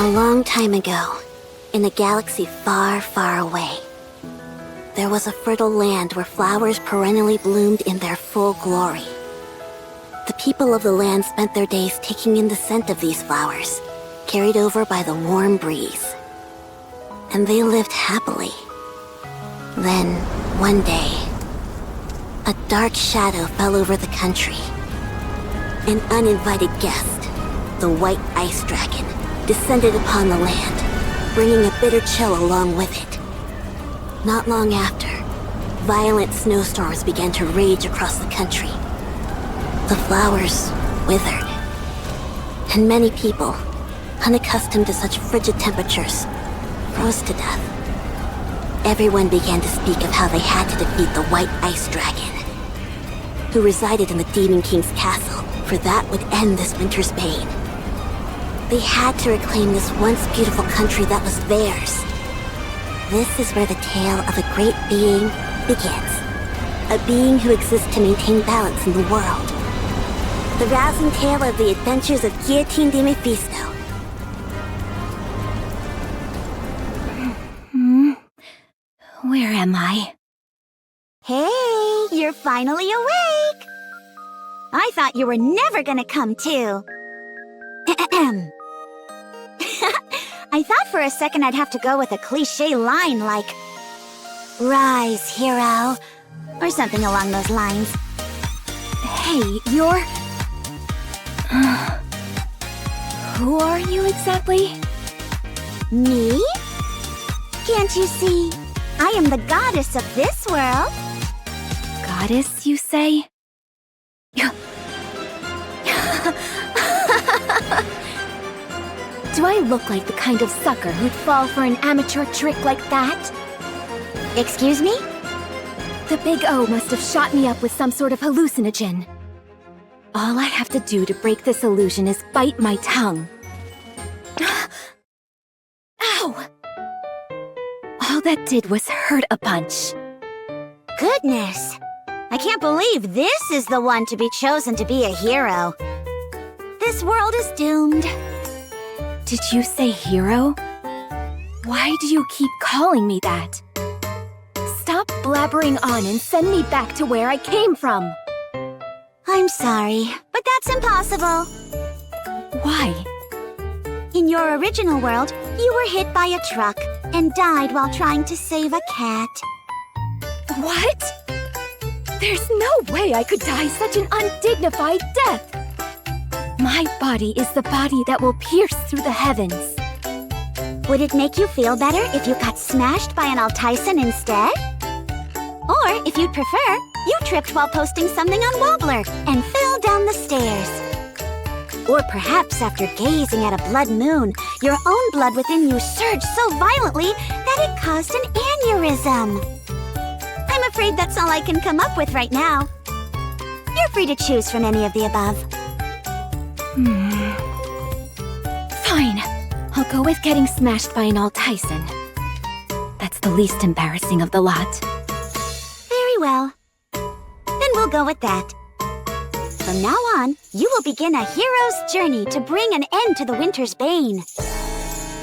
A long time ago, in a galaxy far, far away, there was a fertile land where flowers perennially bloomed in their full glory. The people of the land spent their days taking in the scent of these flowers, carried over by the warm breeze. And they lived happily. Then, one day, a dark shadow fell over the country. An uninvited guest, the white ice dragon, descended upon the land, bringing a bitter chill along with it. Not long after, violent snowstorms began to rage across the country. The flowers withered, and many people, unaccustomed to such frigid temperatures, froze to death. Everyone began to speak of how they had to defeat the White Ice Dragon, who resided in the Demon King's castle, for that would end this winter's bane. They had to reclaim this once beautiful country that was theirs. This is where the tale of a great being begins. A being who exists to maintain balance in the world. The rousing tale of the adventures of Guillotine de Mephisto. Where am I? Hey, you're finally awake! I thought you were never gonna come too. I thought for a second I'd have to go with a cliché line like, "Rise, hero," or something along those lines. Hey, you're... Who are you exactly? Me? Can't you see? I am the goddess of this world. Goddess, you say? Do I look like the kind of sucker who'd fall for an amateur trick like that? Excuse me? The Big O must have shot me up with some sort of hallucinogen. All I have to do to break this illusion is bite my tongue. Ow! All that did was hurt a bunch. Goodness! I can't believe this is the one to be chosen to be a hero. This world is doomed. Did you say hero? Why do you keep calling me that? Stop blabbering on and send me back to where I came from. I'm sorry, but that's impossible. Why? In your original world, you were hit by a truck and died while trying to save a cat. What? There's no way I could die such an undignified death. My body is the body that will pierce through the heavens. Would it make you feel better if you got smashed by an Altisan instead? Or, if you'd prefer, you tripped while posting something on Wobbler and fell down the stairs. Or perhaps after gazing at a blood moon, your own blood within you surged so violently that it caused an aneurysm. I'm afraid that's all I can come up with right now. You're free to choose from any of the above. Fine. I'll go with getting smashed by an Altisan. That's the least embarrassing of the lot. Very well. Then we'll go with that. From now on, you will begin a hero's journey to bring an end to the winter's bane.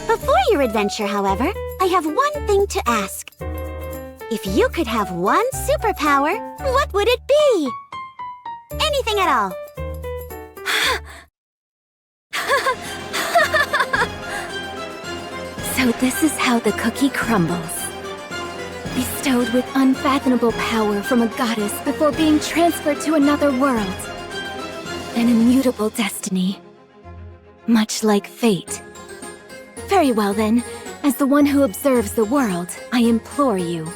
Before your adventure, however, I have one thing to ask. If you could have one superpower, what would it be? Anything at all. So this is how the cookie crumbles. Bestowed with unfathomable power from a goddess before being transferred to another world. An immutable destiny. Much like fate. Very well then, as the one who observes the world, I implore you.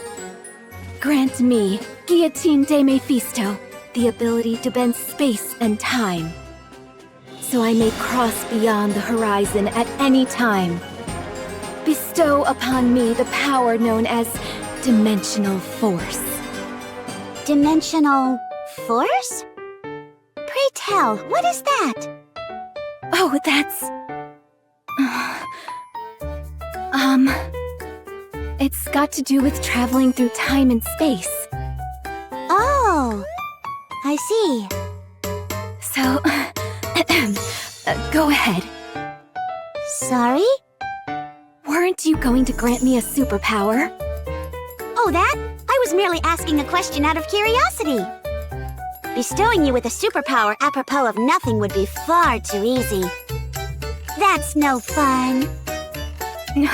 Grant me, Guillotine de Mephisto, the ability to bend space and time. So I may cross beyond the horizon at any time. Bestow upon me the power known as dimensional force. Dimensional force? Pray tell, what is that? Oh, that's... It's got to do with traveling through time and space. Oh, I see. So, go ahead. Sorry? Aren't you going to grant me a superpower? Oh, that? I was merely asking a question out of curiosity. Bestowing you with a superpower apropos of nothing would be far too easy. That's no fun. All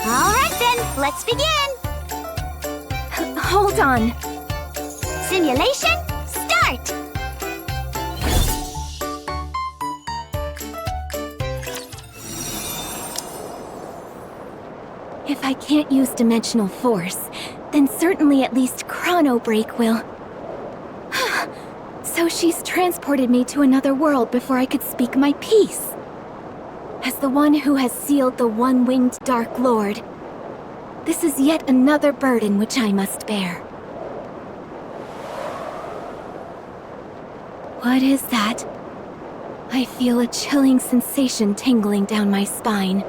right then, let's begin. Hold on. Simulation, start! If I can't use dimensional force, then certainly at least chrono break will. So she's transported me to another world before I could speak my piece. As the one who has sealed the one-winged Dark Lord, this is yet another burden which I must bear. What is that? I feel a chilling sensation tingling down my spine.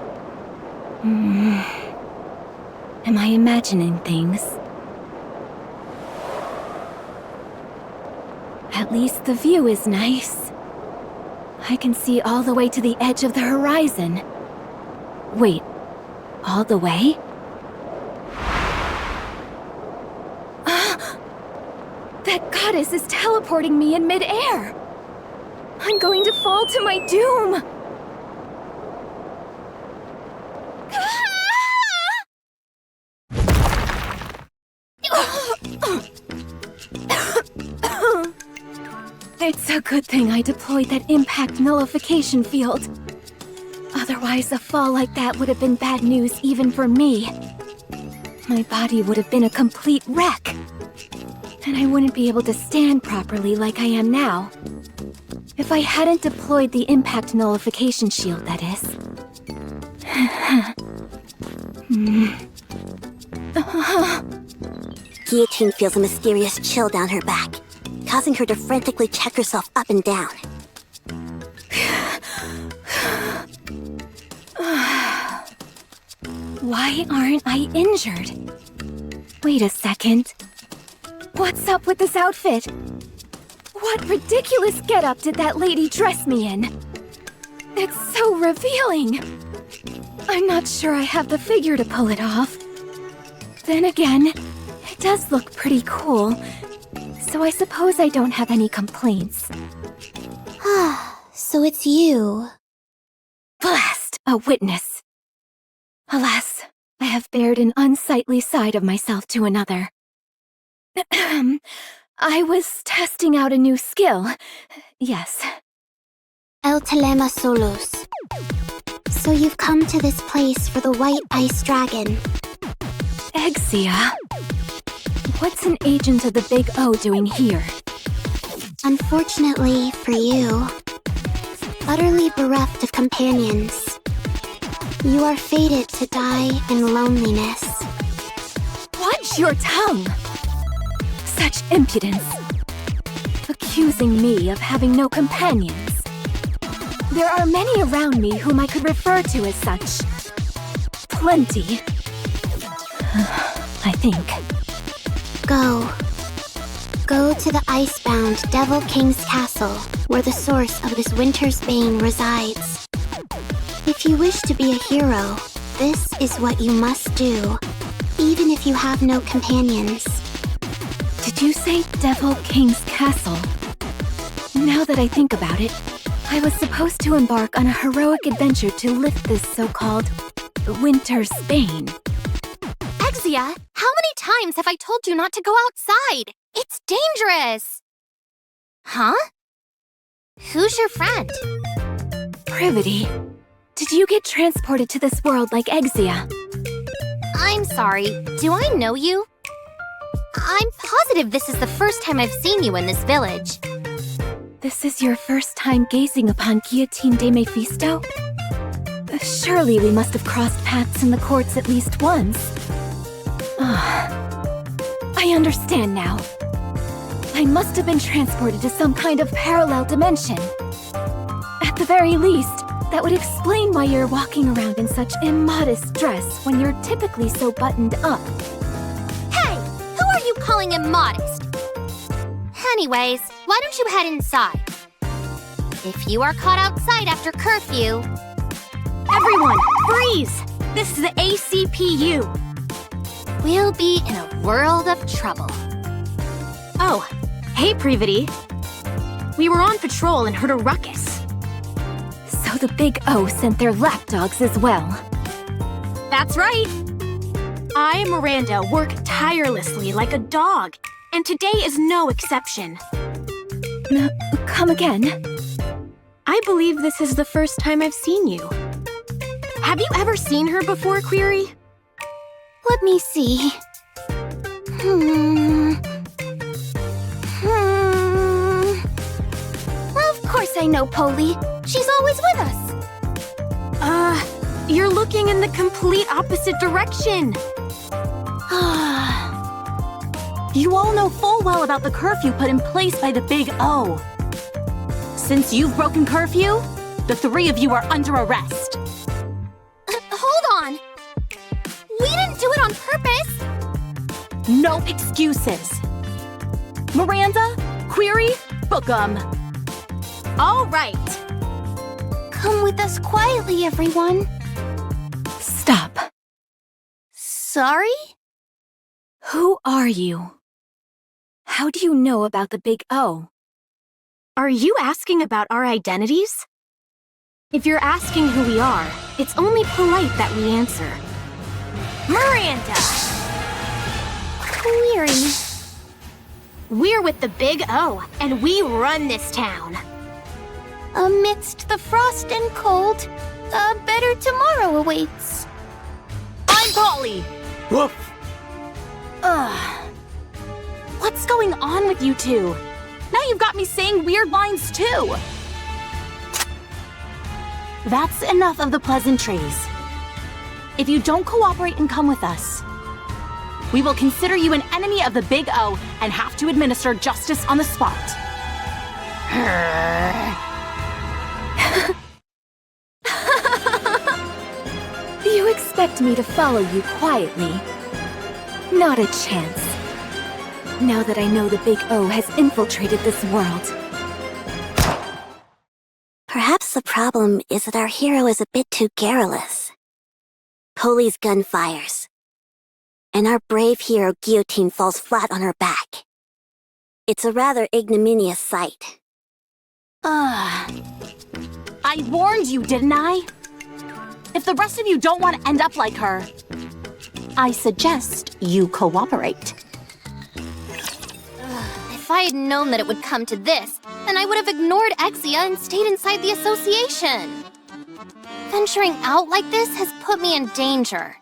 Am I imagining things? At least the view is nice. I can see all the way to the edge of the horizon. Wait, all the way? That goddess is teleporting me in mid-air! I'm going to fall to my doom! It's a good thing I deployed that impact nullification field. Otherwise, a fall like that would have been bad news even for me. My body would have been a complete wreck. And I wouldn't be able to stand properly like I am now. If I hadn't deployed the impact nullification shield, that is. Guillotine feels a mysterious chill down her back, causing her to frantically check herself up and down. Why aren't I injured? Wait a second. What's up with this outfit? What ridiculous getup did that lady dress me in? It's so revealing. I'm not sure I have the figure to pull it off. Then again, it does look pretty cool, so I suppose I don't have any complaints. So it's you. Blast! A witness. Alas, I have bared an unsightly side of myself to another. I was testing out a new skill. Yes. El Telema Solos. So you've come to this place for the White Ice Dragon. Exia? What's an agent of the Big O doing here? Unfortunately for you, utterly bereft of companions, you are fated to die in loneliness. Watch your tongue! Such impudence! Accusing me of having no companions. There are many around me whom I could refer to as such. Plenty. I think. Go. Go to the icebound Devil King's castle, where the source of this winter's bane resides. If you wish to be a hero, this is what you must do, even if you have no companions. Did you say Devil King's castle? Now that I think about it, I was supposed to embark on a heroic adventure to lift this so-called winter's bane. Exia, how many times have I told you not to go outside? It's dangerous! Huh? Who's your friend? Privity, did you get transported to this world like Exia? I'm sorry, do I know you? I'm positive this is the first time I've seen you in this village. This is your first time gazing upon Guillotine de Mephisto? Surely we must have crossed paths in the courts at least once. I understand now. I must have been transported to some kind of parallel dimension. At the very least, that would explain why you're walking around in such immodest dress when you're typically so buttoned up. Hey, who are you calling immodest? Anyways, why don't you head inside? If you are caught outside after curfew... Everyone, Freeze! This is the ACPU. We'll be in a world of trouble. Oh, hey, Privity. We were on patrol and heard a ruckus. So the Big O sent their lapdogs as well. That's right. I, Miranda, work tirelessly like a dog, and today is no exception. Come again? I believe this is the first time I've seen you. Have you ever seen her before, Query? Let me see. Of course I know Polly. She's always with us. You're looking in the complete opposite direction. You all know full well about the curfew put in place by the Big O. Since you've broken curfew, the three of you are under arrest. Hold on. We didn't do it on purpose. No excuses. Miranda, Query, book 'em. All right. Come with us quietly, everyone. Stop. Sorry? Who are you? How do you know about the Big O? Are you asking about our identities? If you're asking who we are, it's only polite that we answer. Miranda! Query. We're with the Big O, and we run this town. Amidst the frost and cold, a better tomorrow awaits. I'm Polly! Woof! What's going on with you two? Now you've got me saying weird lines too! That's enough of the pleasantries. If you don't cooperate and come with us, we will consider you an enemy of the Big O and have to administer justice on the spot. You expect me to follow you quietly? Not a chance. Now that I know the Big O has infiltrated this world. Perhaps the problem is that our hero is a bit too garrulous. Polly's gun fires, and our brave hero Guillotine falls flat on her back. It's a rather ignominious sight. I warned you, didn't I? If the rest of you don't want to end up like her, I suggest you cooperate. If I had known that it would come to this, then I would have ignored Exia and stayed inside the association. Venturing out like this has put me in danger.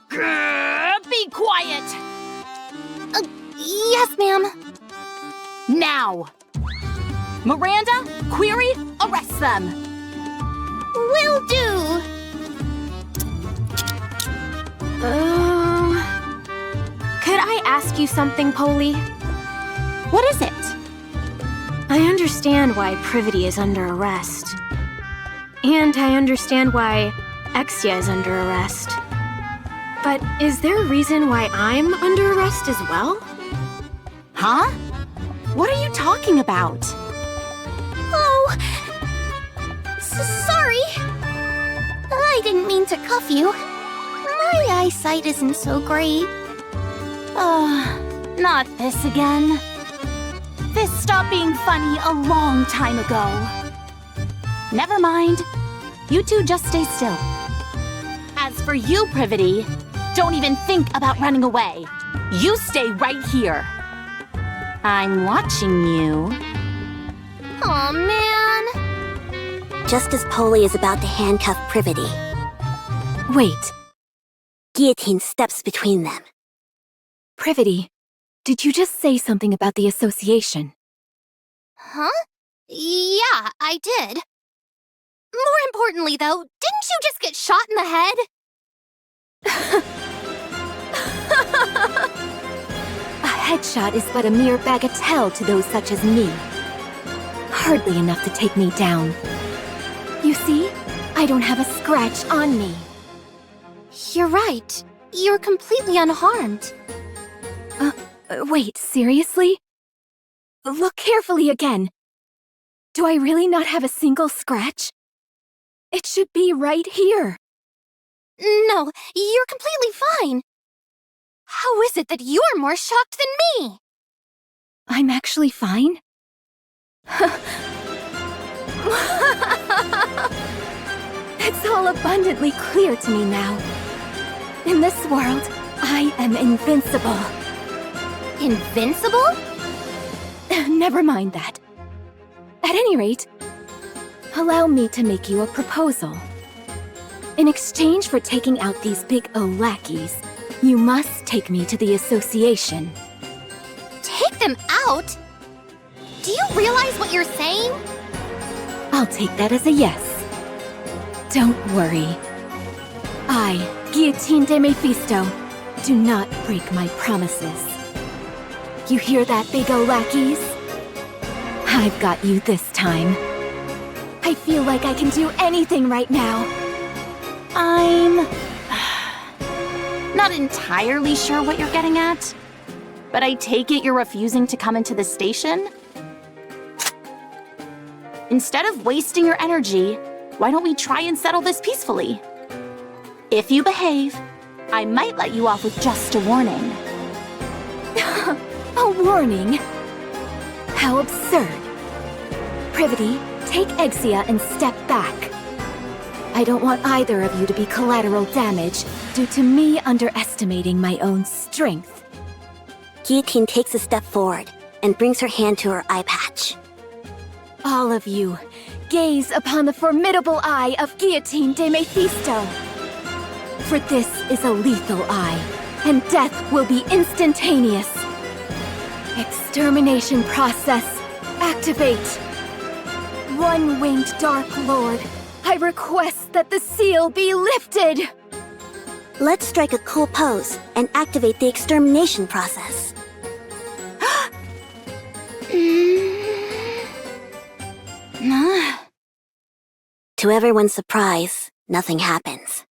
Be quiet! Yes, ma'am. Now! Miranda, Query, arrest them! Will do. Could I ask you something, Polly? What is it? I understand why Privity is under arrest. And I understand why Exia is under arrest. But is there a reason why I'm under arrest as well? Huh? What are you talking about? Oh, sorry. I didn't mean to cuff you. My eyesight isn't so great. Not this again. This stopped being funny a long time ago. Never mind. You two just stay still. As for you, Privity, don't even think about running away. You stay right here. I'm watching you. Aw, man. Just as Polly is about to handcuff Privity, Wait, Guillotine steps between them. Privity, did you just say something about the association? Huh? Yeah, I did. More importantly, though, didn't you just get shot in the head? A headshot is but a mere bagatelle to those such as me. Hardly enough to take me down. You see, I don't have a scratch on me. You're right. You're completely unharmed. Wait, seriously? Look carefully again. Do I really not have a single scratch? It should be right here. No, you're completely fine. How is it that you're more shocked than me? I'm actually fine? It's all abundantly clear to me now. In this world, I am invincible. Invincible? Never mind that. At any rate, allow me to make you a proposal. In exchange for taking out these big O lackeys, you must take me to the association. Take them out? Do you realize what you're saying? I'll take that as a yes. Don't worry. I, Guillotine de Mephisto, do not break my promises. You hear that, big O lackeys? I've got you this time. I feel like I can do anything right now. I'm not entirely sure what you're getting at, but I take it you're refusing to come into the station? Instead of wasting your energy, why don't we try and settle this peacefully? If you behave, I might let you off with just a warning. A warning? How absurd. Privity, take Exia and step back. I don't want either of you to be collateral damage due to me underestimating my own strength. Guillotine takes a step forward and brings her hand to her eye patch. All of you, gaze upon the formidable eye of Guillotine de Mephisto. For this is a lethal eye, and death will be instantaneous. Extermination process, activate. One-winged Dark Lord, I request that the seal be lifted. Let's strike a cool pose and activate the extermination process. To everyone's surprise, nothing happens.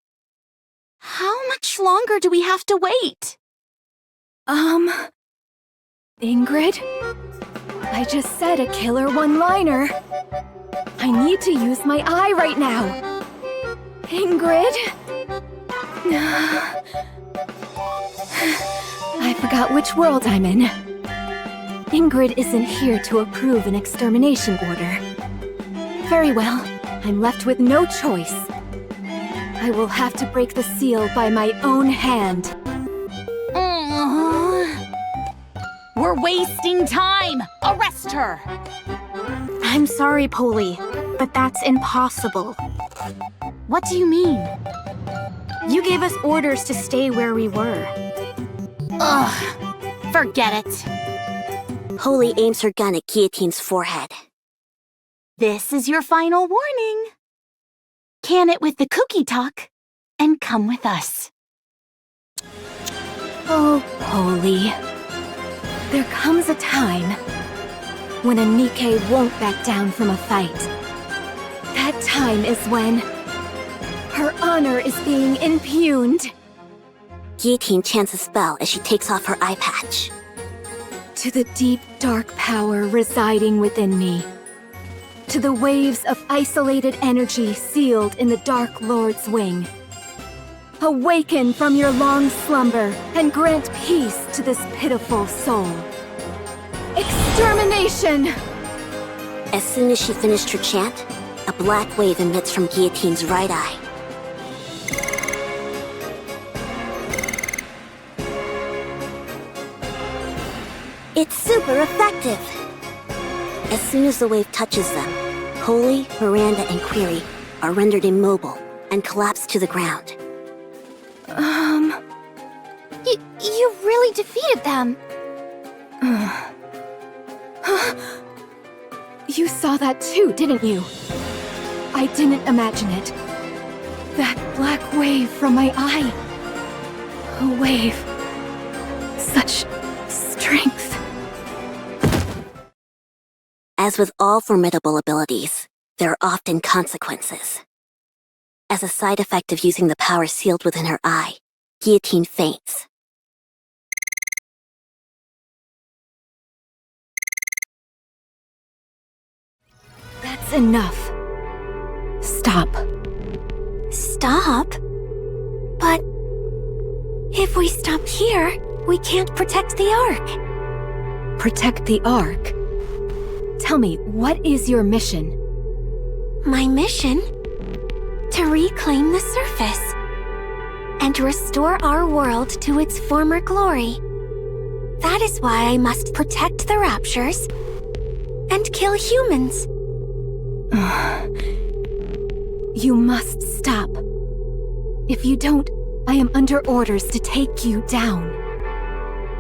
How much longer do we have to wait? Ingrid? I just said a killer one-liner. I need to use my eye right now. Ingrid? I forgot which world I'm in. Ingrid isn't here to approve an extermination order. Very well, I'm left with no choice. I will have to break the seal by my own hand. We're wasting time! Arrest her! I'm sorry, Polly, but that's impossible. What do you mean? You gave us orders to stay where we were. Ugh, forget it. Holy aims her gun at Guillotine's forehead. This is your final warning. Can it with the cookie talk, and come with us. Oh, Polly. There comes a time when a Nikke won't back down from a fight. That time is when her honor is being impugned. Guillotine chants a spell as she takes off her eye patch. To the deep, dark power residing within me. To the waves of isolated energy sealed in the Dark Lord's wing. Awaken from your long slumber and grant peace to this pitiful soul. Extermination! As soon as she finished her chant, a black wave emits from Guillotine's right eye. It's super effective! As soon as the wave touches them, Holy, Miranda, and Query are rendered immobile and collapse to the ground. You really defeated them. You saw that too, didn't you? I didn't imagine it. That black wave from my eye. A wave. Such strength. As with all formidable abilities, there are often consequences. As a side effect of using the power sealed within her eye, Guillotine faints. That's enough. Stop. Stop? But if we stop here, we can't protect the Ark. Protect the Ark? Tell me, what is your mission? My mission? To reclaim the surface and restore our world to its former glory. That is why I must protect the Raptures and kill humans. You must stop. If you don't, I am under orders to take you down.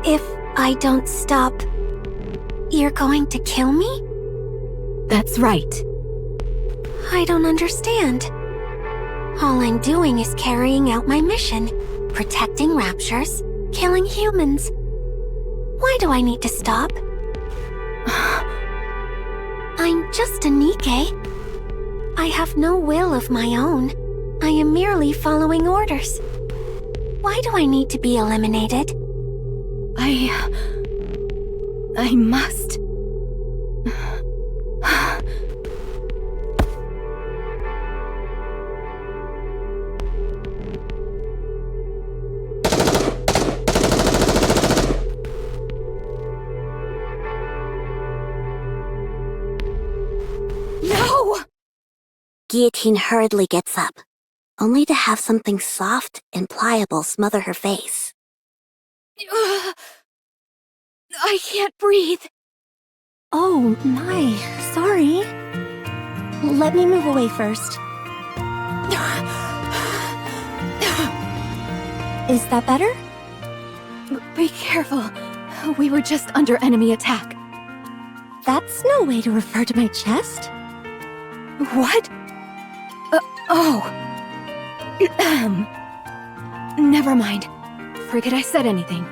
If I don't stop, you're going to kill me? That's right. I don't understand. All I'm doing is carrying out my mission, protecting Raptures, killing humans. Why do I need to stop? I'm just a Nikke. I have no will of my own. I am merely following orders. Why do I need to be eliminated? I must. No! Guillotine hurriedly gets up, only to have something soft and pliable smother her face. I can't breathe. Oh, my. Sorry. Let me move away first. Is that better? Be careful. We were just under enemy attack. That's no way to refer to my chest. What? Oh. Never mind. Forget I said anything.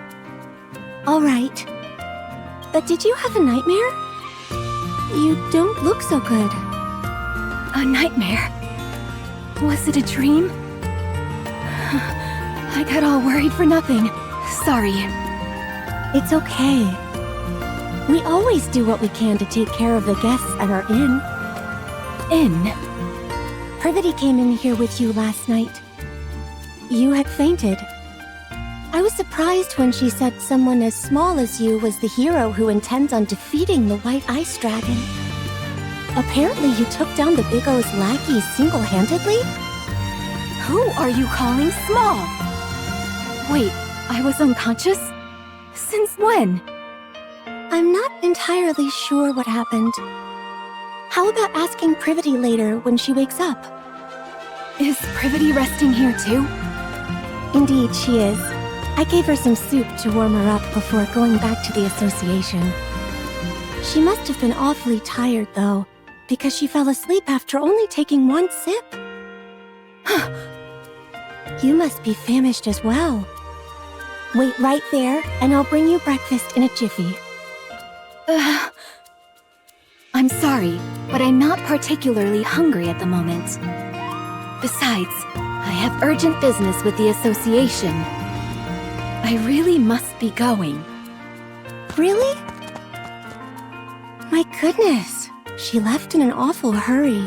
All right. But did you have a nightmare? You don't look so good. A nightmare? Was it a dream? I got all worried for nothing. Sorry. It's okay. We always do what we can to take care of the guests at our inn. Inn? Privity came in here with you last night. You had fainted. I was surprised when she said someone as small as you was the hero who intends on defeating the White Ice Dragon. Apparently you took down the Big O's lackeys single-handedly? Who are you calling small? Wait, I was unconscious? Since when? I'm not entirely sure what happened. How about asking Privity later when she wakes up? Is Privity resting here too? Indeed, she is. I gave her some soup to warm her up before going back to the association. She must have been awfully tired, though, because she fell asleep after only taking one sip. You must be famished as well. Wait right there, and I'll bring you breakfast in a jiffy. I'm sorry, but I'm not particularly hungry at the moment. Besides, I have urgent business with the association. I really must be going. Really? My goodness, she left in an awful hurry.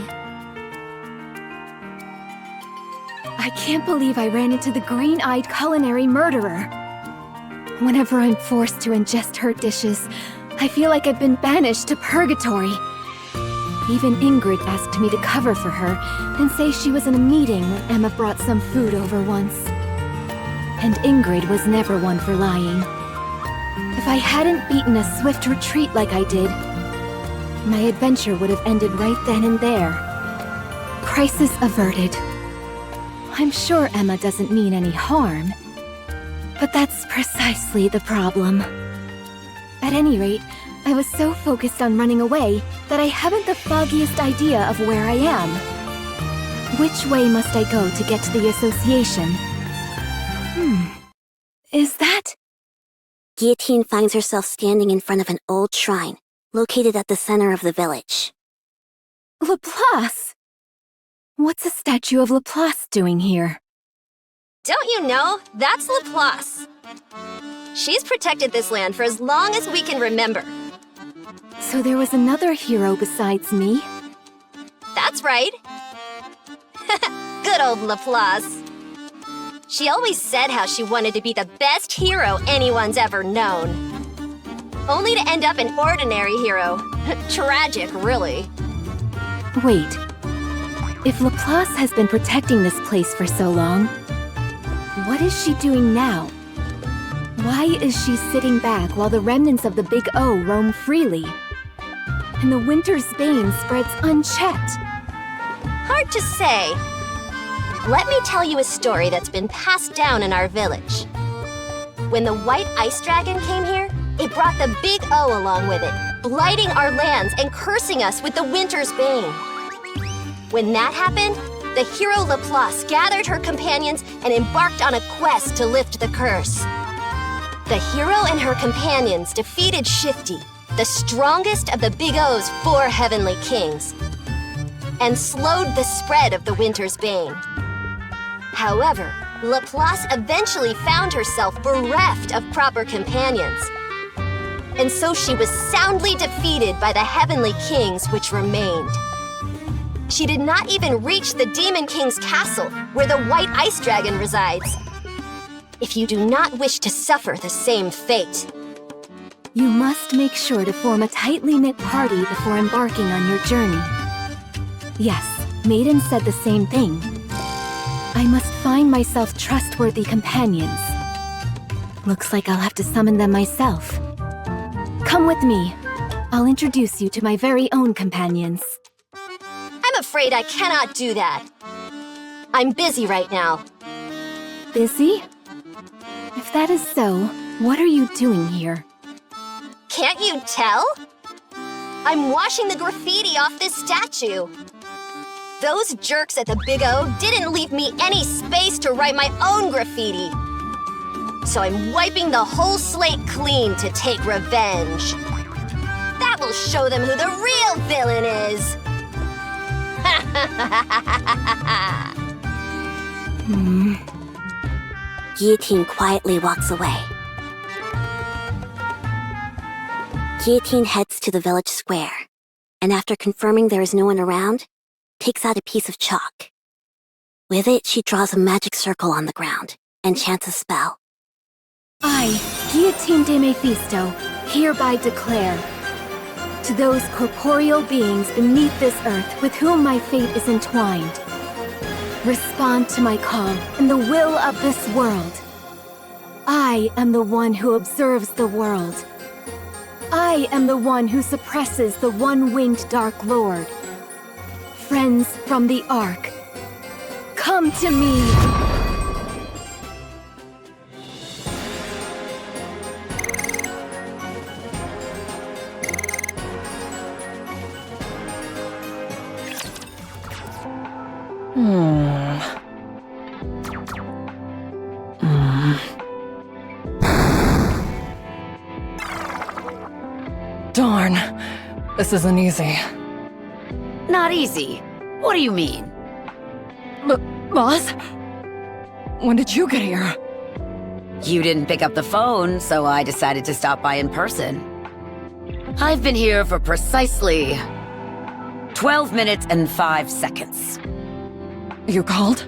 I can't believe I ran into the green-eyed culinary murderer. Whenever I'm forced to ingest her dishes, I feel like I've been banished to purgatory. Even Ingrid asked me to cover for her and say she was in a meeting when Emma brought some food over once. And Ingrid was never one for lying. If I hadn't beaten a swift retreat like I did, my adventure would have ended right then and there. Crisis averted. I'm sure Emma doesn't mean any harm, but that's precisely the problem. At any rate, I was so focused on running away that I haven't the foggiest idea of where I am. Which way must I go to get to the association? Is that? Guillotine finds herself standing in front of an old shrine, located at the center of the village. Laplace! What's a statue of Laplace doing here? Don't you know? That's Laplace. She's protected this land for as long as we can remember. So there was another hero besides me? That's right. Good old Laplace. She always said how she wanted to be the best hero anyone's ever known. Only to end up an ordinary hero. Tragic, really. Wait. If Laplace has been protecting this place for so long, what is she doing now? Why is she sitting back while the remnants of the Big O roam freely? And the winter's bane spreads unchecked? Hard to say. Let me tell you a story that's been passed down in our village. When the White Ice Dragon came here, it brought the Big O along with it, blighting our lands and cursing us with the winter's bane. When that happened, the hero Laplace gathered her companions and embarked on a quest to lift the curse. The hero and her companions defeated Shifty, the strongest of the Big O's 4 heavenly kings, and slowed the spread of the winter's bane. However, Laplace eventually found herself bereft of proper companions. And so she was soundly defeated by the heavenly kings which remained. She did not even reach the Demon King's castle, where the White Ice Dragon resides. If you do not wish to suffer the same fate, You must make sure to form a tightly knit party before embarking on your journey. Yes, Maiden said the same thing. I must find myself trustworthy companions. Looks like I'll have to summon them myself. Come with me. I'll introduce you to my very own companions. I'm afraid I cannot do that. I'm busy right now. Busy? If that is so, what are you doing here? Can't you tell? I'm washing the graffiti off this statue. Those jerks at the Big O didn't leave me any space to write my own graffiti. So I'm wiping the whole slate clean to take revenge. That will show them who the real villain is. Guillotine quietly walks away. Guillotine heads to the village square, and after confirming there is no one around, takes out a piece of chalk. With it, she draws a magic circle on the ground and chants a spell. I, Guillotine de Mephisto, hereby declare, to those corporeal beings beneath this earth with whom my fate is entwined, respond to my call and the will of this world. I am the one who observes the world. I am the one who suppresses the one-winged Dark Lord. Friends from the Ark, come to me! Darn. This isn't easy. Not easy. What do you mean? Boss? When did you get here? You didn't pick up the phone, so I decided to stop by in person. I've been here for precisely 12 minutes and 5 seconds. You called?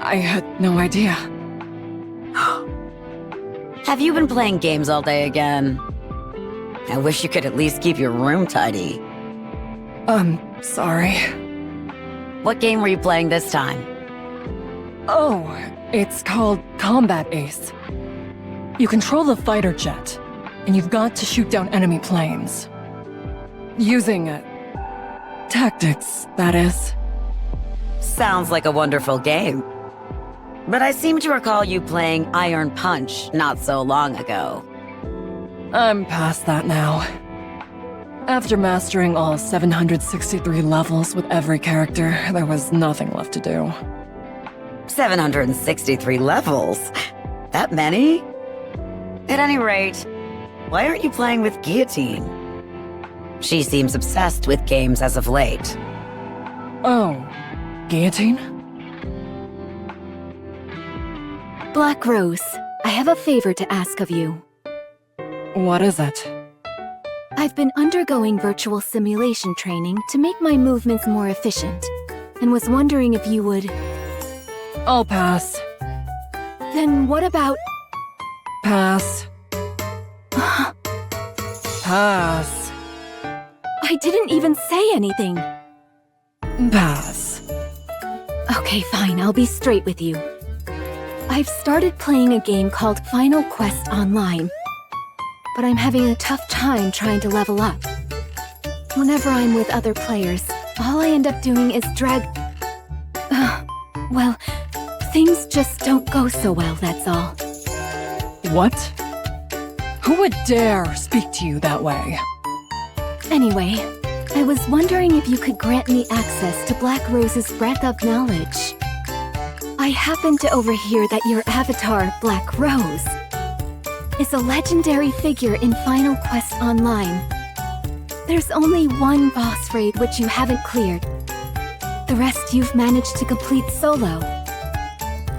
I had no idea. Have you been playing games all day again? I wish you could at least keep your room tidy. Sorry. What game were you playing this time? Oh, it's called Combat Ace. You control the fighter jet, and you've got to shoot down enemy planes. Using tactics, that is. Sounds like a wonderful game. But I seem to recall you playing Iron Punch not so long ago. I'm past that now. After mastering all 763 levels with every character, there was nothing left to do. 763 levels? That many? At any rate, why aren't you playing with Guillotine? She seems obsessed with games as of late. Oh, Guillotine? Black Rose, I have a favor to ask of you. What is it? I've been undergoing virtual simulation training to make my movements more efficient, and was wondering if you would... I'll pass. Then what about... Pass. Pass. I didn't even say anything. Pass. Okay, fine, I'll be straight with you. I've started playing a game called Final Quest Online, but I'm having a tough time trying to level up. Whenever I'm with other players, all I end up doing is drag... well, things just don't go so well, that's all. What? Who would dare speak to you that way? Anyway, I was wondering if you could grant me access to Black Rose's breadth of knowledge. I happened to overhear that your avatar, Black Rose, is a legendary figure in Final Quest Online. There's only one boss raid which you haven't cleared. The rest you've managed to complete solo.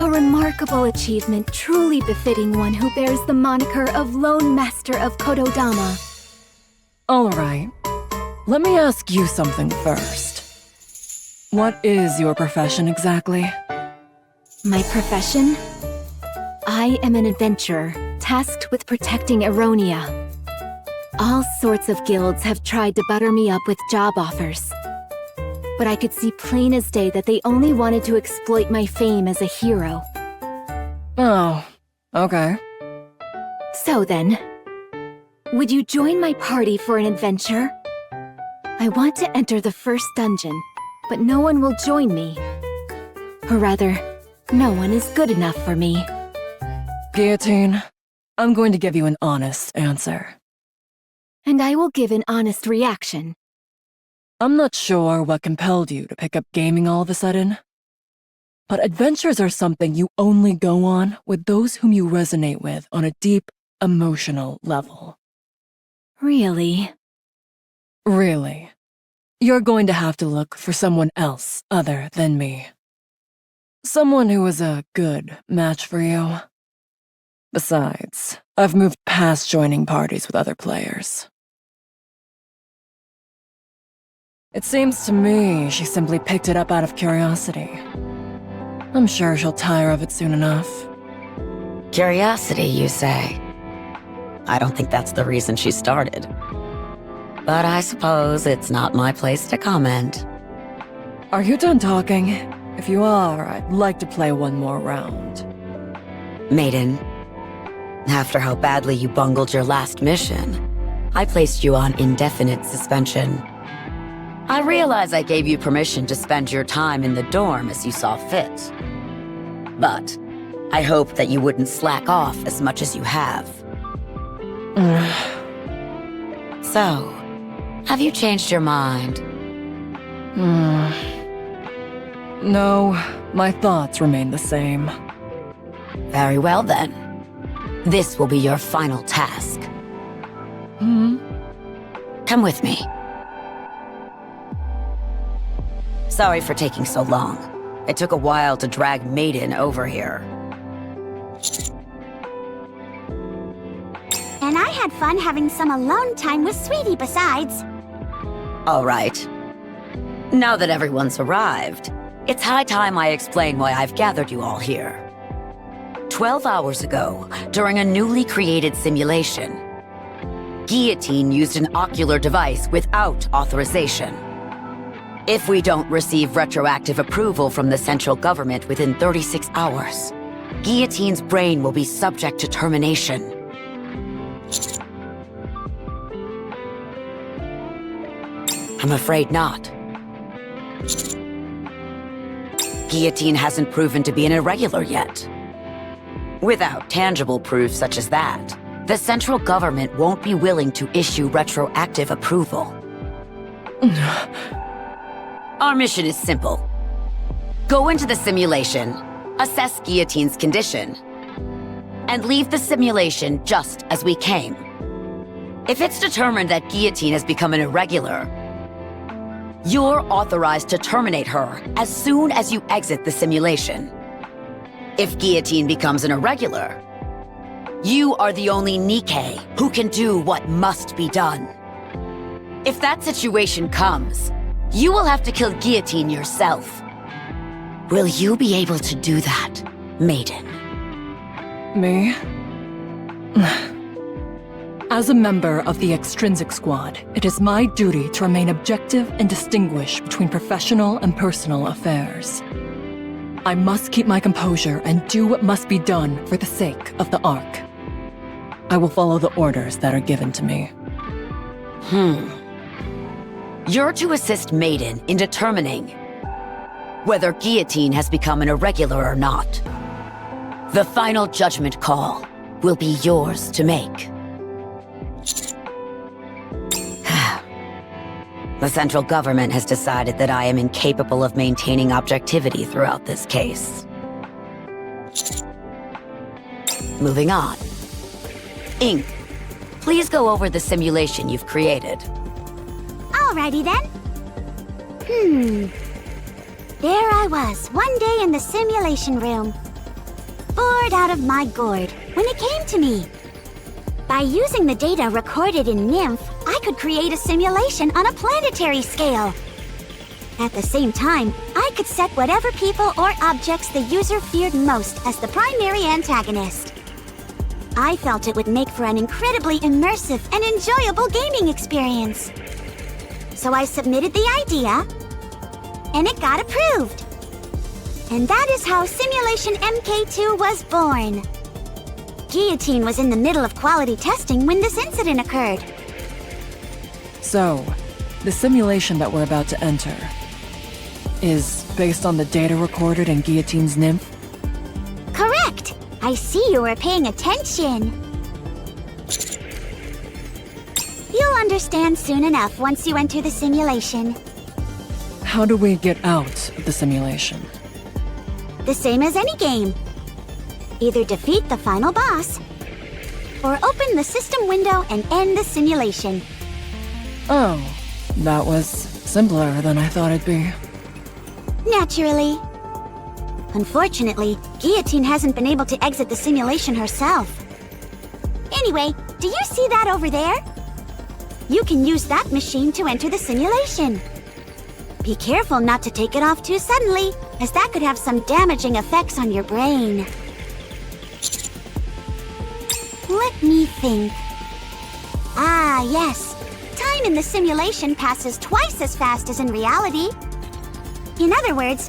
A remarkable achievement truly befitting one who bears the moniker of Lone Master of Kododama. Alright. Let me ask you something first. What is your profession exactly? My profession? I am an adventurer, tasked with protecting Eronia. All sorts of guilds have tried to butter me up with job offers. But I could see plain as day that they only wanted to exploit my fame as a hero. Oh, okay. So then, would you join my party for an adventure? I want to enter the first dungeon, but no one will join me. Or rather, no one is good enough for me. Guillotine, I'm going to give you an honest answer. And I will give an honest reaction. I'm not sure what compelled you to pick up gaming all of a sudden, but adventures are something you only go on with those whom you resonate with on a deep, emotional level. Really? Really. You're going to have to look for someone else other than me. Someone who is a good match for you. Besides, I've moved past joining parties with other players. It seems to me she simply picked it up out of curiosity. I'm sure she'll tire of it soon enough. Curiosity, you say? I don't think that's the reason she started. But I suppose it's not my place to comment. Are you done talking? If you are, I'd like to play one more round. Maiden, after how badly you bungled your last mission, I placed you on indefinite suspension. I realize I gave you permission to spend your time in the dorm as you saw fit. But I hope that you wouldn't slack off as much as you have. So, have you changed your mind? No, my thoughts remain the same. Very well then. This will be your final task. Come with me. Sorry for taking so long. It took a while to drag Maiden over here. And I had fun having some alone time with Sweetie besides. All right. Now that everyone's arrived, it's high time I explain why I've gathered you all here. 12 hours ago, during a newly created simulation, Guillotine used an ocular device without authorization. If we don't receive retroactive approval from the central government within 36 hours, Guillotine's brain will be subject to termination. I'm afraid not. Guillotine hasn't proven to be an irregular yet. Without tangible proof such as that, the central government won't be willing to issue retroactive approval. Our mission is simple. Go into the simulation, assess Guillotine's condition, and leave the simulation just as we came. If it's determined that Guillotine has become an irregular, you're authorized to terminate her as soon as you exit the simulation. If Guillotine becomes an irregular, you are the only Nikke who can do what must be done. If that situation comes, you will have to kill Guillotine yourself. Will you be able to do that, Maiden? Me? As a member of the Extrinsic Squad, it is my duty to remain objective and distinguish between professional and personal affairs. I must keep my composure and do what must be done for the sake of the Ark. I will follow the orders that are given to me. You're to assist Maiden in determining whether Guillotine has become an irregular or not. The final judgment call will be yours to make. The central government has decided that I am incapable of maintaining objectivity throughout this case. Moving on. Ink, please go over the simulation you've created. Alrighty then. There I was, one day in the simulation room. Bored out of my gourd, when it came to me. By using the data recorded in Nymph, I could create a simulation on a planetary scale. At the same time, I could set whatever people or objects the user feared most as the primary antagonist. I felt it would make for an incredibly immersive and enjoyable gaming experience. So I submitted the idea, and it got approved. And that is how Simulation MK2 was born. Guillotine was in the middle of quality testing when this incident occurred. So, the simulation that we're about to enter is based on the data recorded in Guillotine's Nymph? Correct! I see you were paying attention. You'll understand soon enough once you enter the simulation. How do we get out of the simulation? The same as any game. Either defeat the final boss, or open the system window and end the simulation. Oh, that was simpler than I thought it'd be. Naturally. Unfortunately, Guillotine hasn't been able to exit the simulation herself. Anyway, do you see that over there? You can use that machine to enter the simulation. Be careful not to take it off too suddenly, as that could have some damaging effects on your brain. Let me think. Ah, yes. Time in the simulation passes twice as fast as in reality. In other words,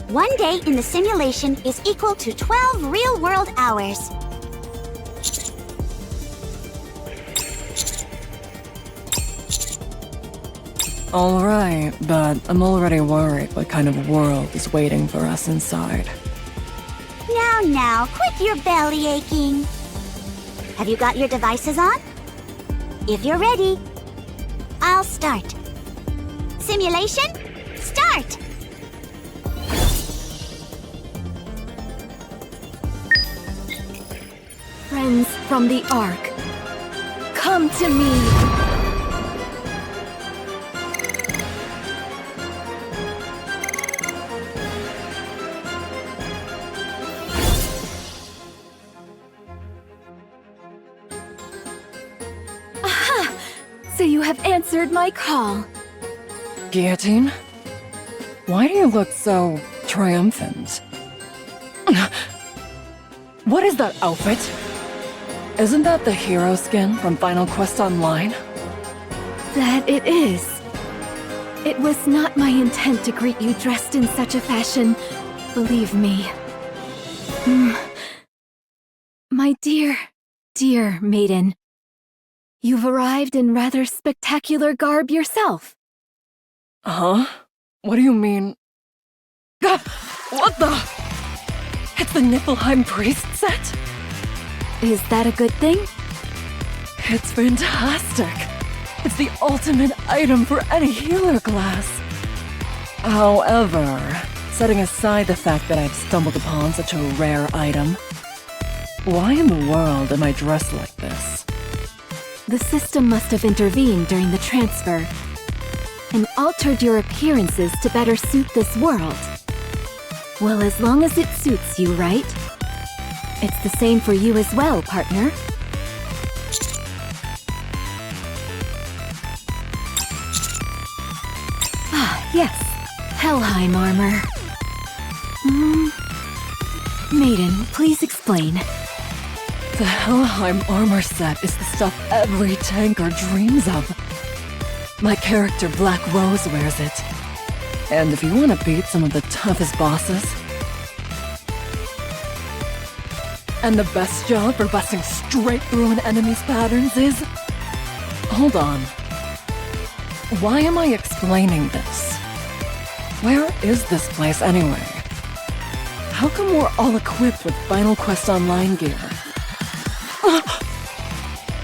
one day in the simulation is equal to 12 real-world hours. Alright, but I'm already worried what kind of world is waiting for us inside. Now, quit your belly aching. Have you got your devices on? If you're ready, I'll start. Simulation, start! Friends from the Ark, come to me! So you have answered my call. Guillotine? Why do you look so triumphant? What is that outfit? Isn't that the hero skin from Final Quest Online? That it is. It was not my intent to greet you dressed in such a fashion, believe me. My dear, dear maiden. You've arrived in rather spectacular garb yourself. Huh? What do you mean? Gah! What the? It's the Niflheim priest set? Is that a good thing? It's fantastic. It's the ultimate item for any healer class. However, setting aside the fact that I've stumbled upon such a rare item, why in the world am I dressed like this? The system must have intervened during the transfer and altered your appearances to better suit this world. Well, as long as it suits you, right? It's the same for you as well, partner. Ah, yes. Helheim armor. Maiden, please explain. The Helheim armor set is the stuff every tanker dreams of. My character Black Rose wears it. And if you want to beat some of the toughest bosses, and the best job for busting straight through an enemy's patterns is... Hold on. Why am I explaining this? Where is this place anyway? How come we're all equipped with Final Quest Online gear?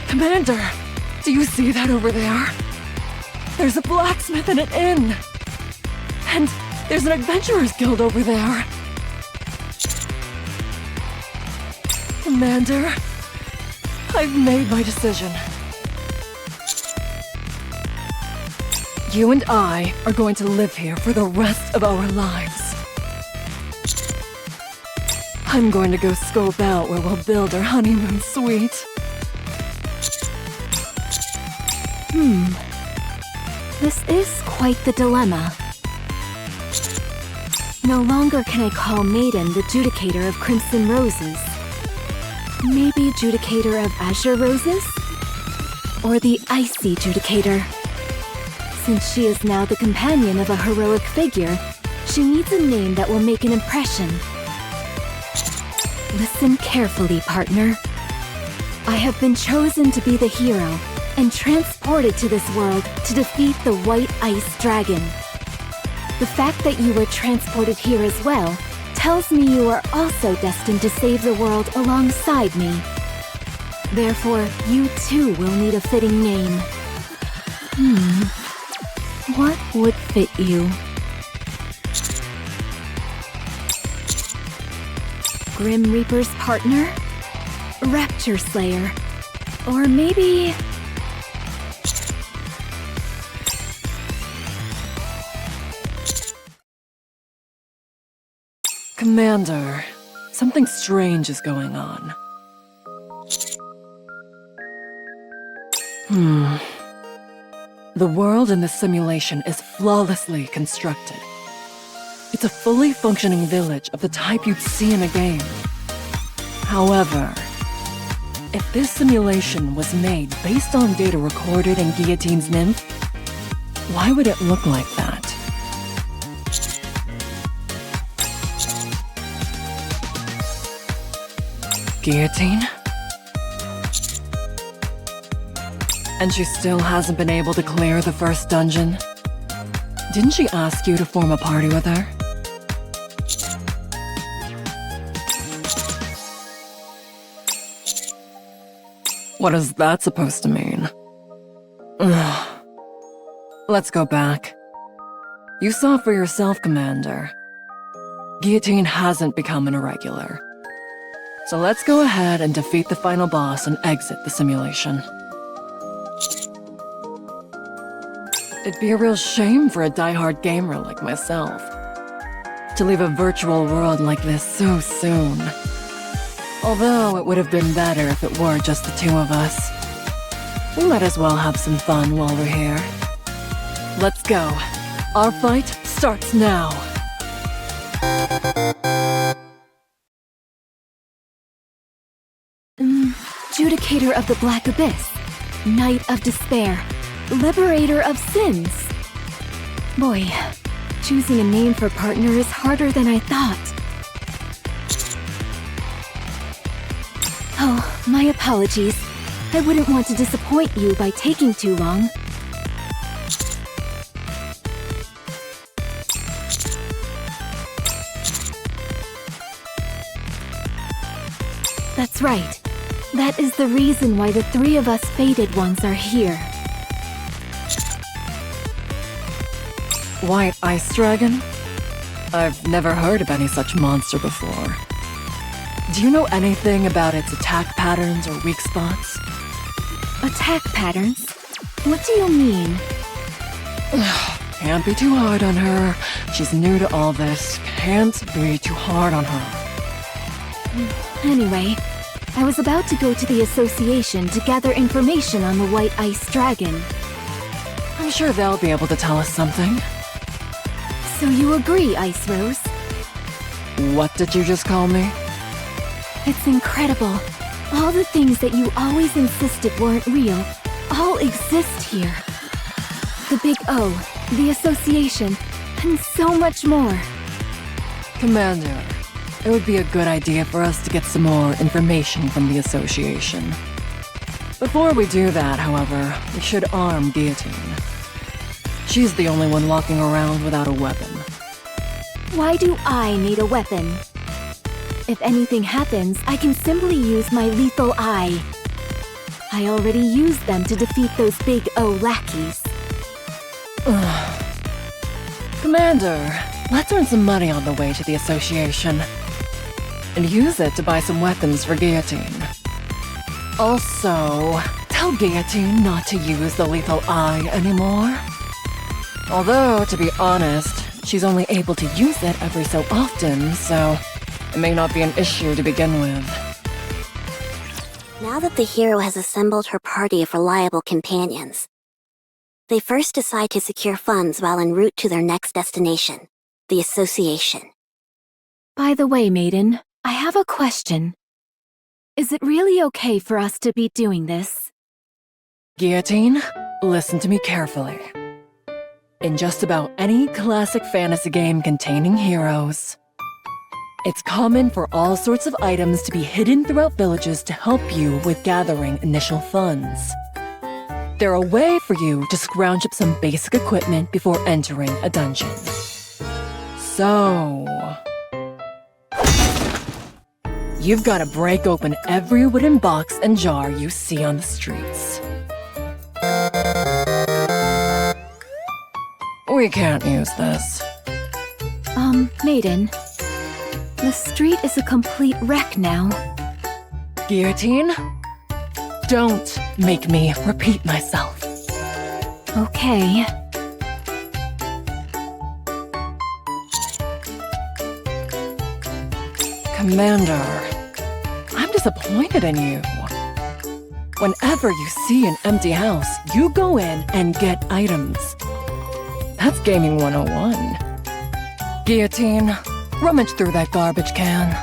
Commander! Do you see that over there? There's a blacksmith and an inn! And there's an adventurers guild over there! Commander, I've made my decision. You and I are going to live here for the rest of our lives. I'm going to go scope out where we'll build our honeymoon suite. This is quite the dilemma. No longer can I call Maiden the Judicator of Crimson Roses. Maybe Judicator of Azure Roses? Or the Icy Judicator? Since she is now the companion of a heroic figure, she needs a name that will make an impression. Listen carefully, partner. I have been chosen to be the hero and transported to this world to defeat the White Ice Dragon. The fact that you were transported here as well tells me you are also destined to save the world alongside me. Therefore, you too will need a fitting name. What would fit you? Grim Reaper's partner? Rapture Slayer? Or maybe... Commander, something strange is going on. The world in this simulation is flawlessly constructed. It's a fully functioning village of the type you'd see in a game. However, if this simulation was made based on data recorded in Guillotine's nymph, why would it look like that? Guillotine? And she still hasn't been able to clear the first dungeon? Didn't she ask you to form a party with her? What is that supposed to mean? Ugh. Let's go back. You saw for yourself, Commander. Guillotine hasn't become an irregular. So let's go ahead and defeat the final boss and exit the simulation. It'd be a real shame for a die-hard gamer like myself to leave a virtual world like this so soon. Although it would have been better if it were just the two of us. We might as well have some fun while we're here. Let's go. Our fight starts now. Judicator of the Black Abyss, Knight of Despair, Liberator of Sins. Boy, choosing a name for partner is harder than I thought. Oh, my apologies. I wouldn't want to disappoint you by taking too long. That's right. That is the reason why the three of us fated ones are here. White Ice Dragon? I've never heard of any such monster before. Do you know anything about its attack patterns or weak spots? Attack patterns? What do you mean? Can't be too hard on her. She's new to all this. Can't be too hard on her. Anyway, I was about to go to the association to gather information on the White Ice Dragon. I'm sure they'll be able to tell us something. So you agree, Ice Rose? What did you just call me? It's incredible. All the things that you always insisted weren't real all exist here. The Big O, the Association, and so much more. Commander, it would be a good idea for us to get some more information from the Association. Before we do that, however, we should arm Guillotine. She's the only one walking around without a weapon. Why do I need a weapon? If anything happens, I can simply use my lethal eye. I already used them to defeat those Big O lackeys. Commander, let's earn some money on the way to the Association. And use it to buy some weapons for Guillotine. Also, tell Guillotine not to use the lethal eye anymore. Although, to be honest, she's only able to use it every so often, so it may not be an issue to begin with. Now that the hero has assembled her party of reliable companions, they first decide to secure funds while en route to their next destination, the Association. By the way, Maiden, I have a question. Is it really okay for us to be doing this? Guillotine, listen to me carefully. In just about any classic fantasy game containing heroes, it's common for all sorts of items to be hidden throughout villages to help you with gathering initial funds. They're a way for you to scrounge up some basic equipment before entering a dungeon. So, you've got to break open every wooden box and jar you see on the streets. We can't use this. Maiden, the street is a complete wreck now. Guillotine, don't make me repeat myself. Okay. Commander, I'm disappointed in you. Whenever you see an empty house, you go in and get items. That's Gaming 101. Guillotine, rummage through that garbage can.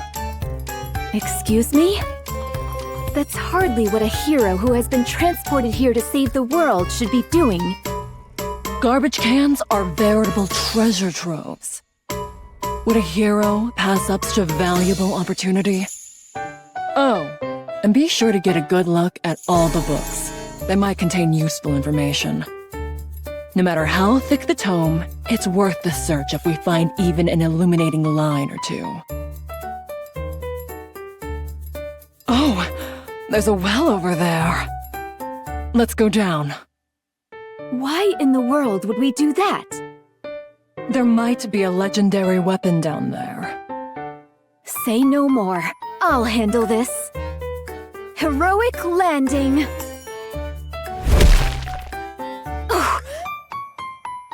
Excuse me? That's hardly what a hero who has been transported here to save the world should be doing. Garbage cans are veritable treasure troves. Would a hero pass up such a valuable opportunity? Oh, and be sure to get a good look at all the books. They might contain useful information. No matter how thick the tome, it's worth the search if we find even an illuminating line or two. Oh, there's a well over there. Let's go down. Why in the world would we do that? There might be a legendary weapon down there. Say no more. I'll handle this. Heroic landing! Oh.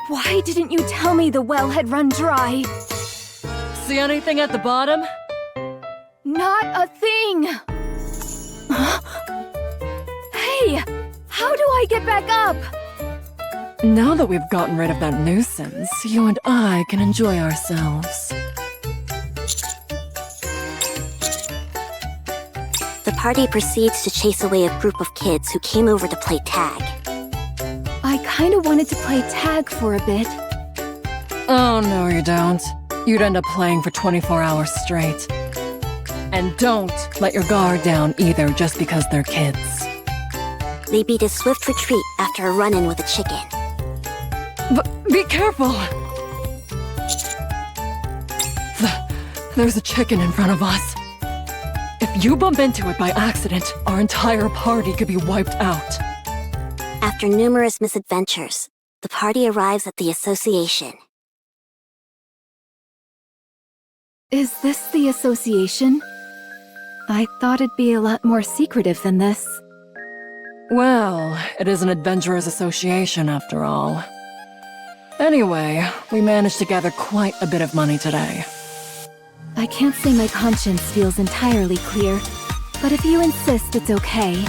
Why didn't you tell me the well had run dry? See anything at the bottom? Not a thing! Hey! How do I get back up? Now that we've gotten rid of that nuisance, you and I can enjoy ourselves. The party proceeds to chase away a group of kids who came over to play tag. I kinda wanted to play tag for a bit. Oh, no you don't. You'd end up playing for 24 hours straight. And don't let your guard down either just because they're kids. They beat a swift retreat after a run-in with a chicken. Be careful! There's a chicken in front of us. If you bump into it by accident, our entire party could be wiped out. After numerous misadventures, the party arrives at the Association. Is this the Association? I thought it'd be a lot more secretive than this. Well, it is an adventurers association after all. Anyway, we managed to gather quite a bit of money today. I can't say my conscience feels entirely clear, but if you insist it's okay,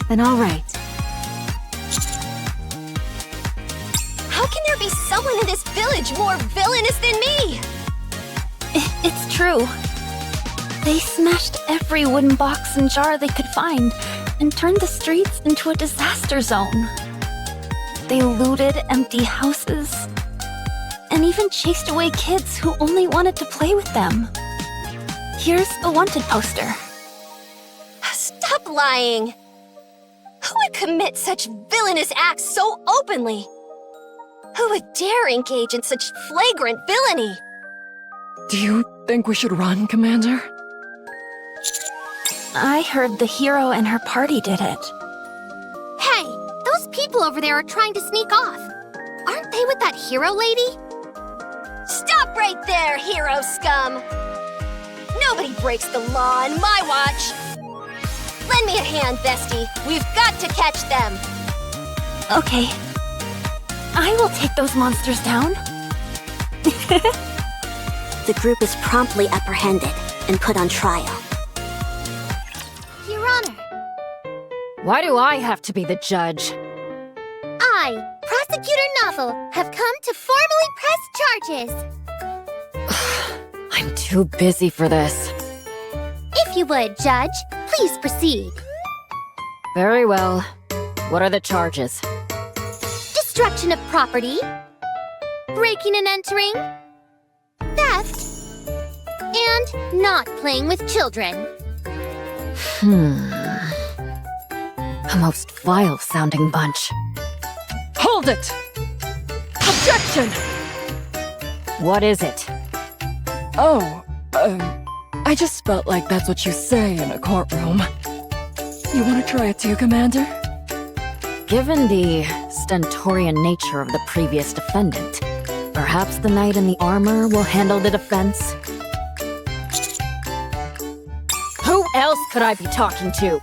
then all right. How can there be someone in this village more villainous than me? It's true. They smashed every wooden box and jar they could find and turned the streets into a disaster zone. They looted empty houses and even chased away kids who only wanted to play with them. Here's the wanted poster. Stop lying! Who would commit such villainous acts so openly? Who would dare engage in such flagrant villainy? Do you think we should run, Commander? I heard the hero and her party did it. Hey, those people over there are trying to sneak off. Aren't they with that hero lady? Stop right there, hero scum! Nobody breaks the law on my watch! Lend me a hand, bestie. We've got to catch them! Okay. I will take those monsters down. The group is promptly apprehended and put on trial. Your Honor, Why do I have to be the judge? I, Prosecutor Novel, have come to formally press charges. I'm too busy for this. If you would, Judge, please proceed. Very well. What are the charges? Destruction of property, breaking and entering, theft, and not playing with children. A most vile-sounding bunch. Hold it! Objection! What is it? Oh, I just felt like that's what you say in a courtroom. You want to try it too, Commander? Given the stentorian nature of the previous defendant, perhaps the knight in the armor will handle the defense? Who else could I be talking to?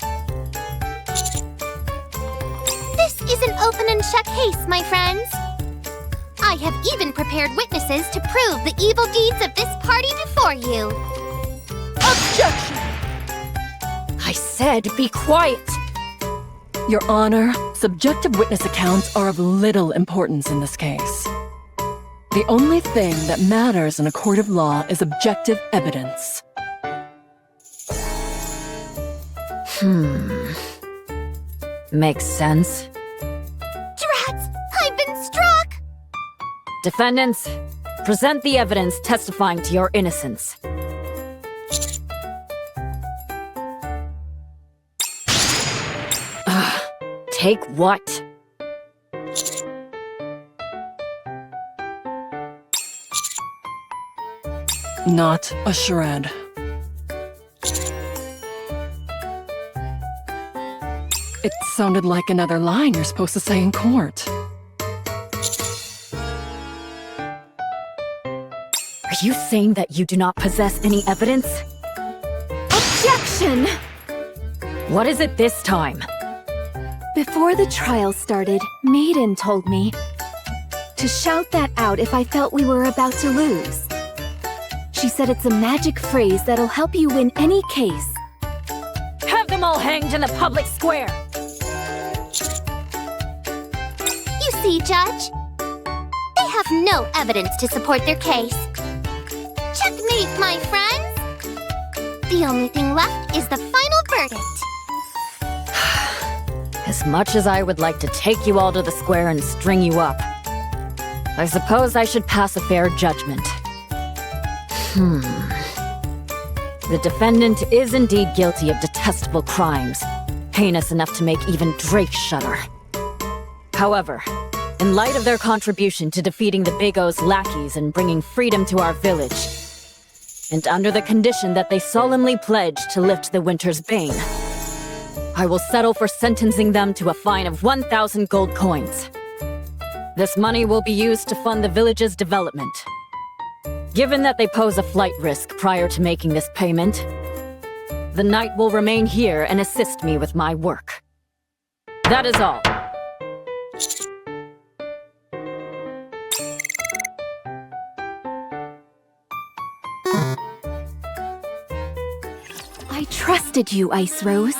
This is an open and shut case, my friends. I have even prepared witnesses to prove the evil deeds of this party before you. Objection! I said be quiet! Your Honor, subjective witness accounts are of little importance in this case. The only thing that matters in a court of law is objective evidence. Makes sense. Drats! I've been struck! Defendants, present the evidence testifying to your innocence. Take what? Not a shred. It sounded like another line you're supposed to say in court. Are you saying that you do not possess any evidence? Objection! What is it this time? Before the trial started, Maiden told me to shout that out if I felt we were about to lose. She said it's a magic phrase that'll help you win any case. Have them all hanged in the public square! You see, Judge? They have no evidence to support their case. Checkmate, my friends! The only thing left is the final verdict. As much as I would like to take you all to the square and string you up, I suppose I should pass a fair judgment. The defendant is indeed guilty of detestable crimes, heinous enough to make even Drake shudder. However, in light of their contribution to defeating the Big O's lackeys and bringing freedom to our village, and under the condition that they solemnly pledge to lift the winter's bane, I will settle for sentencing them to a fine of 1,000 gold coins. This money will be used to fund the village's development. Given that they pose a flight risk prior to making this payment, the knight will remain here and assist me with my work. That is all. I trusted you, Ice Rose.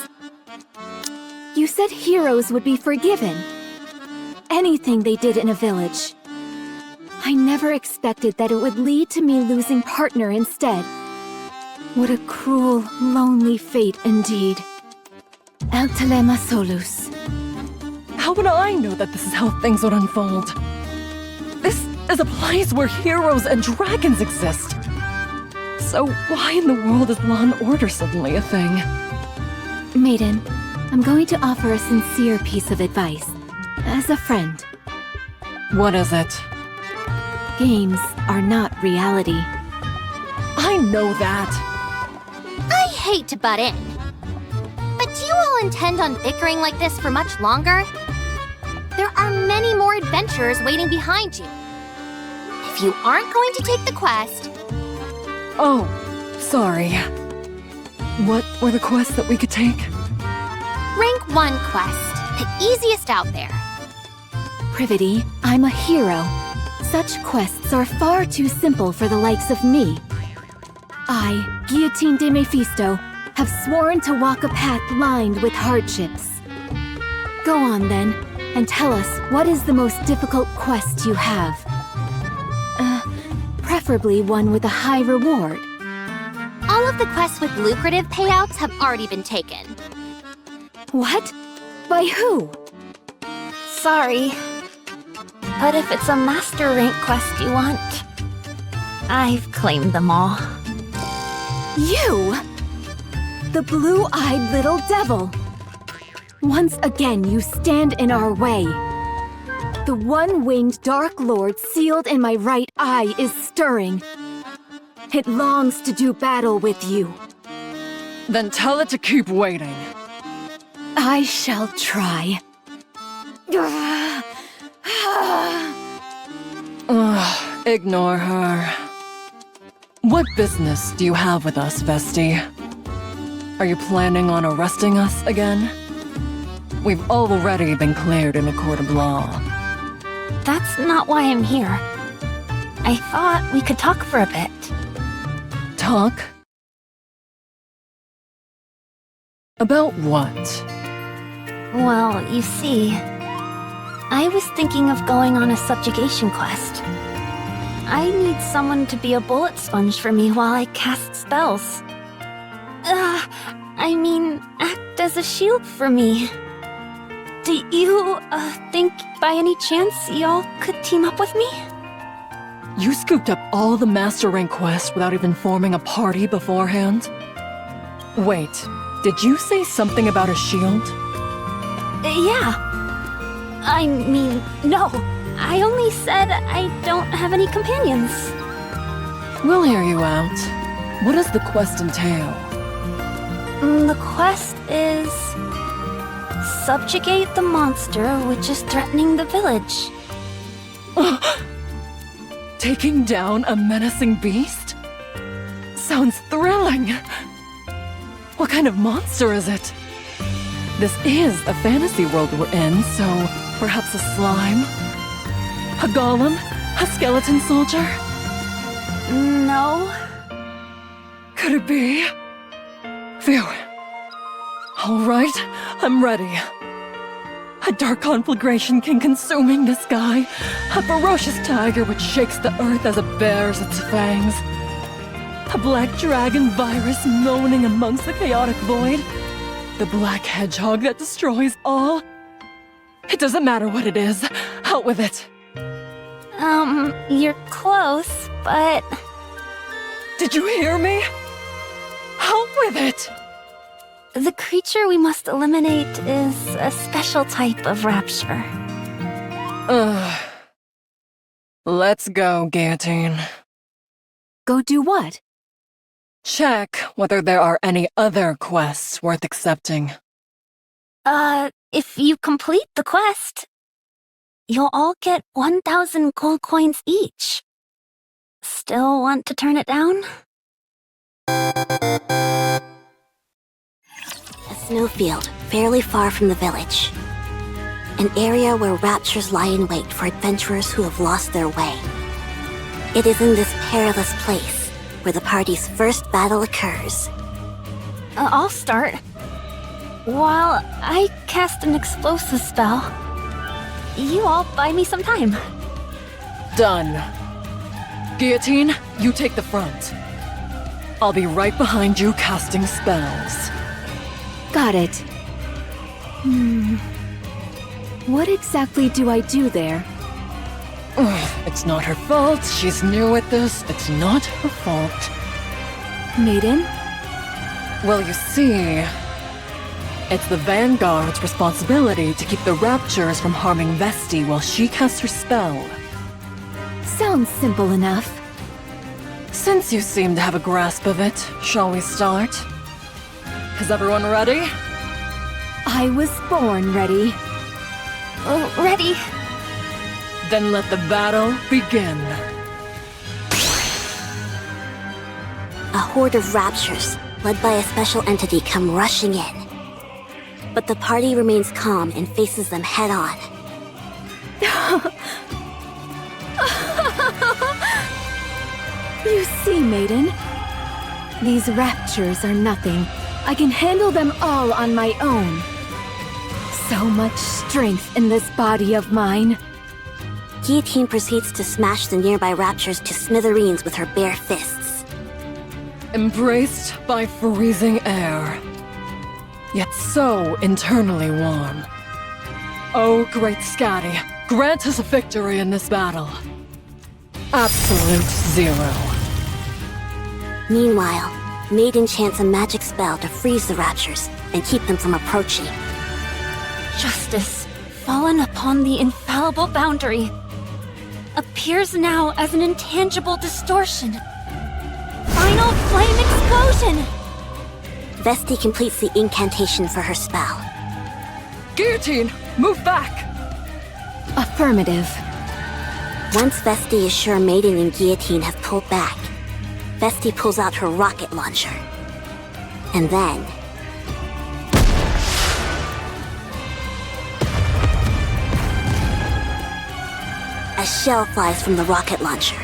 You said heroes would be forgiven. Anything they did in a village. I never expected that it would lead to me losing partner instead. What a cruel, lonely fate indeed. Altalema solus. How would I know that this is how things would unfold? This is a place where heroes and dragons exist. So why in the world is law and order suddenly a thing? Maiden, I'm going to offer a sincere piece of advice. As a friend, What is it? games are not reality. I know that. I hate to butt in, but do you all intend on bickering like this for much longer? There are many more adventurers waiting behind you. If you aren't going to take the quest, Oh, sorry. What were the quests that we could take? rank 1 quest, the easiest out there. Privity, I'm a hero. Such quests are far too simple for the likes of me. I, Guillotine de Mephisto, have sworn to walk a path lined with hardships. Go on then, and tell us what is the most difficult quest you have. Preferably one with a high reward. All of the quests with lucrative payouts have already been taken. What? By who? Sorry. But if it's a master rank quest you want, I've claimed them all. You! The blue-eyed little devil! Once again you stand in our way. The one-winged Dark Lord sealed in my right eye is stirring. It longs to do battle with you. Then tell it to keep waiting. I shall try. Ugh, ignore her. What business do you have with us, Vesti? Are you planning on arresting us again? We've already been cleared in a court of law. That's not why I'm here. I thought we could talk for a bit. Talk? About what? Well, you see, I was thinking of going on a subjugation quest. I need someone to be a bullet sponge for me while I cast spells. Act as a shield for me. Do you, think by any chance y'all could team up with me? You scooped up all the Master Rank quests without even forming a party beforehand? Wait, did you say something about a shield? Yeah. No. I only said I don't have any companions. We'll hear you out. What does the quest entail? The quest is... subjugate the monster which is threatening the village. Taking down a menacing beast? Sounds thrilling! What kind of monster is it? This is a fantasy world we're in, so perhaps a slime? A golem? A skeleton soldier? No. Could it be? Phew. Alright, I'm ready. A dark conflagration king consuming the sky. A ferocious tiger which shakes the earth as it bares its fangs. A black dragon virus moaning amongst the chaotic void. The black hedgehog that destroys all. It doesn't matter what it is. Out with it. You're close, but... Did you hear me? Out with it! the creature we must eliminate is a special type of rapture. Ugh. Let's go, Guillotine. Go do what? Check whether there are any other quests worth accepting. If you complete the quest, you'll all get 1,000 gold coins each. Still want to turn it down? A snowfield, fairly far from the village. An area where raptures lie in wait for adventurers who have lost their way. It is in this perilous place where the party's first battle occurs. I'll start. While I cast an explosive spell, you all buy me some time. Done. Guillotine, you take the front. I'll be right behind you casting spells. Got it. What exactly do I do there? It's not her fault. She's new at this. It's not her fault. Maiden? Well, you see, it's the Vanguard's responsibility to keep the Raptures from harming Vesti while she casts her spell. Sounds simple enough. Since you seem to have a grasp of it, shall we start? Is everyone ready? I was born ready. Oh, ready. Then let the battle begin. A horde of raptures, led by a special entity, come rushing in. But the party remains calm and faces them head-on. You see, Maiden? These raptures are nothing. I can handle them all on my own. So much strength in this body of mine. Guillotine proceeds to smash the nearby raptures to smithereens with her bare fists. Embraced by freezing air, yet so internally warm. Oh, great Scatty, grant us a victory in this battle. Absolute zero. Meanwhile, Maiden chants a magic spell to freeze the raptures and keep them from approaching. Justice, fallen upon the infallible boundary, appears now as an intangible distortion. Final flame explosion! Vesti completes the incantation for her spell. Guillotine, move back! Affirmative. Once Vesti is sure Maiden and Guillotine have pulled back, Vesti pulls out her rocket launcher. And then... a shell flies from the rocket launcher.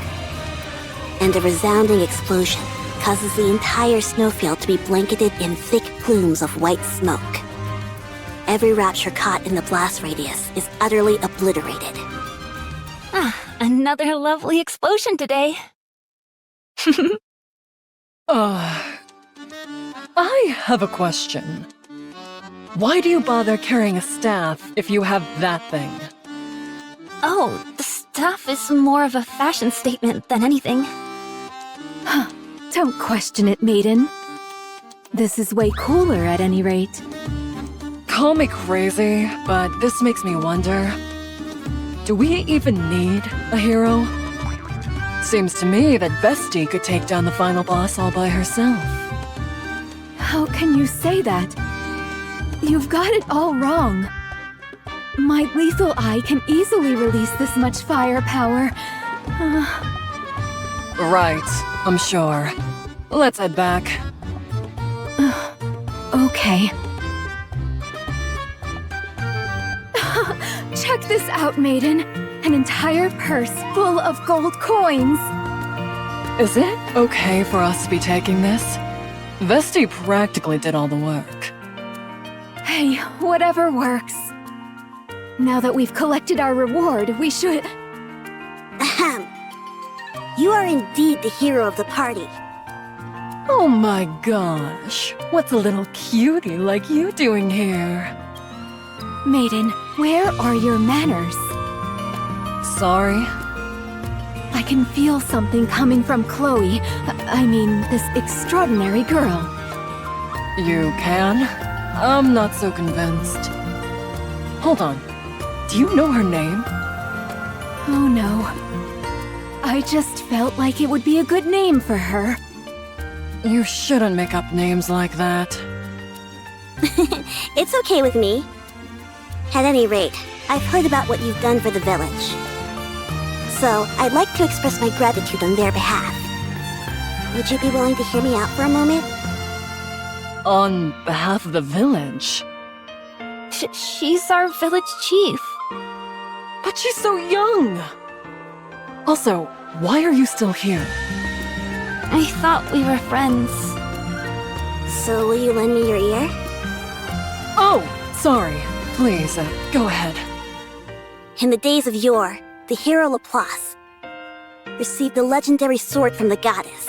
And a resounding explosion causes the entire snowfield to be blanketed in thick plumes of white smoke. Every rapture caught in the blast radius is utterly obliterated. Another lovely explosion today. I have a question. Why do you bother carrying a staff if you have that thing? Oh, the staff is more of a fashion statement than anything. Don't question it, Maiden. This is way cooler at any rate. Call me crazy, but this makes me wonder. Do we even need a hero? Seems to me that Vesti could take down the final boss all by herself. How can you say that? You've got it all wrong. My lethal eye can easily release this much firepower. Right, I'm sure. Let's head back. Okay. Check this out, Maiden. An entire purse full of gold coins. Is it okay for us to be taking this? Vesti practically did all the work. Hey, whatever works. Now that we've collected our reward, we should... Ahem. You are indeed the hero of the party. Oh my gosh, what's a little cutie like you doing here? Maiden, where are your manners? Sorry? I can feel something coming from Chloe. I mean, this extraordinary girl. You can? I'm not so convinced. Hold on. Do you know her name? Oh no. I just felt like it would be a good name for her. You shouldn't make up names like that. It's okay with me. At any rate, I've heard about what you've done for the village. So, I'd like to express my gratitude on their behalf. Would you be willing to hear me out for a moment? On behalf of the village? She's our village chief. But she's so young! Also, why are you still here? I thought we were friends. So will you lend me your ear? Oh, sorry. Please, go ahead. In the days of yore, the hero Laplace received the legendary sword from the goddess.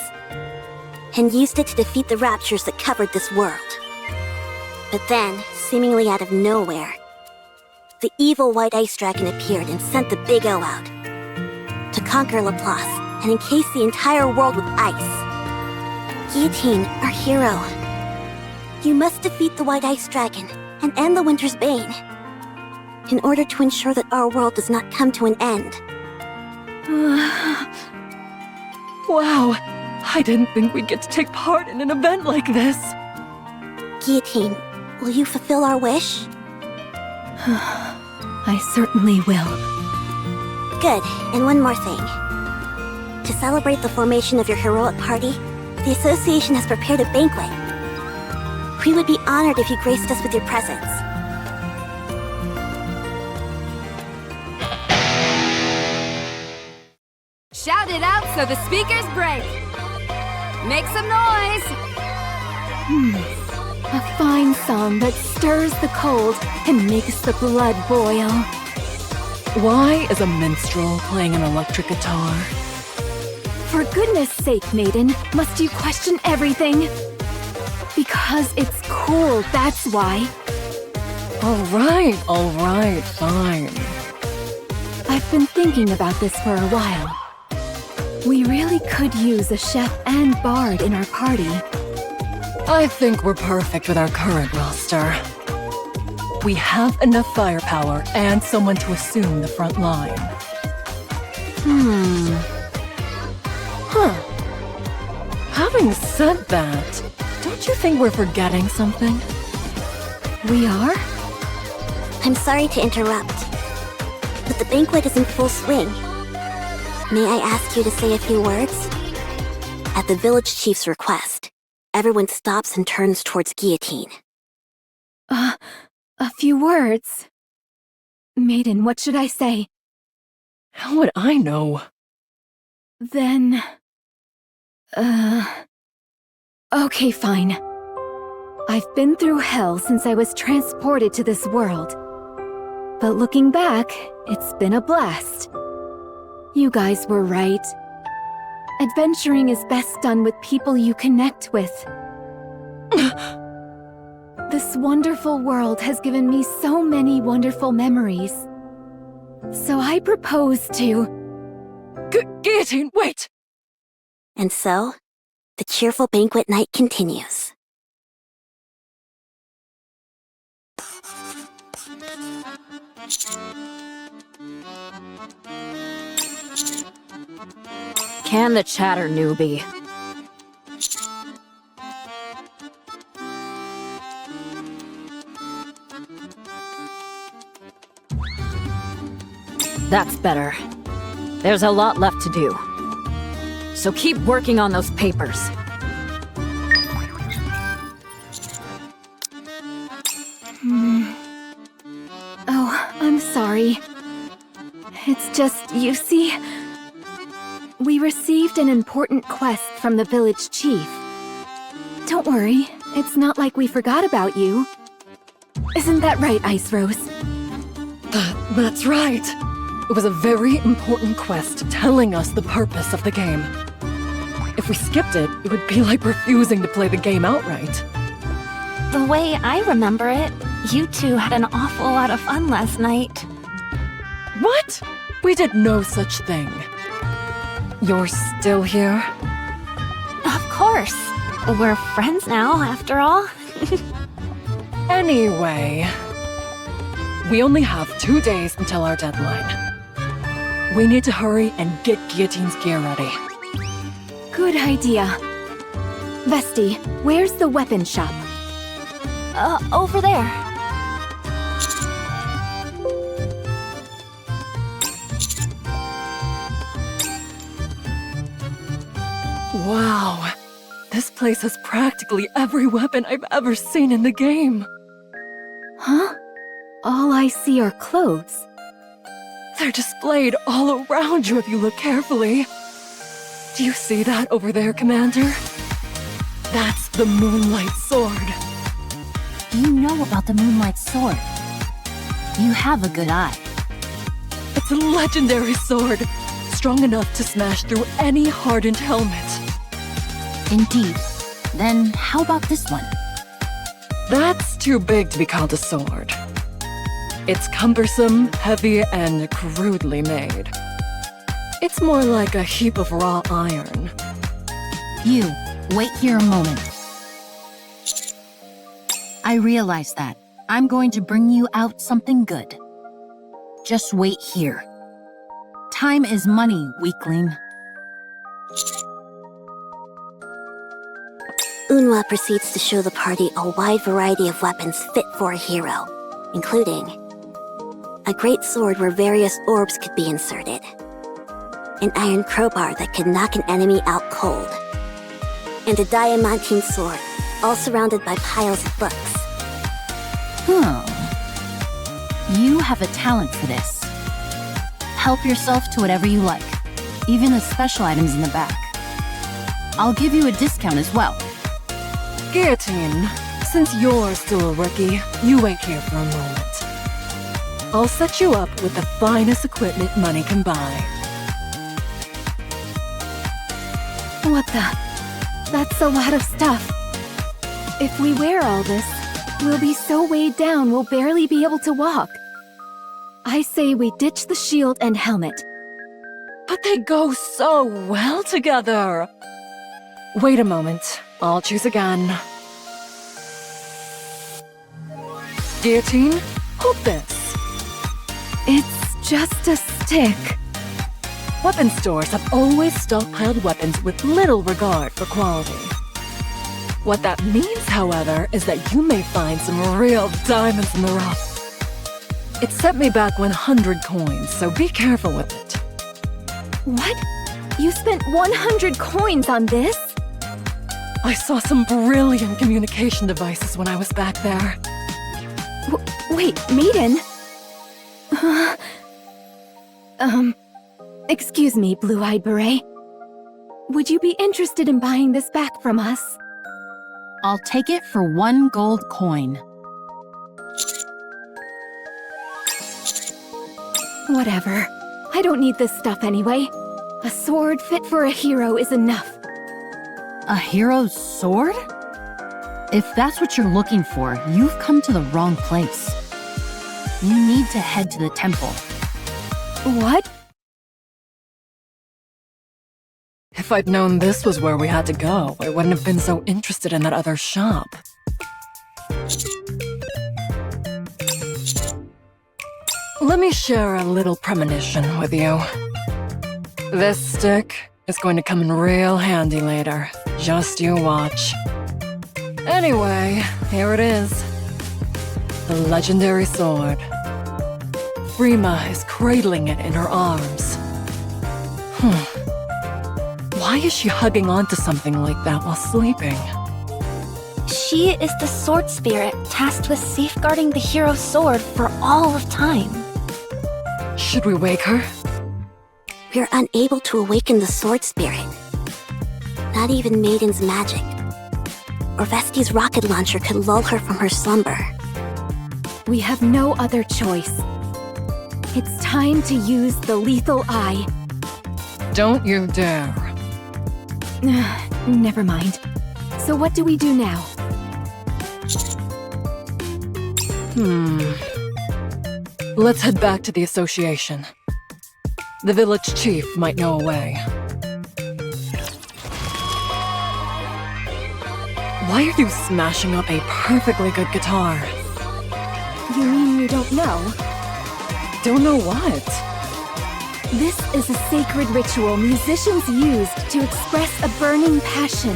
and used it to defeat the raptures that covered this world. But then, seemingly out of nowhere, the evil white ice dragon appeared and sent the Big O out to conquer Laplace and encase the entire world with ice. Guillotine, our hero, you must defeat the white ice dragon and end the winter's bane in order to ensure that our world does not come to an end. Wow, I didn't think we'd get to take part in an event like this. Guillotine, will you fulfill our wish? I certainly will. Good, and one more thing. To celebrate the formation of your heroic party, the Association has prepared a banquet. We would be honored if you graced us with your presence. Shout it out so the speakers break! Make some noise! A fine song that stirs the cold and makes the blood boil. Why is a minstrel playing an electric guitar? For goodness sake, maiden, must you question everything? Because it's cool, that's why. All right, fine. I've been thinking about this for a while. We really could use a chef and bard in our party. I think we're perfect with our current roster. We have enough firepower and someone to assume the front line. Having said that, don't you think we're forgetting something? We are? I'm sorry to interrupt, but the banquet is in full swing. May I ask you to say a few words? At the village chief's request, everyone stops and turns towards Guillotine. A few words. Maiden, what should I say? How would I know? Then... Okay, fine. I've been through hell since I was transported to this world. But looking back, it's been a blast. You guys were right. Adventuring is best done with people you connect with. This wonderful world has given me so many wonderful memories. So I propose to... Guillotine, wait! And so, the cheerful banquet night continues. Can the chatter, newbie. That's better. There's a lot left to do. So keep working on those papers. Oh, I'm sorry. It's just, you see... We received an important quest from the village chief. Don't worry, it's not like we forgot about you. Isn't that right, Ice Rose? That's right. It was a very important quest telling us the purpose of the game. If we skipped it, it would be like refusing to play the game outright. The way I remember it, you two had an awful lot of fun last night. What? We did no such thing. You're still here? Of course. We're friends now, after all. Anyway, we only have 2 days until our deadline. We need to hurry and get Guillotine's gear ready. Good idea. Vesti, where's the weapon shop? Over there. Wow, this place has practically every weapon I've ever seen in the game. Huh? All I see are clothes. They're displayed all around you if you look carefully. Do you see that over there, Commander? That's the Moonlight Sword. You know about the Moonlight Sword. You have a good eye. It's a legendary sword, strong enough to smash through any hardened helmet. Indeed. Then how about this one? That's too big to be called a sword. It's cumbersome, heavy, and crudely made. It's more like a heap of raw iron. You, wait here a moment. I realize that. I'm going to bring you out something good. Just wait here. Time is money, weakling. Unhwa proceeds to show the party a wide variety of weapons fit for a hero, including a great sword where various orbs could be inserted, an iron crowbar that could knock an enemy out cold, and a diamantine sword, all surrounded by piles of books. You have a talent for this. Help yourself to whatever you like, even the special items in the back. I'll give you a discount as well. Guillotine, since you're still a rookie, you wait here for a moment. I'll set you up with the finest equipment money can buy. What the? That's a lot of stuff. If we wear all this, we'll be so weighed down we'll barely be able to walk. I say we ditch the shield and helmet. But they go so well together! Wait a moment, I'll choose again. Guillotine, hold this. It's just a stick. Weapon stores have always stockpiled weapons with little regard for quality. What that means, however, is that you may find some real diamonds in the rough. It set me back 100 coins, so be careful with it. What? You spent 100 coins on this? I saw some brilliant communication devices when I was back there. Wait, Maiden? Excuse me, Blue-Eyed Beret. Would you be interested in buying this back from us? I'll take it for 1 gold coin. Whatever. I don't need this stuff anyway. A sword fit for a hero is enough. A hero's sword? If that's what you're looking for, you've come to the wrong place. You need to head to the temple. What? If I'd known this was where we had to go, I wouldn't have been so interested in that other shop. Let me share a little premonition with you. This stick is going to come in real handy later. Just you watch. Anyway, here it is. The legendary sword. Rima is cradling it in her arms. Why is she hugging onto something like that while sleeping? She is the sword spirit tasked with safeguarding the hero's sword for all of time. Should we wake her? We're unable to awaken the sword spirit. Not even Maiden's magic. Or Vesti's rocket launcher could lull her from her slumber. We have no other choice. It's time to use the lethal eye. Don't you dare. Never mind. So what do we do now? Let's head back to the association. The village chief might know a way. Why are you smashing up a perfectly good guitar? You mean you don't know? Don't know what? This is a sacred ritual musicians used to express a burning passion.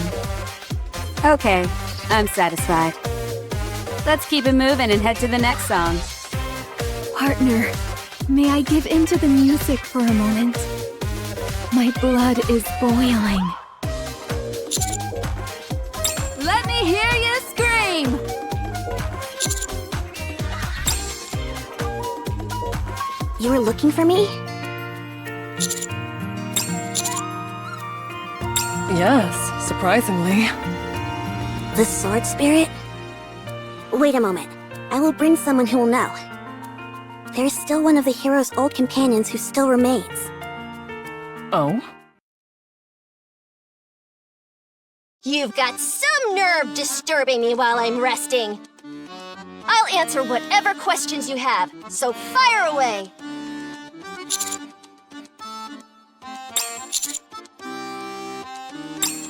Okay, I'm satisfied. Let's keep it moving and head to the next song. Partner, may I give in to the music for a moment? My blood is boiling. Let me hear you scream! You were looking for me? Yes, surprisingly. The sword spirit? Wait a moment. I will bring someone who will know. There's still one of the hero's old companions who still remains. Oh? You've got some nerve disturbing me while I'm resting. I'll answer whatever questions you have, so fire away!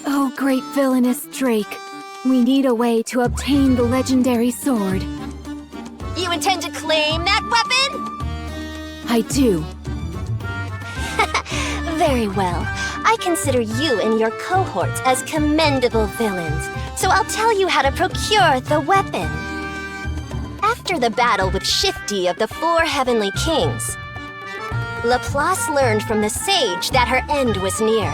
Oh, great villainous Drake. We need a way to obtain the legendary sword. You intend to claim that weapon? I do. Very well. I consider you and your cohorts as commendable villains, so I'll tell you how to procure the weapon. After the battle with Shifty of the Four Heavenly Kings, Laplace learned from the sage that her end was near.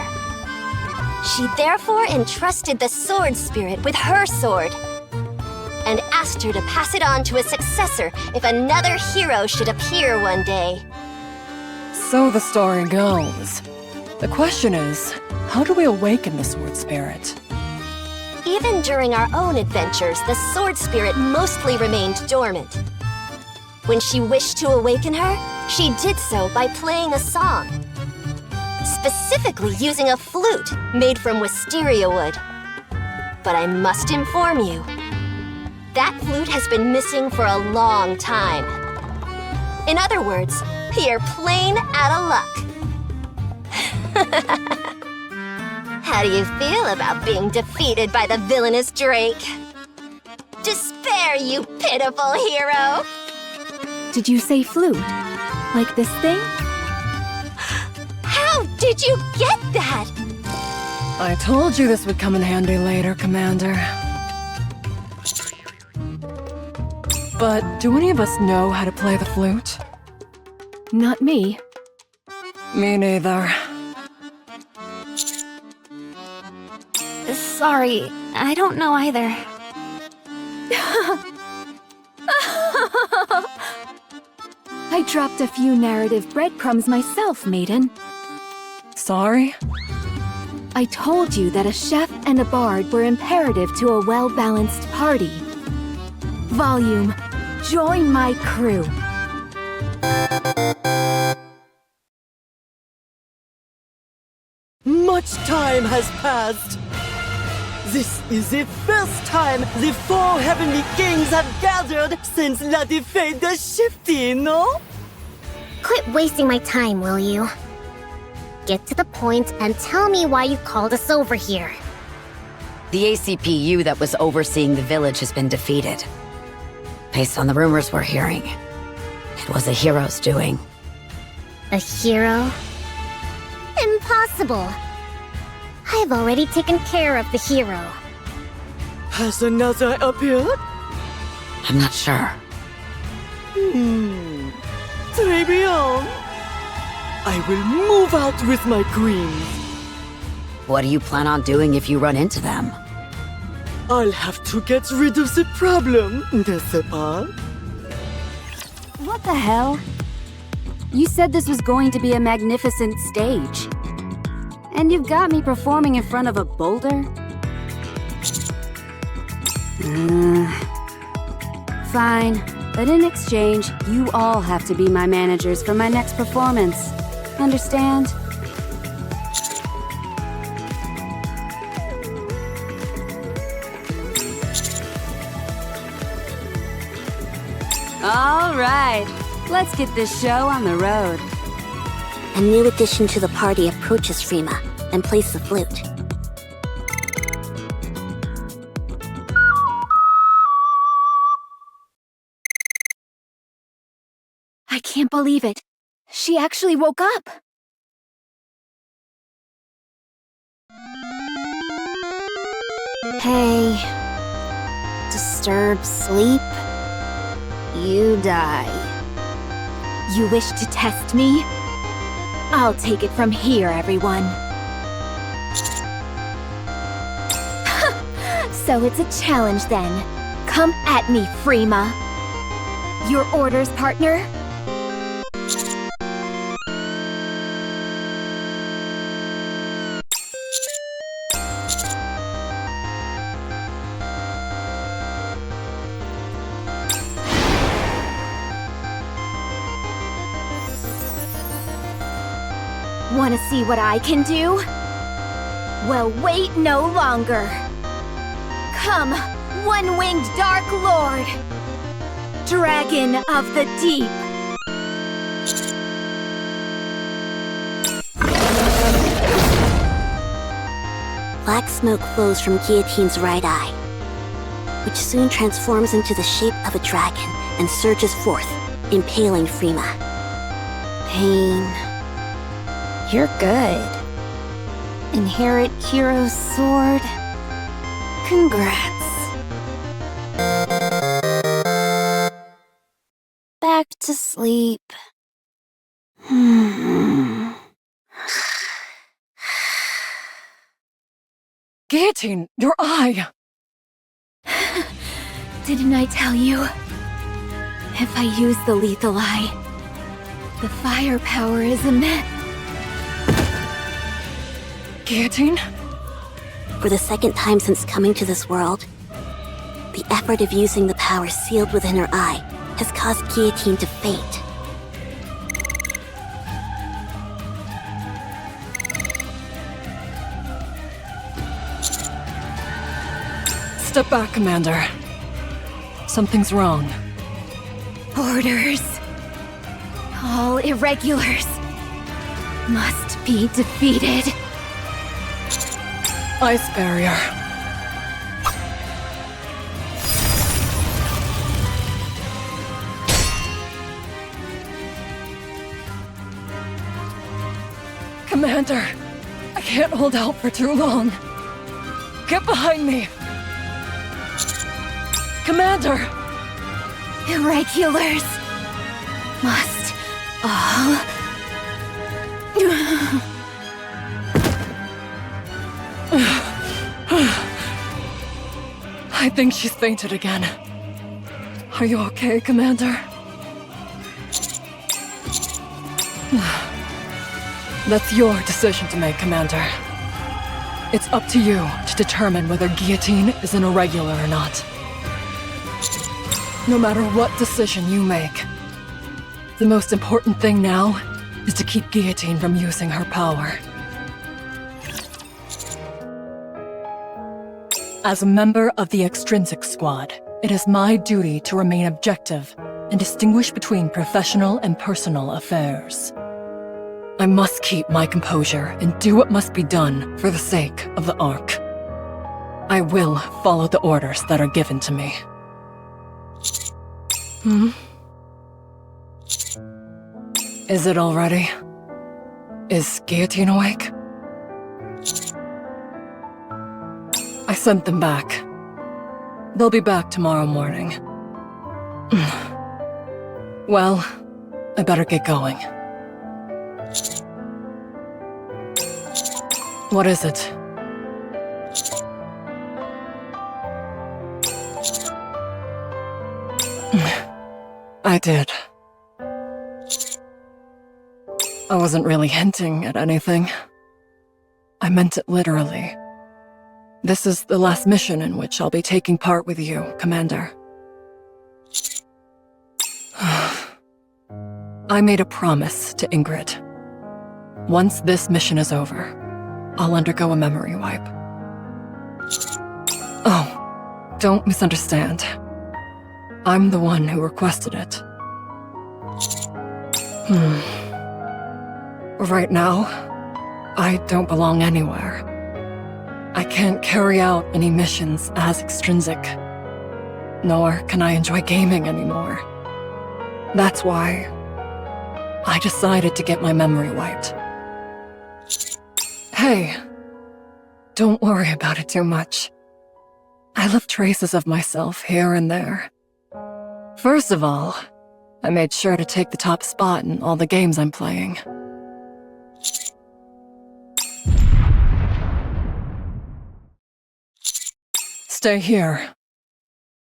She therefore entrusted the sword spirit with her sword and asked her to pass it on to a successor if another hero should appear one day. So the story goes. The question is, how do we awaken the sword spirit? Even during our own adventures, the sword spirit mostly remained dormant. When she wished to awaken her, she did so by playing a song. Specifically using a flute made from wisteria wood. But I must inform you, that flute has been missing for a long time. In other words, you're plain out of luck. How do you feel about being defeated by the villainous Drake? Despair, you pitiful hero! Did you say flute? Like this thing? How did you get that? I told you this would come in handy later, Commander. But do any of us know how to play the flute? Not me. Me neither. Sorry, I don't know either. I dropped a few narrative breadcrumbs myself, maiden. Sorry? I told you that a chef and a bard were imperative to a well-balanced party. Volume, join my crew. Much time has passed. This is the first time the four heavenly kings have gathered since La defeat the Shifty, no? Quit wasting my time, will you? Get to the point and tell me why you called us over here. The ACPU that was overseeing the village has been defeated. Based on the rumors we're hearing, it was a hero's doing. A hero? Impossible. I have already taken care of the hero. Has another appeared? I'm not sure. Très bien. I will move out with my queens. What do you plan on doing if you run into them? I'll have to get rid of the problem, n'est-ce pas? What the hell? You said this was going to be a magnificent stage. And you've got me performing in front of a boulder? Fine, but in exchange, you all have to be my managers for my next performance. Understand? All right, let's get this show on the road. A new addition to the party approaches Frima and plays the flute. I can't believe it. She actually woke up. Hey. Disturb sleep? You die. You wish to test me? I'll take it from here, everyone. So it's a challenge then. Come at me, Frima. Your orders, partner? Want to see what I can do? Well, wait no longer. Come, one-winged Dark Lord, Dragon of the Deep. Black smoke flows from Guillotine's right eye, which soon transforms into the shape of a dragon and surges forth, impaling Frima. Pain. You're good. Inherit Hero's sword. Congrats. Back to sleep. Guillotine, your eye! Didn't I tell you? If I use the lethal eye, the firepower is immense. Guillotine? For the second time since coming to this world, the effort of using the power sealed within her eye has caused Guillotine to faint. Step back, Commander. Something's wrong. Orders. All irregulars must be defeated. Ice barrier. Commander, I can't hold out for too long. Get behind me! Commander! Irregulars must all... I think she's fainted again. Are you okay, Commander? That's your decision to make, Commander. It's up to you to determine whether Guillotine is an irregular or not. No matter what decision you make, the most important thing now is to keep Guillotine from using her power. As a member of the Extrinsic Squad, it is my duty to remain objective and distinguish between professional and personal affairs. I must keep my composure and do what must be done for the sake of the Ark. I will follow the orders that are given to me. Is it all ready? Is Guillotine awake? I sent them back. They'll be back tomorrow morning. Well, I better get going. What is it? I did. I wasn't really hinting at anything. I meant it literally. This is the last mission in which I'll be taking part with you, Commander. I made a promise to Ingrid. Once this mission is over, I'll undergo a memory wipe. Oh, don't misunderstand. I'm the one who requested it. Right now, I don't belong anywhere. I can't carry out any missions as extrinsic, nor can I enjoy gaming anymore. That's why I decided to get my memory wiped. Hey, don't worry about it too much. I left traces of myself here and there. First of all, I made sure to take the top spot in all the games I'm playing. Stay here.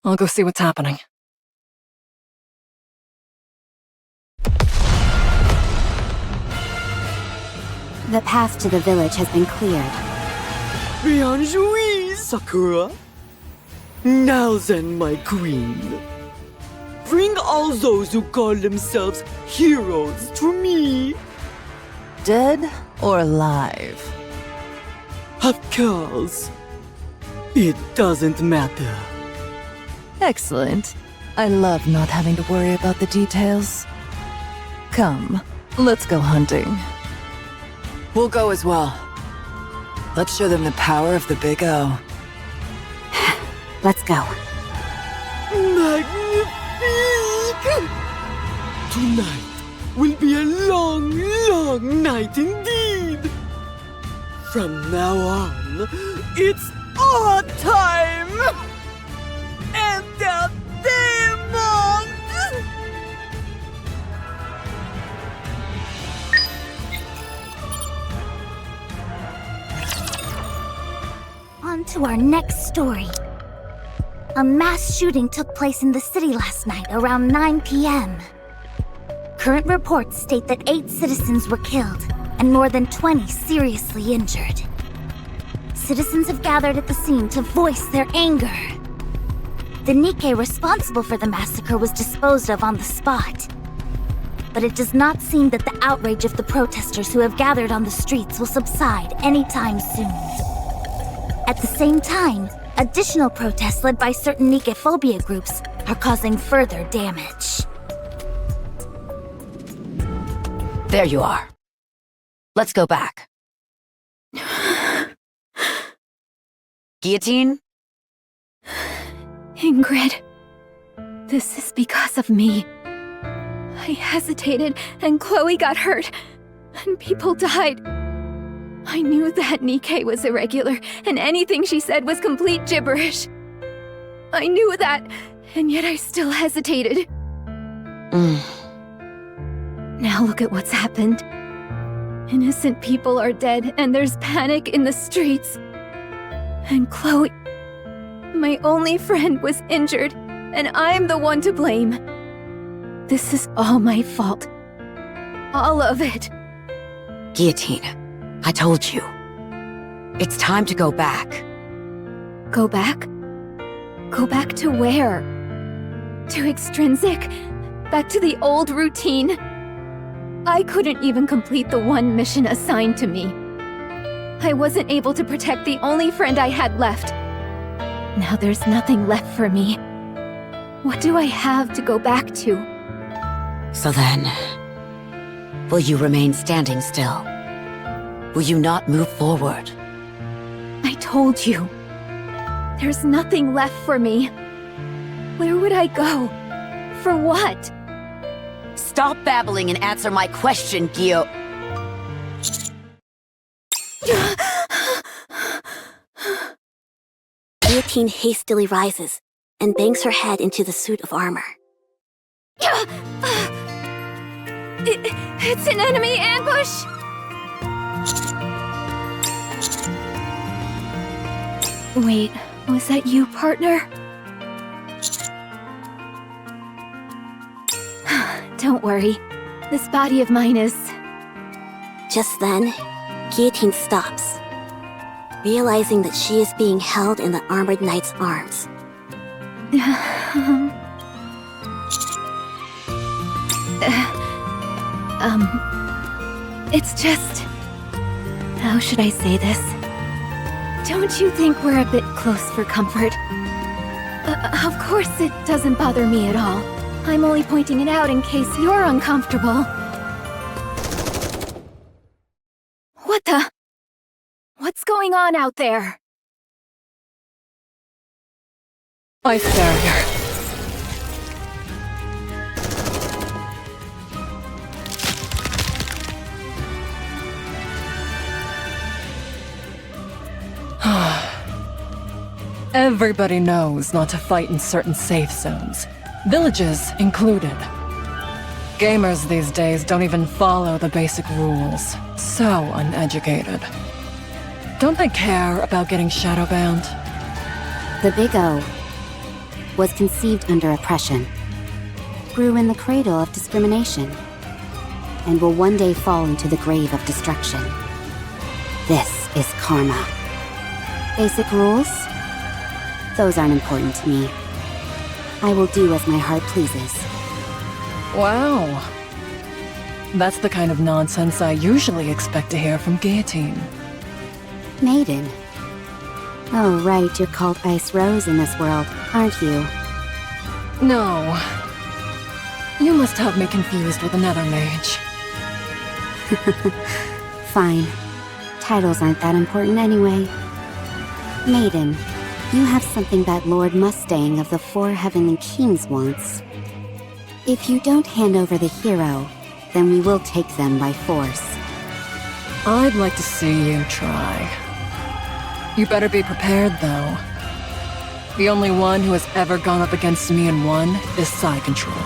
I'll go see what's happening. The path to the village has been cleared. Bien joué, Sakura. Now then, my queen. Bring all those who call themselves heroes to me. Dead or alive? Of course. It doesn't matter. Excellent. I love not having to worry about the details. Come, let's go hunting. We'll go as well. Let's show them the power of the Big O. Let's go. Magnifique! Tonight will be a long, long night indeed. From now on, it's our time! Entertainment! On to our next story. A mass shooting took place in the city last night around 9 p.m. Current reports state that 8 citizens were killed and more than 20 seriously injured. Citizens have gathered at the scene to voice their anger. The Nikke responsible for the massacre was disposed of on the spot. But it does not seem that the outrage of the protesters who have gathered on the streets will subside anytime soon. At the same time, additional protests led by certain Nikke phobia groups are causing further damage. There you are. Let's go back. Guillotine? Ingrid, this is because of me. I hesitated, and Chloe got hurt, and people died. I knew that Nikke was irregular, and anything she said was complete gibberish. I knew that, and yet I still hesitated. Now look at what's happened. Innocent people are dead, and there's panic in the streets. And Chloe, my only friend, was injured, and I'm the one to blame. This is all my fault. All of it. Guillotine, I told you. It's time to go back. Go back? Go back to where? To Extrinsic? Back to the old routine? I couldn't even complete the one mission assigned to me. I wasn't able to protect the only friend I had left. Now there's nothing left for me. What do I have to go back to? So then, will you remain standing still? Will you not move forward? I told you. There's nothing left for me. Where would I go? For what? Stop babbling and answer my question, Gio. Guillotine hastily rises and bangs her head into the suit of armor. It's an enemy ambush! Wait, was that you, partner? Don't worry. This body of mine is... Just then, Guillotine stops, realizing that she is being held in the armored knight's arms. It's just... How should I say this? Don't you think we're a bit close for comfort? Of course it doesn't bother me at all. I'm only pointing it out in case you're uncomfortable. What the? What's going on out there? Ice barrier. Everybody knows not to fight in certain safe zones, villages included. Gamers these days don't even follow the basic rules. So uneducated. Don't they care about getting shadow banned? The Big O was conceived under oppression, grew in the cradle of discrimination, and will one day fall into the grave of destruction. This is karma. Basic rules? Those aren't important to me. I will do as my heart pleases. Wow. That's the kind of nonsense I usually expect to hear from Guillotine. Maiden, Oh, right, you're called Ice Rose in this world, aren't you? No. You must have me confused with another mage. Fine. Titles aren't that important anyway. Maiden, you have something that Lord Mustang of the Four Heavenly Kings wants. If you don't hand over the hero, then we will take them by force. I'd like to see you try. You better be prepared, though. The only one who has ever gone up against me and won is Psy Control.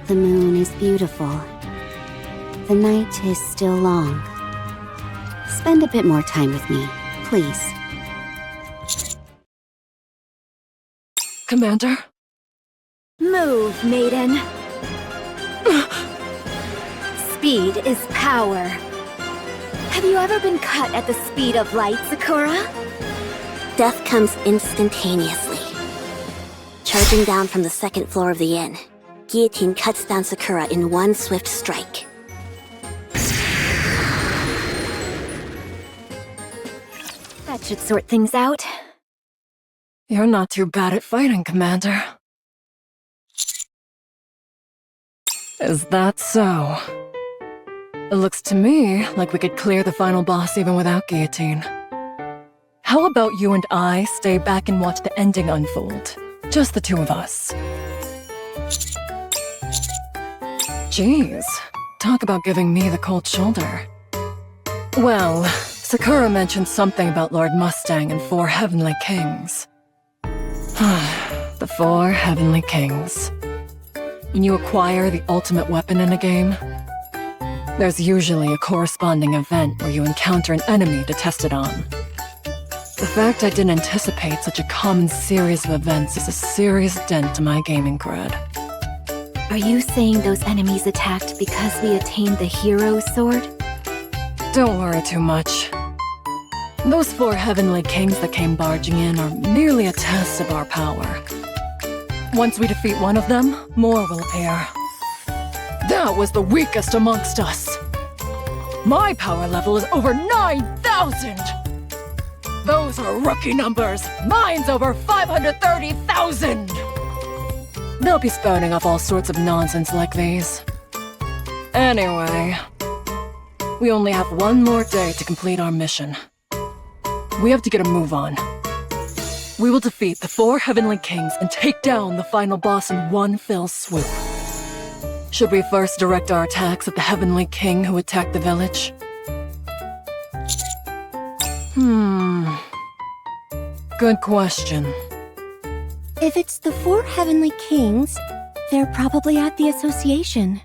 The moon is beautiful. The night is still long. Spend a bit more time with me, please. Commander? Move, maiden. Speed is power. Have you ever been cut at the speed of light, Sakura? Death comes instantaneously. Charging down from the second floor of the inn, Guillotine cuts down Sakura in one swift strike. That should sort things out. You're not too bad at fighting, Commander. Is that so? It looks to me like we could clear the final boss even without Guillotine. How about you and I stay back and watch the ending unfold? Just the two of us. Jeez, talk about giving me the cold shoulder. Well, Sakura mentioned something about Lord Mustang and Four Heavenly Kings. The Four Heavenly Kings. When you acquire the ultimate weapon in a game, there's usually a corresponding event where you encounter an enemy to test it on. The fact I didn't anticipate such a common series of events is a serious dent to my gaming cred. Are you saying those enemies attacked because we attained the hero sword? Don't worry too much. Those Four Heavenly Kings that came barging in are merely a test of our power. Once we defeat one of them, more will appear. That was the weakest amongst us. My power level is over 9,000! Those are rookie numbers! Mine's over 530,000! They'll be spouting off all sorts of nonsense like these. Anyway, we only have one more day to complete our mission. We have to get a move on. We will defeat the Four Heavenly Kings and take down the final boss in one fell swoop. Should we first direct our attacks at the Heavenly King who attacked the village? Good question. If it's the Four Heavenly Kings, they're probably at the association.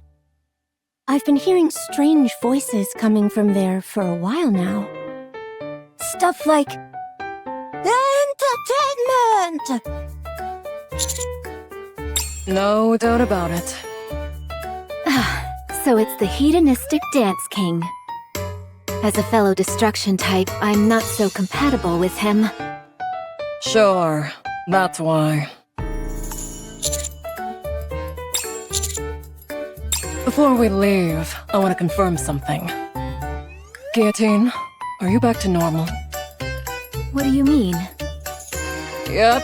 I've been hearing strange voices coming from there for a while now. Stuff like, entertainment! No doubt about it. So it's the hedonistic dance king. As a fellow destruction type, I'm not so compatible with him. Sure, that's why. Before we leave, I want to confirm something. Guillotine, are you back to normal? What do you mean? Yep,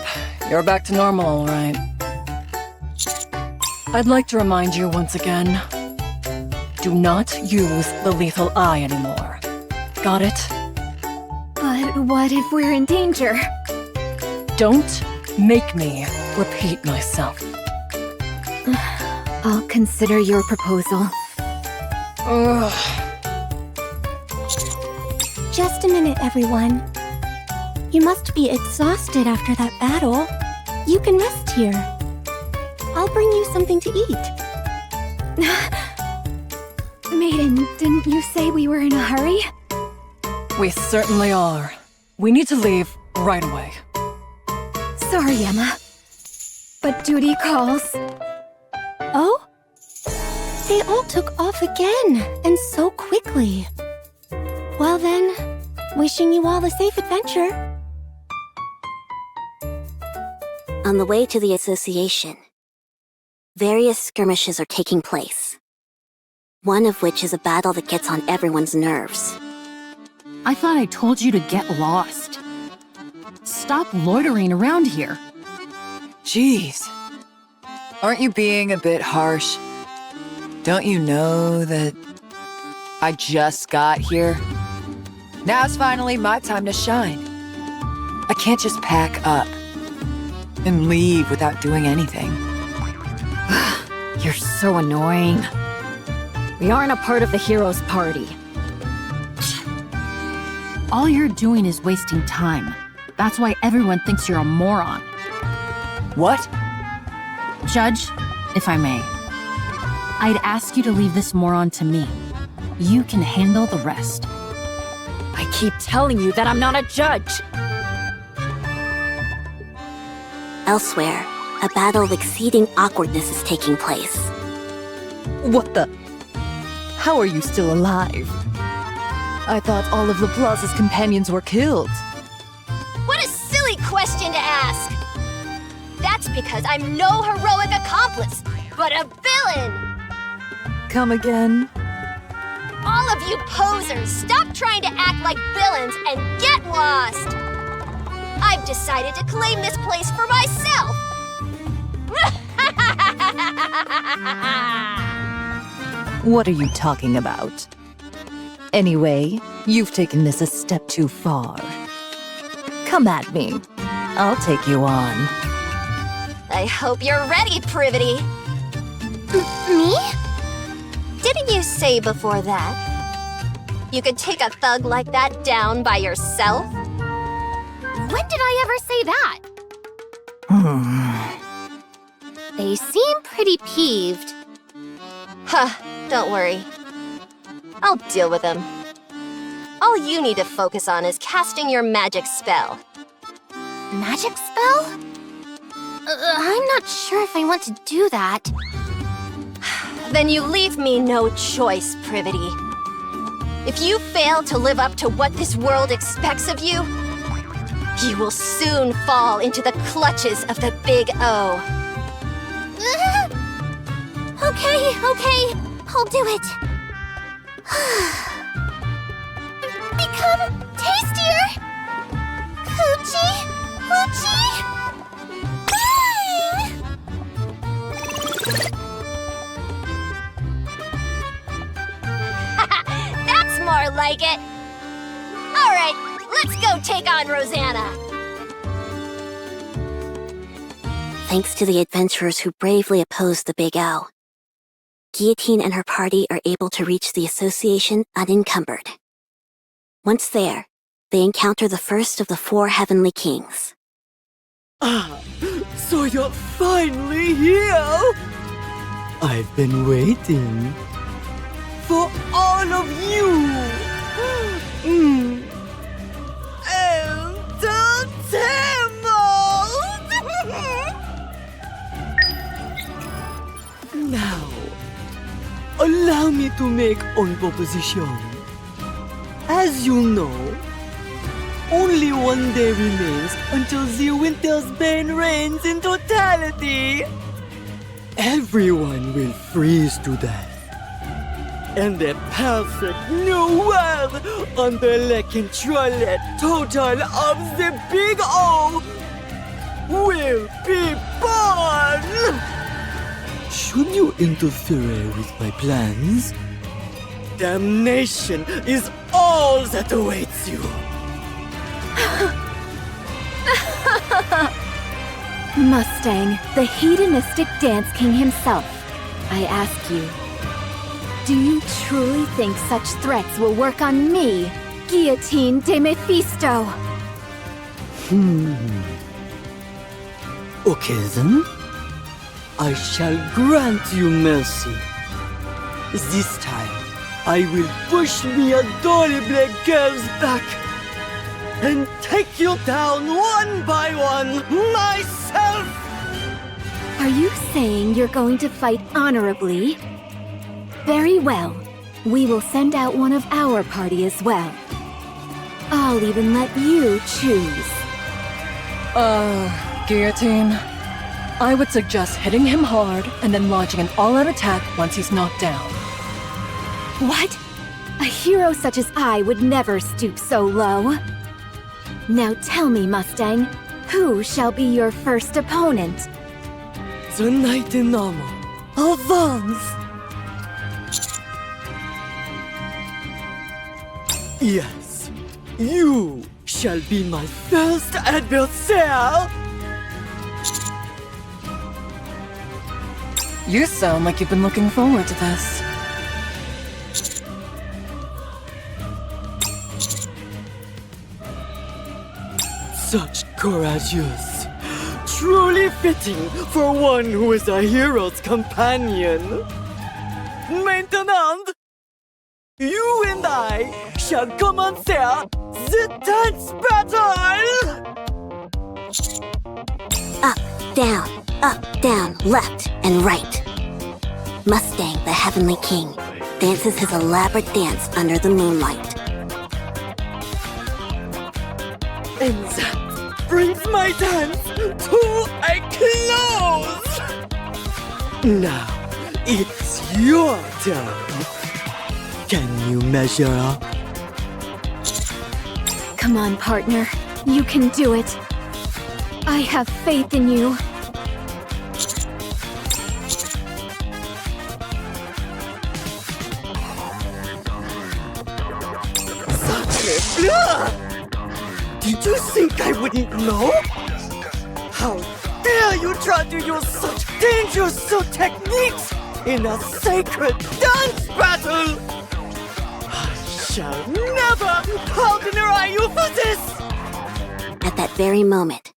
you're back to normal, all right. I'd like to remind you once again, do not use the lethal eye anymore. Got it? But what if we're in danger? Don't make me repeat myself. I'll consider your proposal. Just a minute, everyone. You must be exhausted after that battle. You can rest here. I'll bring you something to eat. Maiden, didn't you say we were in a hurry? We certainly are. We need to leave right away. Sorry, Emma. But duty calls. Oh? They all took off again, and so quickly. Well then, wishing you all a safe adventure. On the way to the association, various skirmishes are taking place. one of which is a battle that gets on everyone's nerves. I thought I told you to get lost. Stop loitering around here. Jeez. Aren't you being a bit harsh? Don't you know that I just got here? Now's finally my time to shine. I can't just pack up and leave without doing anything. You're so annoying. We aren't a part of the hero's party. All you're doing is wasting time. That's why everyone thinks you're a moron. What? Judge, if I may, I'd ask you to leave this moron to me. You can handle the rest. I keep telling you that I'm not a judge. Elsewhere, a battle of exceeding awkwardness is taking place. What the? How are you still alive? I thought all of Laplace's companions were killed. What a silly question to ask! That's because I'm no heroic accomplice, but a villain! Come again? All of you posers, stop trying to act like villains and get lost! I've decided to claim this place for myself! What are you talking about? Anyway, you've taken this a step too far. Come at me. I'll take you on. I hope you're ready, Privity! Me? Didn't you say before that you could take a thug like that down by yourself? When did I ever say that? They seem pretty peeved. Huh, don't worry. I'll deal with them. All you need to focus on is casting your magic spell. Magic spell? I'm not sure if I want to do that. Then you leave me no choice, Privity. If you fail to live up to what this world expects of you, you will soon fall into the clutches of the Big O. Okay, I'll do it. Become tastier! Coochie! Coochie! That's more like it! Alright, let's go take on Rosanna! Thanks to the adventurers who bravely opposed the Big O, Guillotine and her party are able to reach the association unencumbered. Once there, they encounter the first of the 4 heavenly kings. Ah, so you're finally here! I've been waiting for all of you! Now, allow me to make one proposition. As you know, only one day remains until the winter's bane reigns in totality. Everyone will freeze to death. And the perfect new world under the control total of the Big O will be born! Should you interfere with my plans, damnation is all that awaits you. Mustang, the hedonistic dance king himself. I ask you, do you truly think such threats will work on me, Guillotine de Mephisto? Okay then, I shall grant you mercy. This time, I will push me adorable girls back and take you down one by one myself! Are you saying you're going to fight honorably? Very well. We will send out one of our party as well. I'll even let you choose. Guillotine. I would suggest hitting him hard and then launching an all-out attack once he's knocked down. What? A hero such as I would never stoop so low. Now tell me, Mustang, who shall be your first opponent? The knight in armor, avance! Yes, you shall be my first adversary! You sound like you've been looking forward to this. Such courageous. Truly fitting for one who is a hero's companion. Maintenant, you and I shall commencer the dance battle! Up, down, left, and right. Mustang, the Heavenly King, dances his elaborate dance under the moonlight. And that brings my dance to a close! Now, it's your turn. Can you measure up? Come on, partner. You can do it. I have faith in you. Sacre bleu! Did you think I wouldn't know? How dare you try to use such dangerous techniques in a sacred dance battle! I shall never pardon you for this! At that very moment,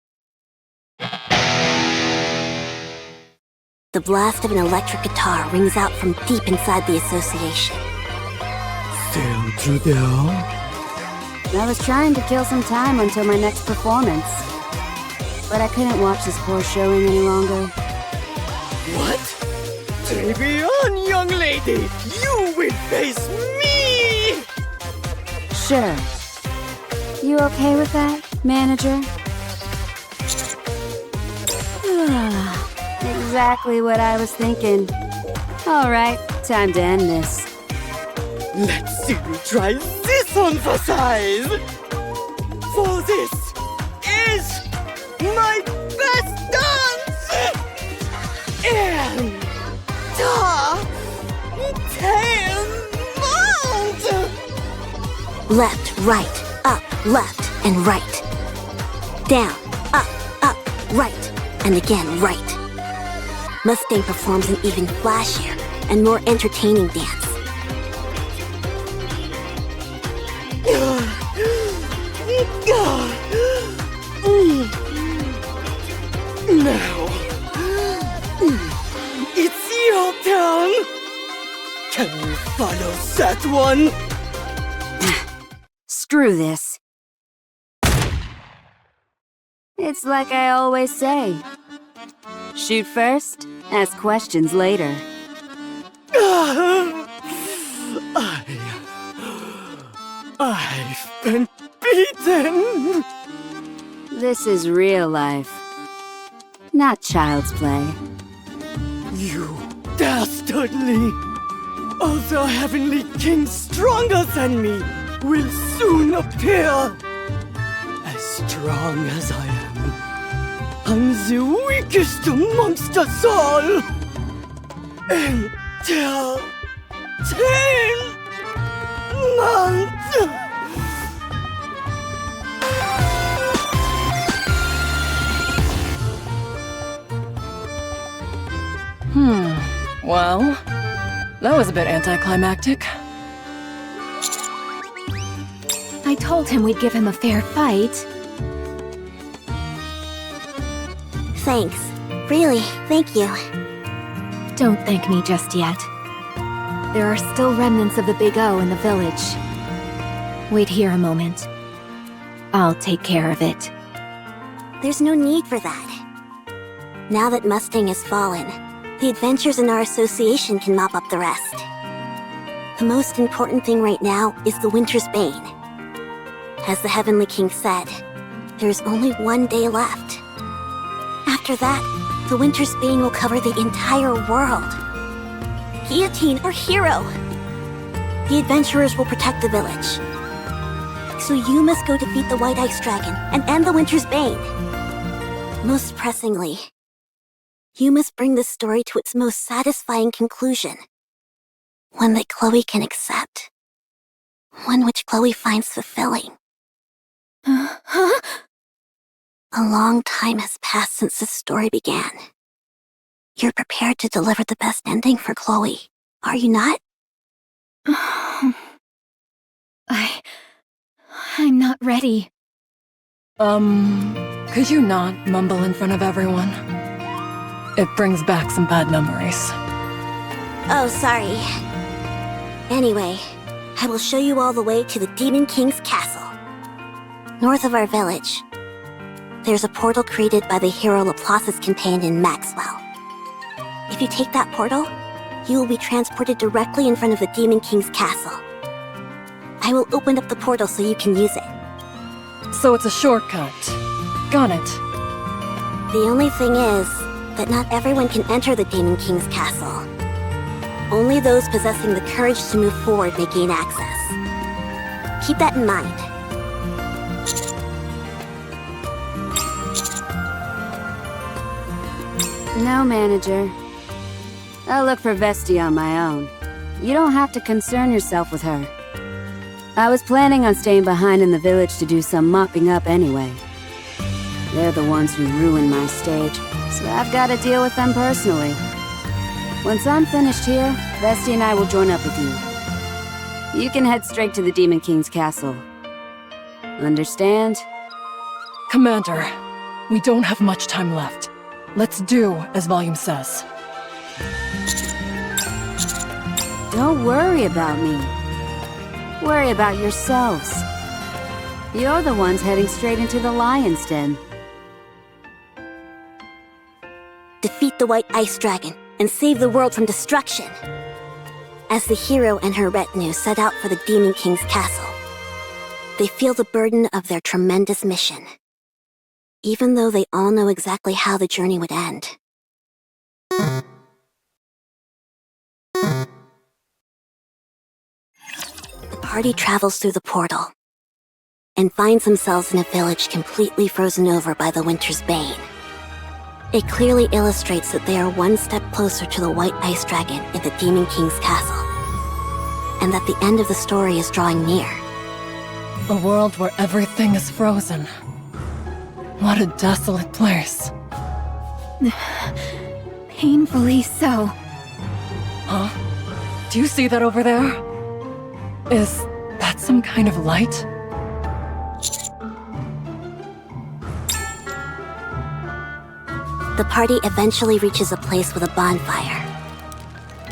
the blast of an electric guitar rings out from deep inside the association. Still to there? I was trying to kill some time until my next performance. But I couldn't watch this poor showing any longer. What? Take on, young lady! You will face me! Sure. You okay with that, manager? Exactly what I was thinking. Alright, time to end this. Let's see you try this on for size! For this is my best dance! And left, right, up, left, and right. Down, up, right, and again right. Mustang performs an even flashier and more entertaining dance. Now, it's your turn! Can you follow that one? Screw this. It's like I always say. Shoot first, ask questions later. I've been beaten! This is real life, not child's play. You dastardly! Other heavenly kings stronger than me will soon appear! As strong as I am, I'm the weakest amongst us all! Entertainment! Well, that was a bit anticlimactic. I told him we'd give him a fair fight. Thanks. Really, thank you. Don't thank me just yet. There are still remnants of the Big O in the village. Wait here a moment. I'll take care of it. There's no need for that. Now that Mustang has fallen, the adventures in our association can mop up the rest. The most important thing right now is the Winter's Bane. As the Heavenly King said, there's only one day left. After that, the Winter's Bane will cover the entire world. Guillotine or hero, The adventurers will protect the village. So you must go defeat the White Ice Dragon and end the Winter's Bane. Most pressingly, you must bring this story to its most satisfying conclusion. One that Chloe can accept. One which Chloe finds fulfilling. Huh? A long time has passed since this story began. You're prepared to deliver the best ending for Chloe, are you not? I'm not ready. Could you not mumble in front of everyone? It brings back some bad memories. Oh, sorry. Anyway, I will show you all the way to the Demon King's castle. North of our village, there's a portal created by the hero Laplace's companion Maxwell. If you take that portal, you will be transported directly in front of the Demon King's castle. I will open up the portal so you can use it. So it's a shortcut. Got it. The only thing is that not everyone can enter the Demon King's castle. Only those possessing the courage to move forward may gain access. Keep that in mind. No, manager. I'll look for Vestia on my own. You don't have to concern yourself with her. I was planning on staying behind in the village to do some mopping up anyway. They're the ones who ruined my stage, so I've got to deal with them personally. Once I'm finished here, Vestia and I will join up with you. You can head straight to the Demon King's castle. Understand? Commander, we don't have much time left. Let's do as Volume says. Don't worry about me. Worry about yourselves. You're the ones heading straight into the Lion's Den. Defeat the White Ice Dragon and save the world from destruction. As the hero and her retinue set out for the Demon King's castle, they feel the burden of their tremendous mission, even though they all know exactly how the journey would end. The party travels through the portal and finds themselves in a village completely frozen over by the Winter's Bane. It clearly illustrates that they are one step closer to the White Ice Dragon in the Demon King's castle, and that the end of the story is drawing near. A world where everything is frozen. What a desolate place. Painfully so. Huh? Do you see that over there? Is that some kind of light? The party eventually reaches a place with a bonfire.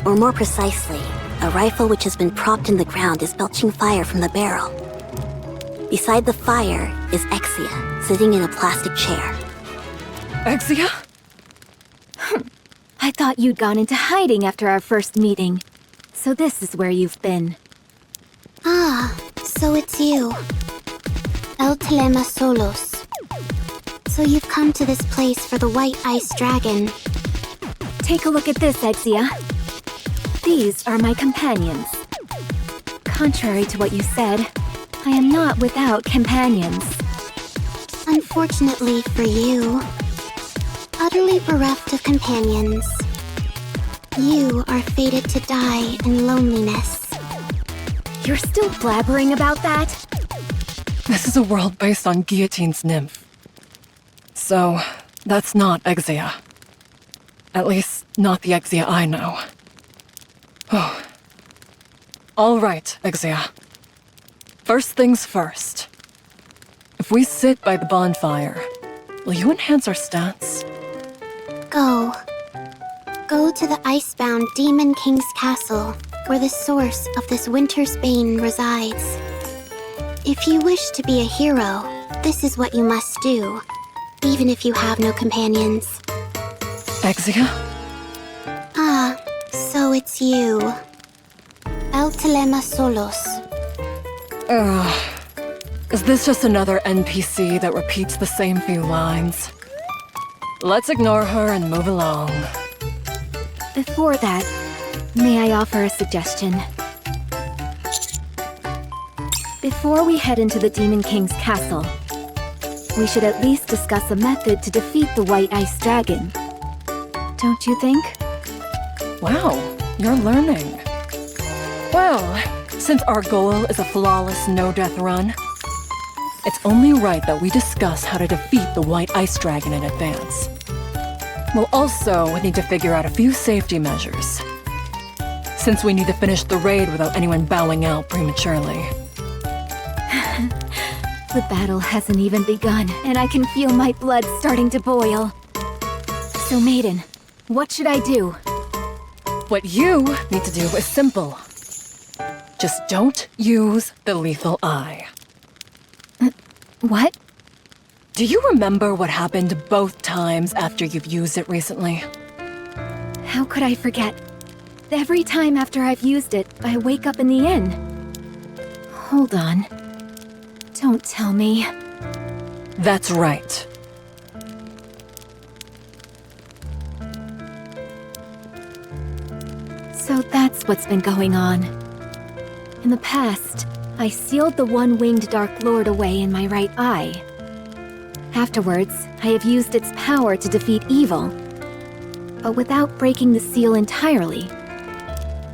Or more precisely, a rifle which has been propped in the ground is belching fire from the barrel. Beside the fire is Exia, sitting in a plastic chair. Exia? I thought you'd gone into hiding after our first meeting. So this is where you've been. Ah, so it's you. El Telema Solos. So you've come to this place for the White Ice Dragon. Take a look at this, Exia. These are my companions. Contrary to what you said, I am not without companions. Unfortunately for you, utterly bereft of companions, you are fated to die in loneliness. You're still blabbering about that? This is a world based on Guillotine's nymph. So, that's not Exia. At least, not the Exia I know. Oh. All right, Exia. First things first. If we sit by the bonfire, will you enhance our stats? Go. Go to the icebound Demon King's castle, where the source of this Winter's Bane resides. If you wish to be a hero, this is what you must do, even if you have no companions. Exia? Ah, so it's you. El Telema Solos. Is this just another NPC that repeats the same few lines? Let's ignore her and move along. Before that, may I offer a suggestion? Before we head into the Demon King's castle, we should at least discuss a method to defeat the White Ice Dragon. Don't you think? Wow, you're learning. Well, since our goal is a flawless no-death run, it's only right that we discuss how to defeat the White Ice Dragon in advance. We'll also need to figure out a few safety measures, since we need to finish the raid without anyone bowing out prematurely. The battle hasn't even begun, and I can feel my blood starting to boil. So, Maiden, what should I do? What you need to do is simple. Just don't use the lethal eye. What? Do you remember what happened both times after you've used it recently? How could I forget? Every time after I've used it, I wake up in the inn. Hold on. Don't tell me. That's right. So that's what's been going on. In the past, I sealed the one-winged Dark Lord away in my right eye. Afterwards, I have used its power to defeat evil, but without breaking the seal entirely.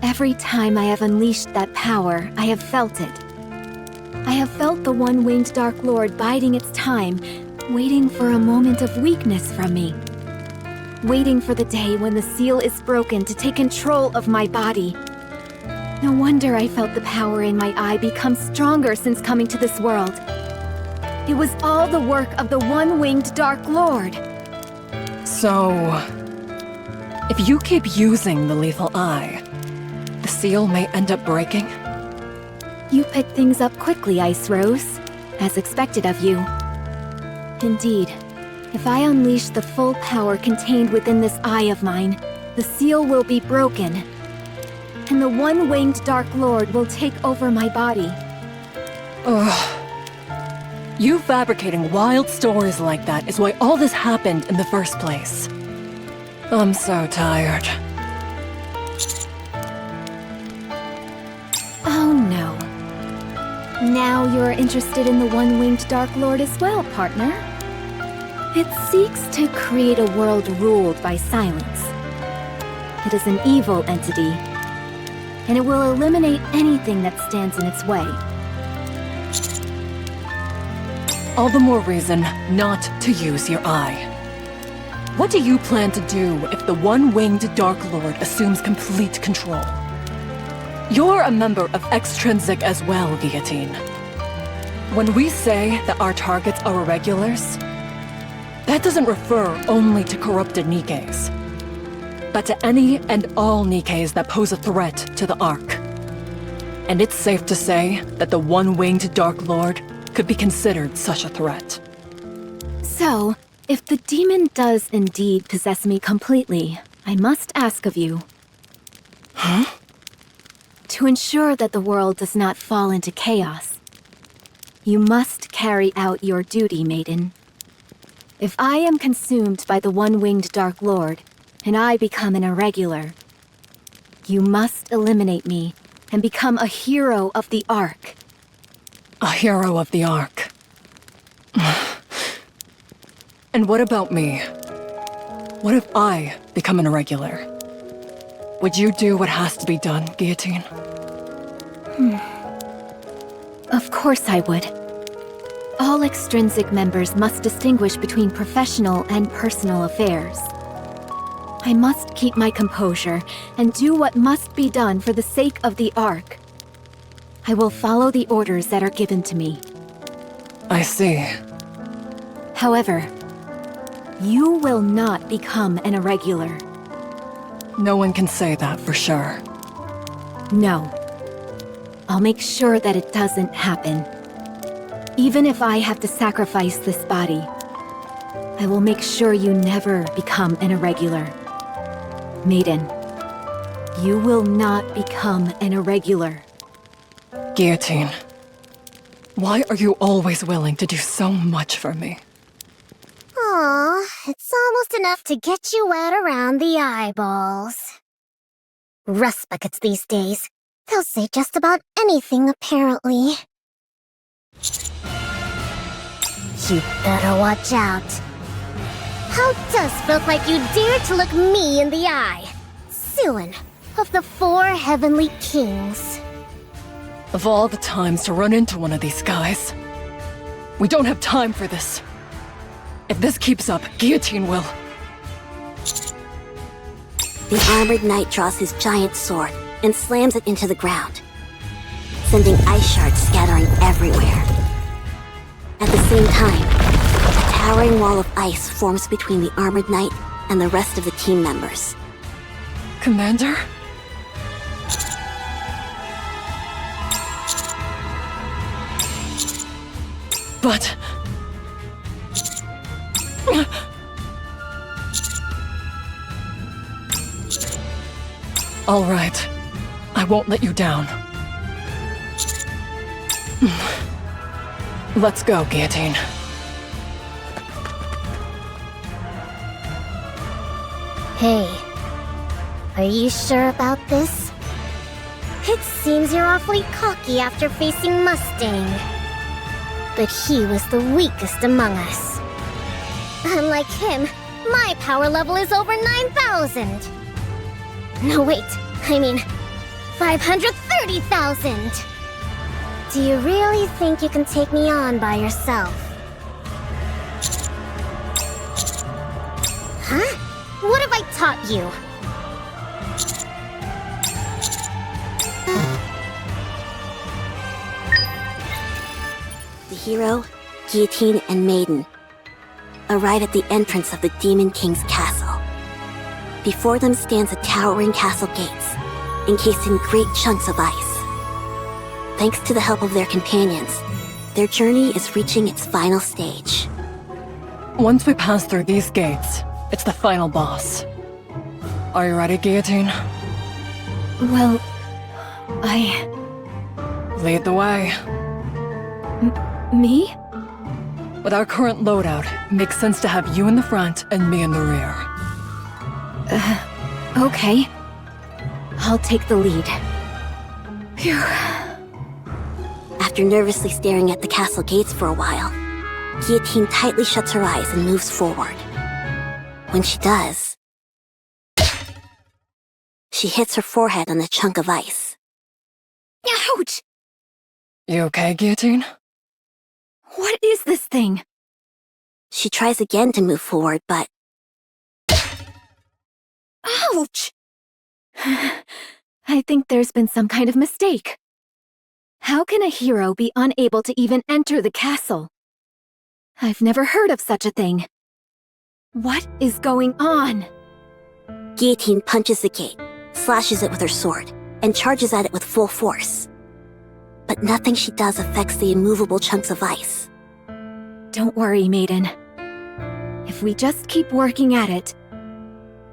Every time I have unleashed that power, I have felt it. I have felt the one-winged Dark Lord biding its time, waiting for a moment of weakness from me. Waiting for the day when the seal is broken to take control of my body. No wonder I felt the power in my eye become stronger since coming to this world. It was all the work of the one-winged Dark Lord. So, if you keep using the lethal eye, the seal may end up breaking? You pick things up quickly, Ice Rose, as expected of you. Indeed, if I unleash the full power contained within this eye of mine, the seal will be broken, and the one-winged Dark Lord will take over my body. Ugh. You fabricating wild stories like that is why all this happened in the first place. I'm so tired. Oh no. Now you're interested in the one-winged Dark Lord as well, partner. It seeks to create a world ruled by silence. It is an evil entity, and it will eliminate anything that stands in its way. All the more reason not to use your eye. What do you plan to do if the one-winged Dark Lord assumes complete control? You're a member of Extrinsic as well, Guillotine. When we say that our targets are irregulars, that doesn't refer only to corrupted Nikkes, but to any and all Nikkes that pose a threat to the Ark. And it's safe to say that the one-winged Dark Lord could be considered such a threat. So, if the demon does indeed possess me completely, I must ask of you. Huh? To ensure that the world does not fall into chaos, you must carry out your duty, Maiden. If I am consumed by the one-winged Dark Lord, and I become an irregular, you must eliminate me and become a hero of the Ark. A hero of the Ark. And what about me? What if I become an irregular? Would you do what has to be done, Guillotine? Of course I would. All extrinsic members must distinguish between professional and personal affairs. I must keep my composure and do what must be done for the sake of the Ark. I will follow the orders that are given to me. I see. However, you will not become an irregular. No one can say that for sure. No. I'll make sure that it doesn't happen. Even if I have to sacrifice this body, I will make sure you never become an irregular. Maiden, you will not become an irregular. Guillotine, why are you always willing to do so much for me? Aw, it's almost enough to get you wet around the eyeballs. Rust buckets these days. They'll say just about anything, apparently. You better watch out. How does felt like you dare to look me in the eye? Suin of the 4 Heavenly Kings. Of all the times to run into one of these guys. We don't have time for this. If this keeps up, Guillotine will. The armored knight draws his giant sword and slams it into the ground, sending ice shards scattering everywhere. At the same time, a towering wall of ice forms between the armored knight and the rest of the team members. Commander? But... All right. I won't let you down. Let's go, Guillotine. Hey, are you sure about this? It seems you're awfully cocky after facing Mustang. But he was the weakest among us. Unlike him, my power level is over 9,000. No, wait, I mean 530,000. Do you really think you can take me on by yourself? Huh? What have I taught you? The hero, Guillotine, and Maiden arrive at the entrance of the Demon King's castle. Before them stands the towering castle gates, encased in great chunks of ice. Thanks to the help of their companions, their journey is reaching its final stage. Once we pass through these gates, it's the final boss. Are you ready, Guillotine? Well, Lead the way. Me? With our current loadout, it makes sense to have you in the front and me in the rear. Okay. I'll take the lead. Phew. After nervously staring at the castle gates for a while, Guillotine tightly shuts her eyes and moves forward. When she does, she hits her forehead on a chunk of ice. Ouch! You okay, Guillotine? What is this thing? She tries again to move forward, but... Ouch! I think there's been some kind of mistake. How can a hero be unable to even enter the castle? I've never heard of such a thing. What is going on? Guillotine punches the gate, slashes it with her sword, and charges at it with full force. But nothing she does affects the immovable chunks of ice. Don't worry, Maiden. If we just keep working at it,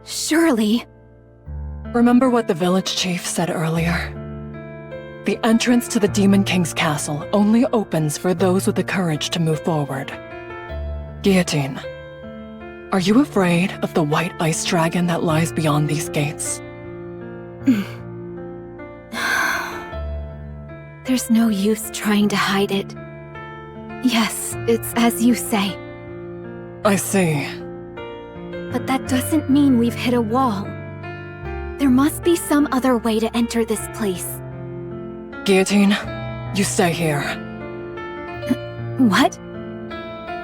surely... Remember what the village chief said earlier? The entrance to the Demon King's castle only opens for those with the courage to move forward. Guillotine, are you afraid of the white ice dragon that lies beyond these gates? There's no use trying to hide it. Yes, it's as you say. I see. But that doesn't mean we've hit a wall. There must be some other way to enter this place. Guillotine, you stay here. What?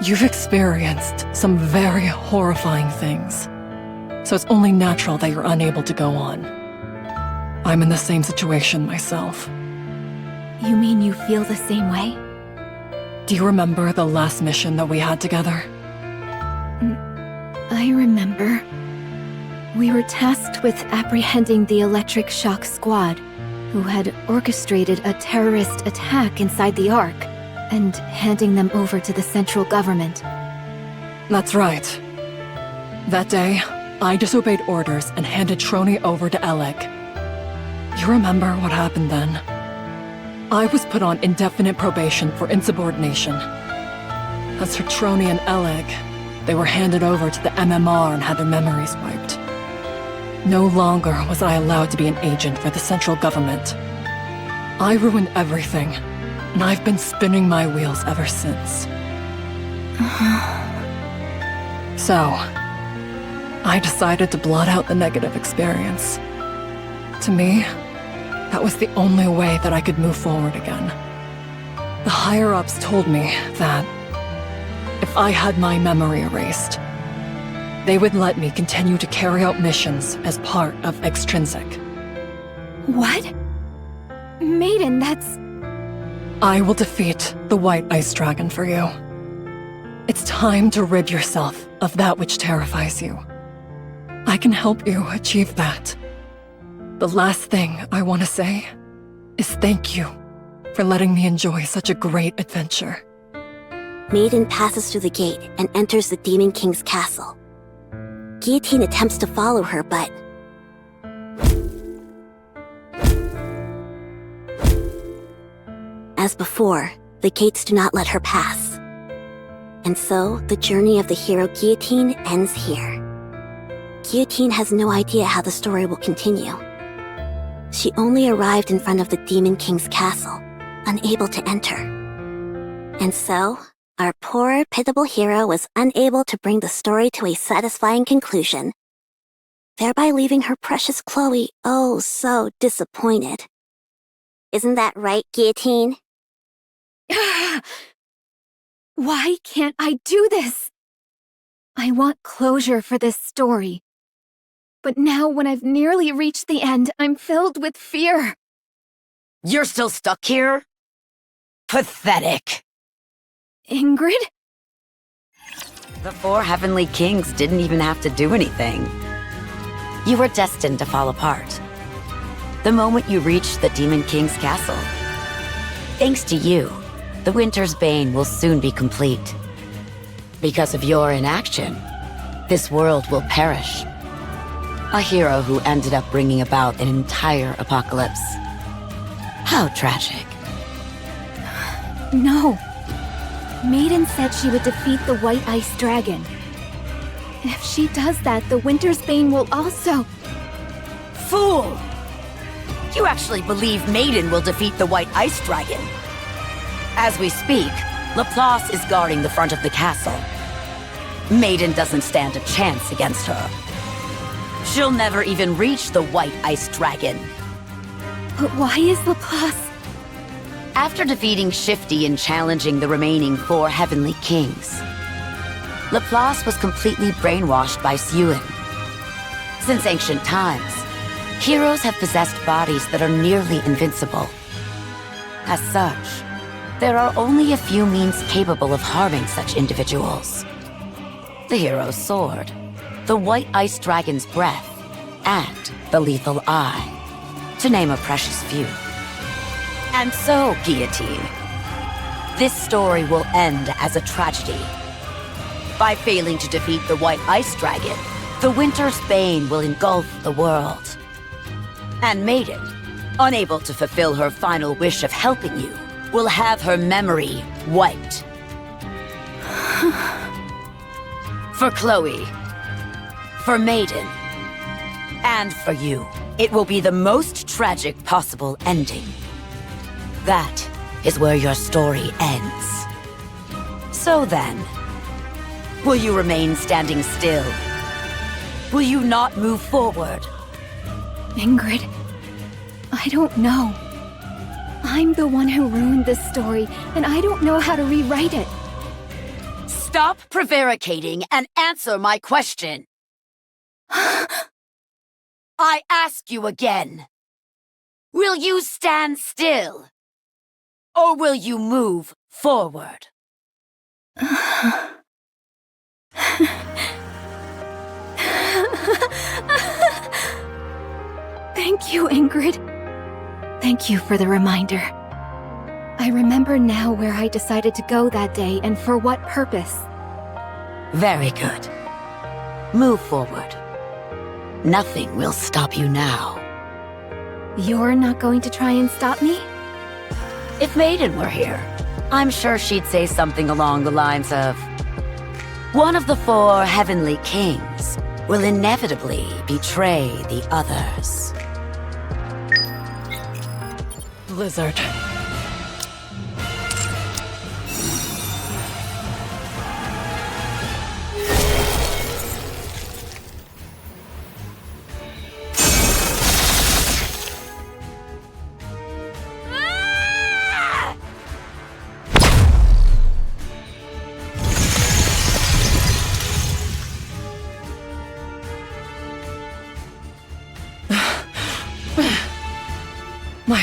You've experienced some very horrifying things, so it's only natural that you're unable to go on. I'm in the same situation myself. You mean you feel the same way? Do you remember the last mission that we had together? I remember. We were tasked with apprehending the Electric Shock Squad, who had orchestrated a terrorist attack inside the Ark, and handing them over to the central government. That's right. That day, I disobeyed orders and handed Troni over to Eleg. You remember what happened then? I was put on indefinite probation for insubordination. As for Troni and Eleg, they were handed over to the MMR and had their memories wiped. No longer was I allowed to be an agent for the central government. I ruined everything, and I've been spinning my wheels ever since. So, I decided to blot out the negative experience. To me, that was the only way that I could move forward again. The higher-ups told me that if I had my memory erased, they would let me continue to carry out missions as part of Extrinsic. What? Maiden, that's... I will defeat the White Ice Dragon for you. It's time to rid yourself of that which terrifies you. I can help you achieve that. The last thing I want to say is thank you for letting me enjoy such a great adventure. Maiden passes through the gate and enters the Demon King's castle. Guillotine attempts to follow her, but... As before, the gates do not let her pass. And so, the journey of the hero Guillotine ends here. Guillotine has no idea how the story will continue. She only arrived in front of the Demon King's castle, unable to enter. And so, our poor, pitiable hero was unable to bring the story to a satisfying conclusion, thereby leaving her precious Chloe oh so disappointed. Isn't that right, Guillotine? Why can't I do this? I want closure for this story. But now when I've nearly reached the end, I'm filled with fear. You're still stuck here? Pathetic. Ingrid? The 4 Heavenly Kings didn't even have to do anything. You were destined to fall apart. The moment you reached the Demon King's castle. Thanks to you, the Winter's Bane will soon be complete. Because of your inaction, this world will perish. A hero who ended up bringing about an entire apocalypse. How tragic. No. Maiden said she would defeat the White Ice Dragon. And if she does that, the Winter's Bane will also... Fool! You actually believe Maiden will defeat the White Ice Dragon? As we speak, Laplace is guarding the front of the castle. Maiden doesn't stand a chance against her. She'll never even reach the White Ice Dragon. But why is Laplace... After defeating Shifty and challenging the remaining 4 Heavenly Kings, Laplace was completely brainwashed by Suen. Since ancient times, heroes have possessed bodies that are nearly invincible. As such, there are only a few means capable of harming such individuals. The hero's sword, the White Ice Dragon's breath, and the lethal eye, to name a precious few. And so, Guillotine, this story will end as a tragedy. By failing to defeat the White Ice Dragon, the Winter's Bane will engulf the world. And Maiden, unable to fulfill her final wish of helping you, will have her memory wiped. For Chloe, for Maiden, and for you, it will be the most tragic possible ending. That is where your story ends. So then, will you remain standing still? Will you not move forward? Ingrid, I don't know. I'm the one who ruined this story, and I don't know how to rewrite it. Stop prevaricating and answer my question. I ask you again. Will you stand still? Or will you move forward? Thank you, Ingrid. Thank you for the reminder. I remember now where I decided to go that day and for what purpose. Very good. Move forward. Nothing will stop you now. You're not going to try and stop me? If Maiden were here, I'm sure she'd say something along the lines of, one of the 4 Heavenly Kings will inevitably betray the others. Blizzard.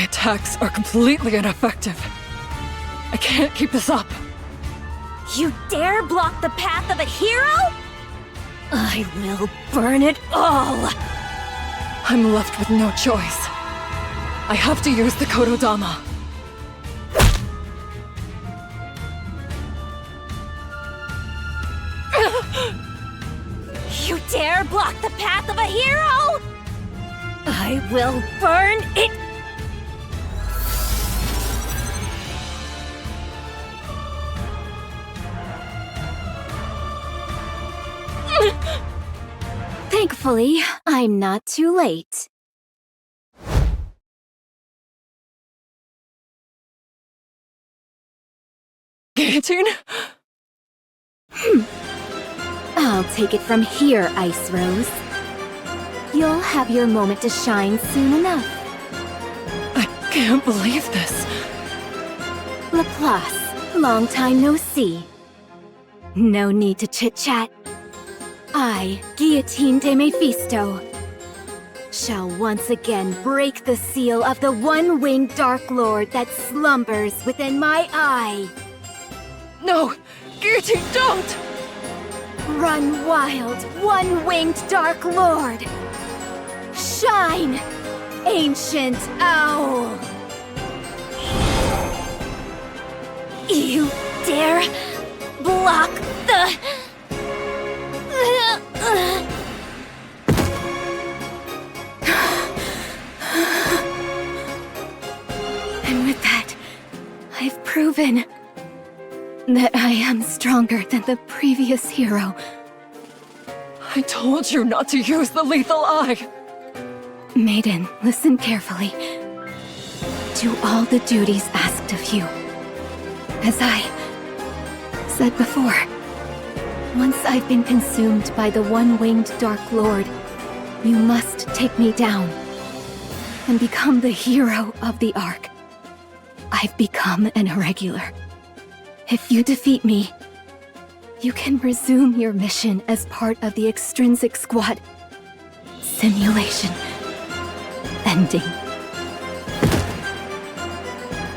attacks are completely ineffective. I can't keep this up. You dare block the path of a hero? I will burn it all! I'm left with no choice. I have to use the Kododama. You dare block the path of a hero? I will burn it! Thankfully, I'm not too late. Guillotine? I'll take it from here, Ice Rose. You'll have your moment to shine soon enough. I can't believe this. Laplace, long time no see. No need to chit-chat. I, Guillotine de Mephisto, shall once again break the seal of the one-winged Dark Lord that slumbers within my eye. No! Guillotine, don't! Run wild, one-winged Dark Lord! Shine, ancient owl! You dare block the... And with that, I've proven that I am stronger than the previous hero. I told you not to use the lethal eye! Maiden, listen carefully. Do all the duties asked of you. As I said before, once I've been consumed by the one-winged Dark Lord, you must take me down and become the hero of the Ark. I've become an irregular. If you defeat me, you can resume your mission as part of the extrinsic squad. Simulation ending.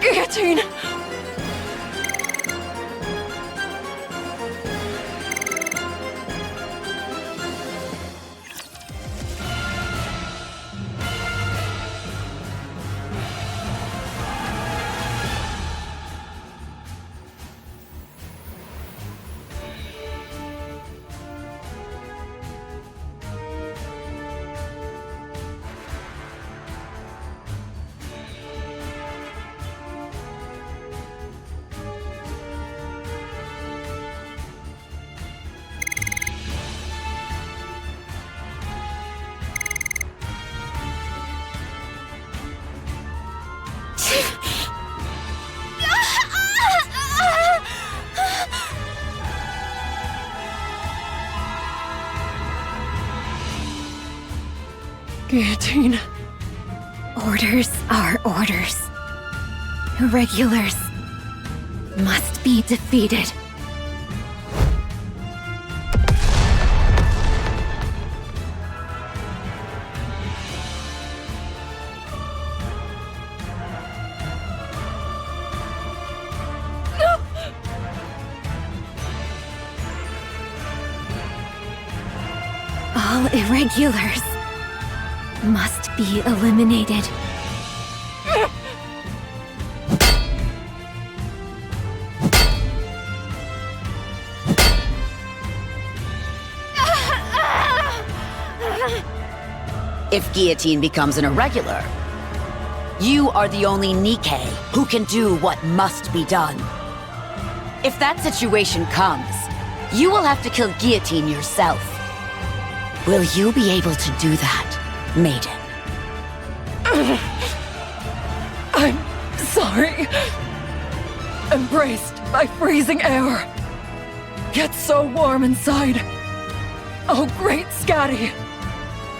Guillotine! Guillotine. Orders are orders. Irregulars must be defeated. All irregulars must be eliminated. If Guillotine becomes an irregular, you are the only Nikke who can do what must be done. If that situation comes, you will have to kill Guillotine yourself. Will you be able to do that, Maiden? I'm sorry. Embraced by freezing air. Yet so warm inside. Oh, great Scatty!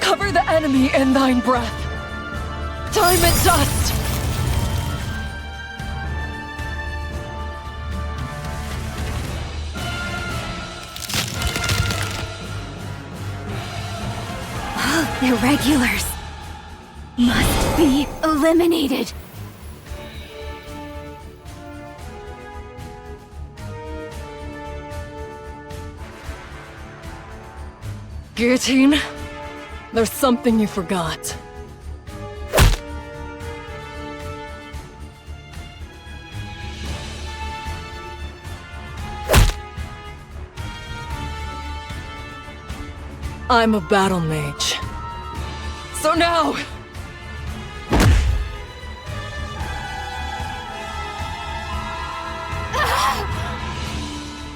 Cover the enemy in thine breath. Time and dust! All irregulars must be eliminated. Guillotine, there's something you forgot. I'm a battle mage. So now...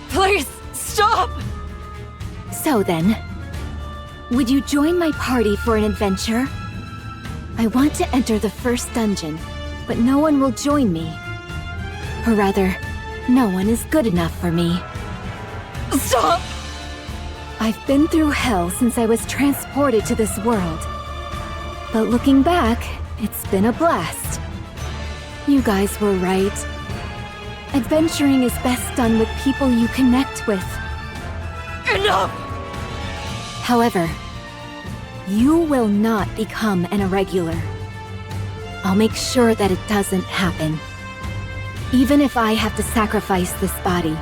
Please, stop! So then, would you join my party for an adventure? I want to enter the first dungeon, but no one will join me. Or rather, no one is good enough for me. Stop! I've been through hell since I was transported to this world. But looking back, it's been a blast. You guys were right. Adventuring is best done with people you connect with. Enough! However, you will not become an irregular. I'll make sure that it doesn't happen. Even if I have to sacrifice this body,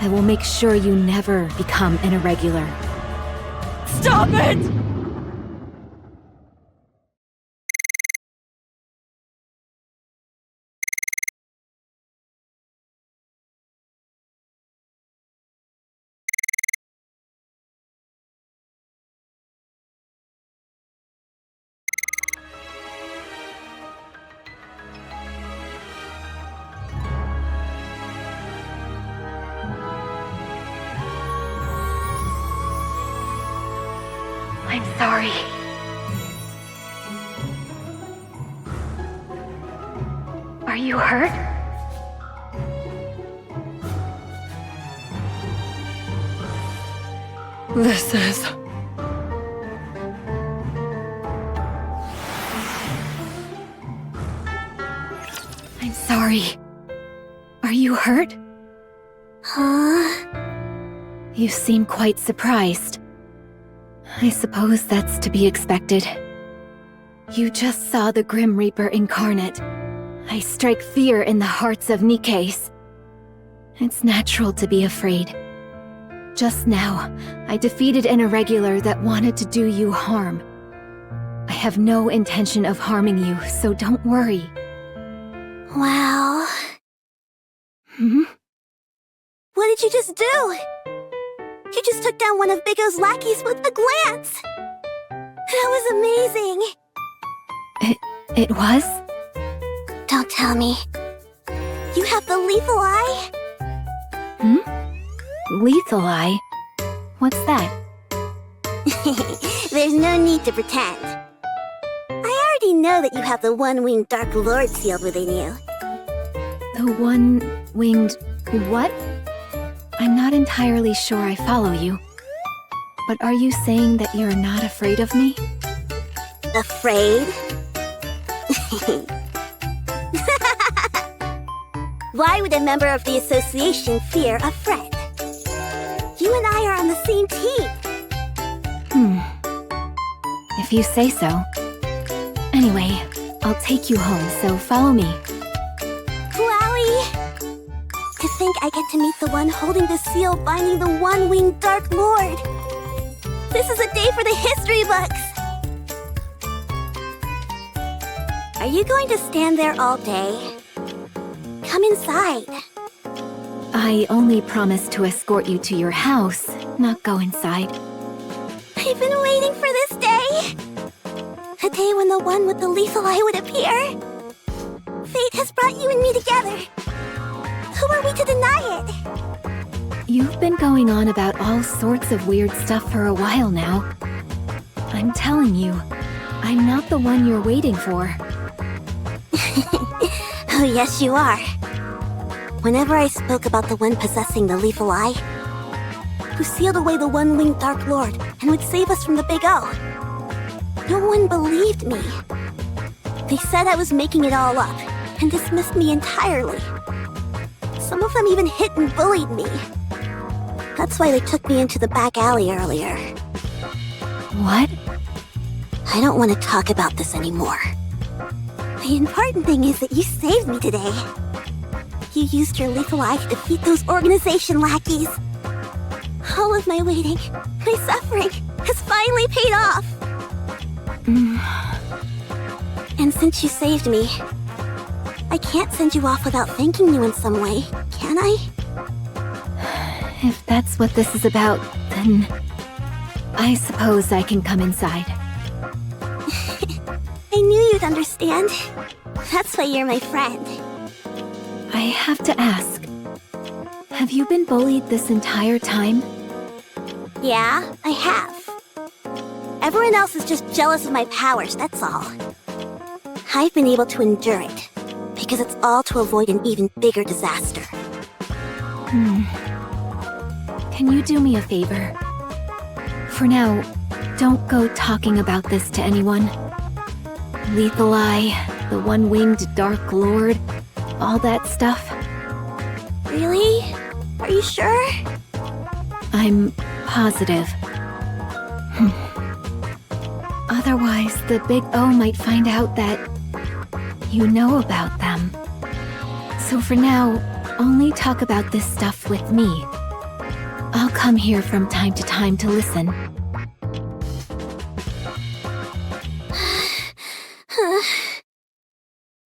I will make sure you never become an irregular. Stop it! I'm sorry. Are you hurt? This is... I'm sorry. Are you hurt? Huh? You seem quite surprised. I suppose that's to be expected. You just saw the Grim Reaper incarnate. I strike fear in the hearts of Nikkes. It's natural to be afraid. Just now, I defeated an irregular that wanted to do you harm. I have no intention of harming you, so don't worry. Wow. Hmm? What did you just do? You just took down one of Big O's lackeys with a glance! That was amazing! It was? Don't tell me. You have the lethal eye? Hmm? Lethal eye? What's that? There's no need to pretend. I already know that you have the one-winged Dark Lord sealed within you. The one-winged... what? I'm not entirely sure I follow you. But are you saying that you're not afraid of me? Afraid? Why would a member of the association fear a friend? You and I are on the same team. If you say so. Anyway, I'll take you home, so follow me. Wowie! To think I get to meet the one holding the seal binding the one-winged Dark Lord. This is a day for the history books. Are you going to stand there all day? Come inside. I only promised to escort you to your house, not go inside. I've been waiting for this day. A day when the one with the lethal eye would appear. Fate has brought you and me together. Who are we to deny it? You've been going on about all sorts of weird stuff for a while now. I'm telling you, I'm not the one you're waiting for. Oh, yes, you are. Whenever I spoke about the one possessing the lethal eye, who sealed away the one-winged Dark Lord and would save us from the Big O, no one believed me. They said I was making it all up and dismissed me entirely. Some of them even hit and bullied me. That's why they took me into the back alley earlier. What? I don't want to talk about this anymore. The important thing is that you saved me today. You used your lethal eye to defeat those organization lackeys. All of my waiting, my suffering, has finally paid off! And since you saved me, I can't send you off without thanking you in some way, can I? If that's what this is about, then I suppose I can come inside. I knew you'd understand. That's why you're my friend. I have to ask, have you been bullied this entire time? Yeah, I have. Everyone else is just jealous of my powers, that's all. I've been able to endure it, because it's all to avoid an even bigger disaster. Can you do me a favor? For now, don't go talking about this to anyone. Lethal Eye, the one-winged Dark Lord, all that stuff. Really? Are you sure? I'm positive. Otherwise, the Big O might find out that you know about them. So for now, only talk about this stuff with me. I'll come here from time to time to listen.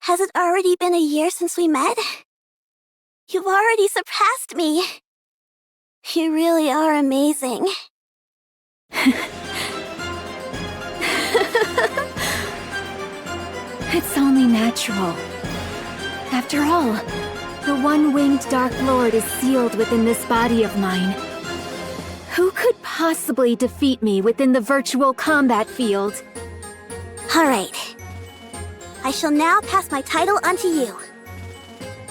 Has it already been a year since we met? You've already surpassed me. You really are amazing. It's only natural. After all, the one-winged Dark Lord is sealed within this body of mine. Who could possibly defeat me within the virtual combat field? Alright. I shall now pass my title unto you.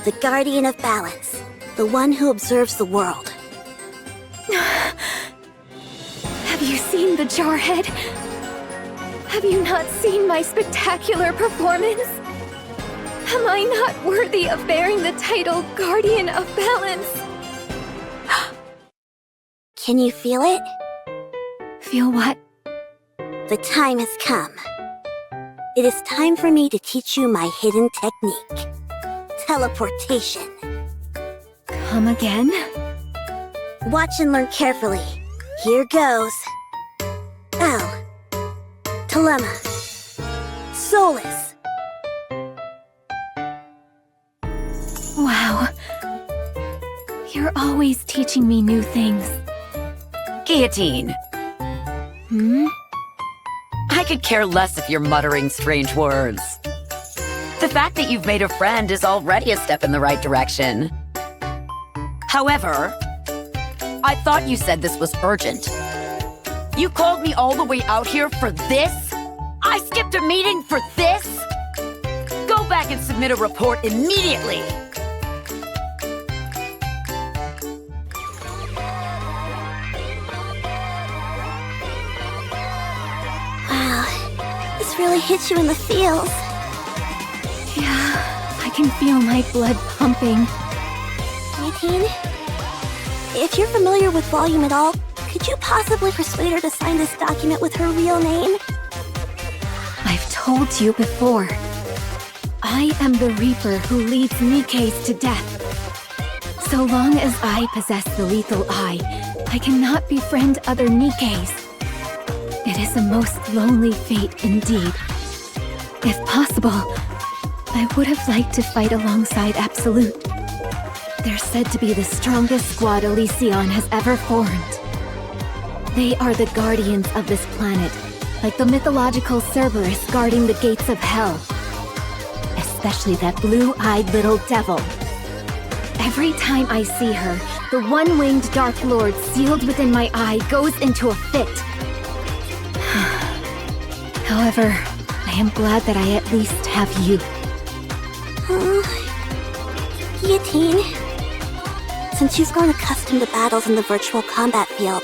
The Guardian of Balance, the one who observes the world. Have you seen the Jarhead? Have you not seen my spectacular performance? Am I not worthy of bearing the title Guardian of Balance? Can you feel it? Feel what? The time has come. It is time for me to teach you my hidden technique. Teleportation. Come again? Watch and learn carefully. Here goes. L. Telema. Solus. Wow. You're always teaching me new things. Guillotine. I could care less if you're muttering strange words. The fact that you've made a friend is already a step in the right direction. However, I thought you said this was urgent. You called me all the way out here for this? I skipped a meeting for this? Go back and submit a report immediately! Wow, this really hits you in the feels. Yeah, I can feel my blood pumping. 19? If you're familiar with Volume at all, could you possibly persuade her to sign this document with her real name? I've told you before. I am the Reaper who leads Nikke's to death. So long as I possess the Lethal Eye, I cannot befriend other Nikkes. It is a most lonely fate indeed. If possible, I would have liked to fight alongside Absolute. They're said to be the strongest squad Elysion has ever formed. They are the guardians of this planet, like the mythological Cerberus guarding the gates of hell. Especially that blue-eyed little devil. Every time I see her, the one-winged Dark Lord sealed within my eye goes into a fit. However, I am glad that I at least have you. Guillotine. Since you've grown accustomed to battles in the virtual combat field,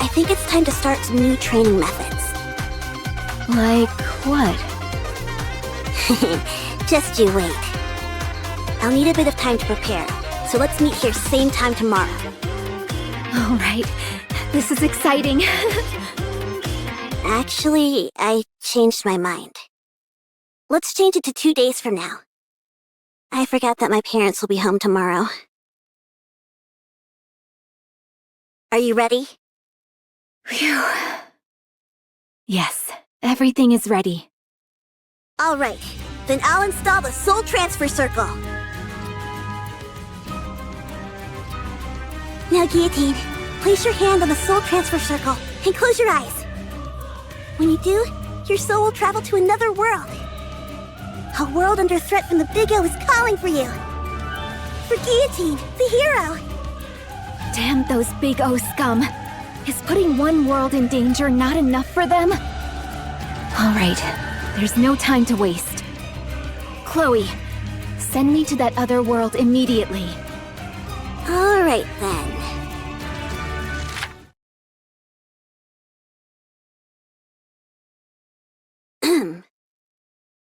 I think it's time to start some new training methods. Like what? Just you wait. I'll need a bit of time to prepare, so let's meet here same time tomorrow. All right, this is exciting. Actually, I changed my mind. Let's change it to 2 days from now. I forgot that my parents will be home tomorrow. Are you ready? Phew. Yes, everything is ready. All right, then I'll install the Soul Transfer Circle. Now, Guillotine, place your hand on the Soul Transfer Circle and close your eyes. When you do, your soul will travel to another world. A world under threat from the Big O is calling for you. For Guillotine, the hero. Damn those Big O scum. Is putting one world in danger not enough for them? All right, there's no time to waste. Chloe, send me to that other world immediately. All right, then.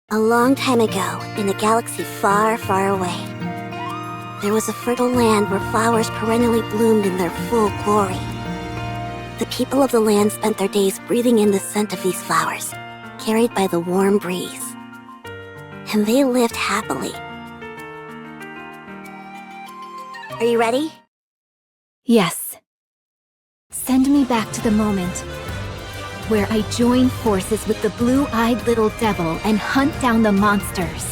A long time ago, in a galaxy far, far away, there was a fertile land where flowers perennially bloomed in their full glory. The people of the land spent their days breathing in the scent of these flowers, carried by the warm breeze. And they lived happily. Are you ready? Yes. Send me back to the moment where I join forces with the blue-eyed little devil and hunt down the monsters.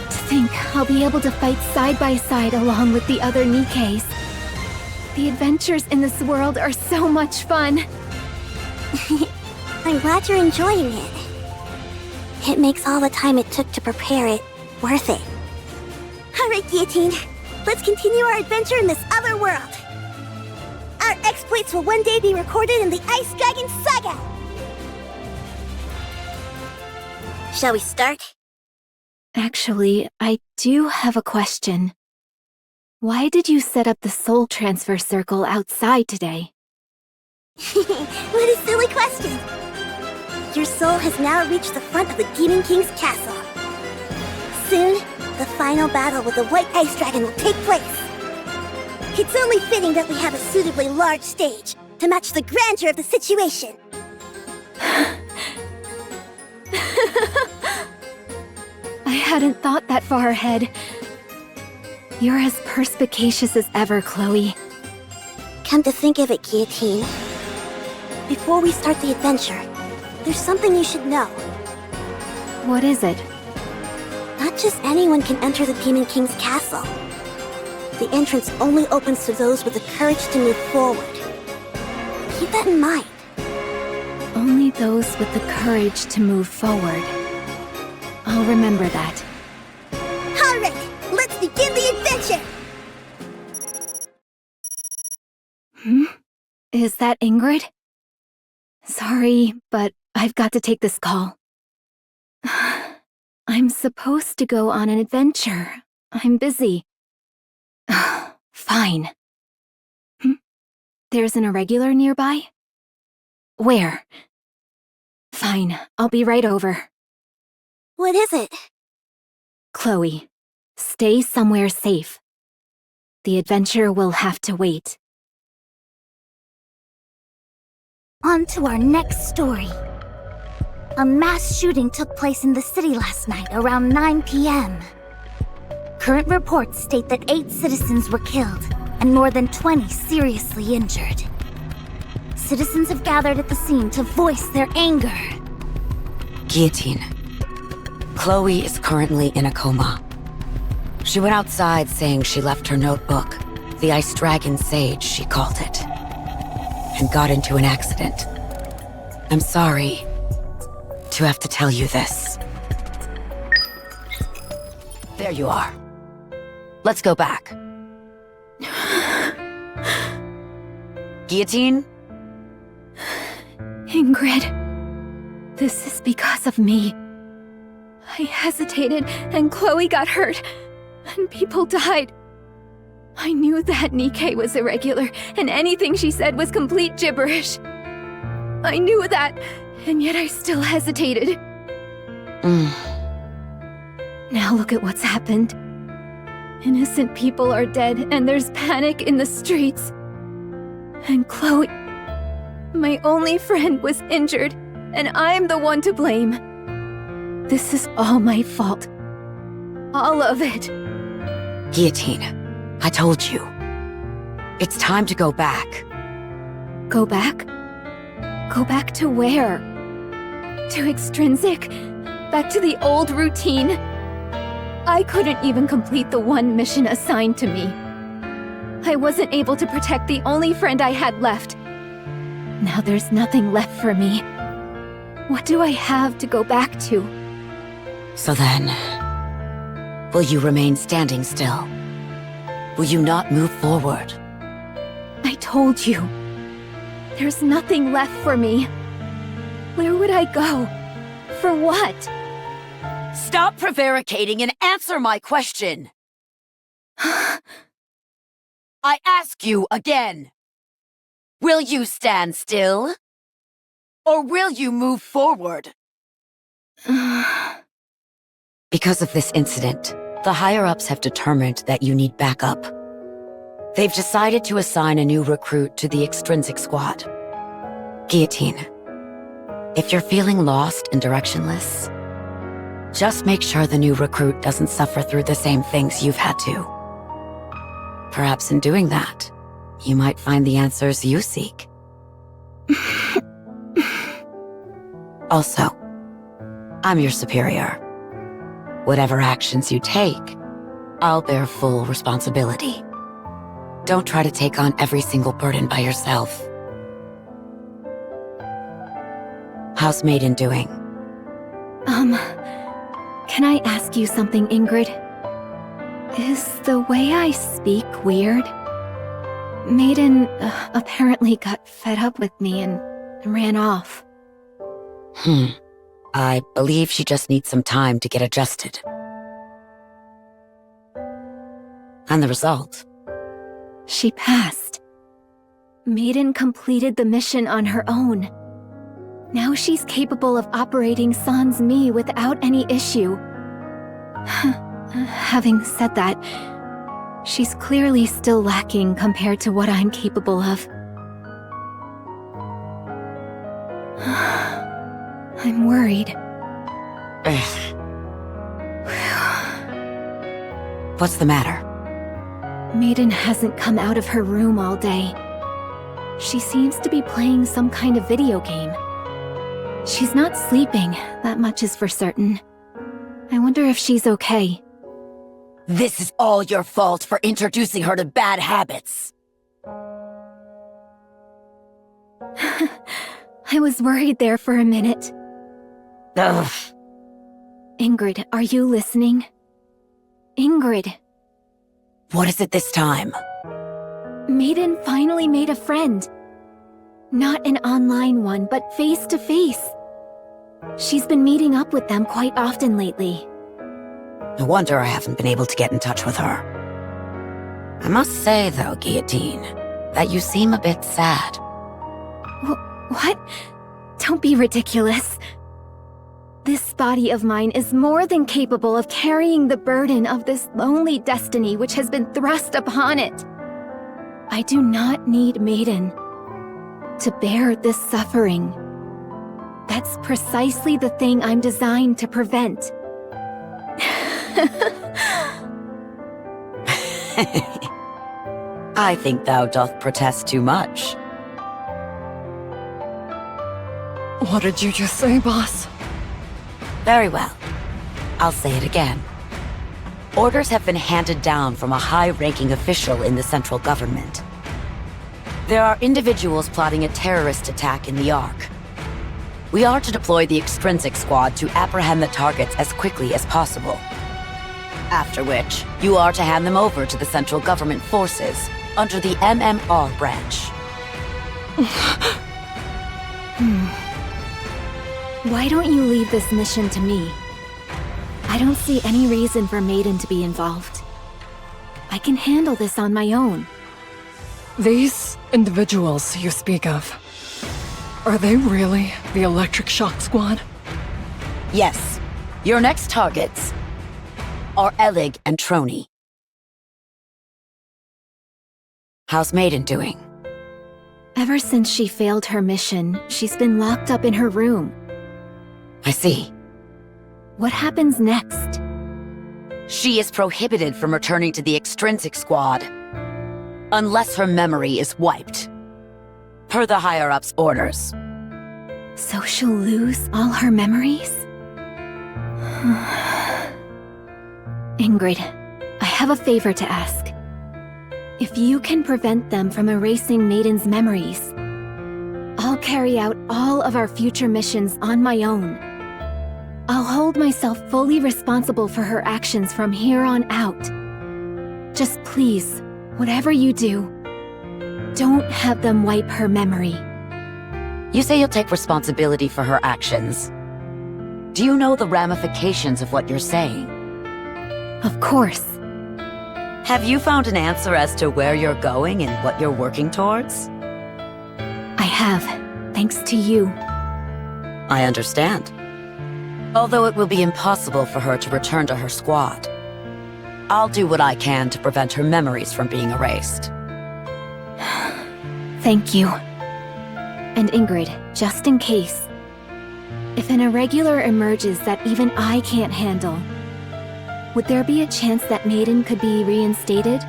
To think I'll be able to fight side by side along with the other Nikkes. The adventures in this world are so much fun. I'm glad you're enjoying it. It makes all the time it took to prepare it worth it. All right, Guillotine. Let's continue our adventure in this other world. Our exploits will one day be recorded in the Ice Dragon Saga. Shall we start? Actually, I do have a question. Why did you set up the Soul Transfer Circle outside today? What a silly question. Your soul has now reached the front of the Demon King's castle. Soon, the final battle with the White Ice Dragon will take place. It's only fitting that we have a suitably large stage to match the grandeur of the situation. I hadn't thought that far ahead. You're as perspicacious as ever, Chloe. Come to think of it, Guillotine. Before we start the adventure, there's something you should know. What is it? Not just anyone can enter the Demon King's castle. The entrance only opens to those with the courage to move forward. Keep that in mind. Only those with the courage to move forward. I'll remember that. All right, let's begin the adventure! Is that Ingrid? Sorry, but I've got to take this call. I'm supposed to go on an adventure. I'm busy. Fine. There's an irregular nearby? Where? Fine, I'll be right over. What is it? Chloe, stay somewhere safe. The adventure will have to wait. On to our next story. A mass shooting took place in the city last night around 9 p.m. Current reports state that 8 citizens were killed and more than 20 seriously injured. Citizens have gathered at the scene to voice their anger. Guillotine. Chloe is currently in a coma. She went outside saying she left her notebook, the Ice Dragon Sage, she called it, and got into an accident. I'm sorry to have to tell you this. There you are. Let's go back. Guillotine? Ingrid, this is because of me. I hesitated, and Chloe got hurt, and people died. I knew that Nikke was irregular, and anything she said was complete gibberish. I knew that, and yet I still hesitated. Now look at what's happened. Innocent people are dead, and there's panic in the streets. And Chloe, my only friend, was injured, and I'm the one to blame. This is all my fault. All of it. Guillotine, I told you. It's time to go back. Go back? Go back to where? To Extrinsic? Back to the old routine? I couldn't even complete the one mission assigned to me. I wasn't able to protect the only friend I had left. Now there's nothing left for me. What do I have to go back to? So then, will you remain standing still? Will you not move forward? I told you. There's nothing left for me. Where would I go? For what? Stop prevaricating and answer my question! I ask you again. Will you stand still? Or will you move forward? Because of this incident, the higher-ups have determined that you need backup. They've decided to assign a new recruit to the Extrinsic Squad. Guillotine, if you're feeling lost and directionless, just make sure the new recruit doesn't suffer through the same things you've had to. Perhaps in doing that, you might find the answers you seek. Also, I'm your superior. Whatever actions you take, I'll bear full responsibility. Don't try to take on every single burden by yourself. How's Maiden doing? Can I ask you something, Ingrid? Is the way I speak weird? Maiden apparently got fed up with me and ran off. I believe she just needs some time to get adjusted. And the result? She passed. Maiden completed the mission on her own. Now she's capable of operating Sans Mi without any issue. Having said that, she's clearly still lacking compared to what I'm capable of. I'm worried. What's the matter? Maiden hasn't come out of her room all day. She seems to be playing some kind of video game. She's not sleeping, that much is for certain. I wonder if she's okay. This is all your fault for introducing her to bad habits. I was worried there for a minute. Ugh. Ingrid, are you listening? Ingrid. What is it this time? Maiden finally made a friend. Not an online one, but face-to-face. She's been meeting up with them quite often lately. No wonder I haven't been able to get in touch with her. I must say, though, Guillotine, that you seem a bit sad. What? Don't be ridiculous. This body of mine is more than capable of carrying the burden of this lonely destiny which has been thrust upon it. I do not need Maiden to bear this suffering. That's precisely the thing I'm designed to prevent. I think thou doth protest too much. What did you just say, boss? Very well. I'll say it again. Orders have been handed down from a high-ranking official in the central government. There are individuals plotting a terrorist attack in the Ark. We are to deploy the Extrinsic Squad to apprehend the targets as quickly as possible. After which, you are to hand them over to the central government forces under the MMR branch. Why don't you leave this mission to me? I don't see any reason for Maiden to be involved. I can handle this on my own. These individuals you speak of, are they really the Electric Shock Squad? Yes. Your next targets are Elig and Trony. How's Maiden doing? Ever since she failed her mission, she's been locked up in her room. I see. What happens next? She is prohibited from returning to the Extrinsic Squad. unless her memory is wiped. Per the higher-ups' orders. So she'll lose all her memories? Ingrid, I have a favor to ask. If you can prevent them from erasing Maiden's memories, I'll carry out all of our future missions on my own. I'll hold myself fully responsible for her actions from here on out. Just please, whatever you do, don't have them wipe her memory. You say you'll take responsibility for her actions. Do you know the ramifications of what you're saying? Of course. Have you found an answer as to where you're going and what you're working towards? I have, thanks to you. I understand. Although it will be impossible for her to return to her squad, I'll do what I can to prevent her memories from being erased. Thank you. And Ingrid, just in case, if an irregular emerges that even I can't handle, would there be a chance that Maiden could be reinstated?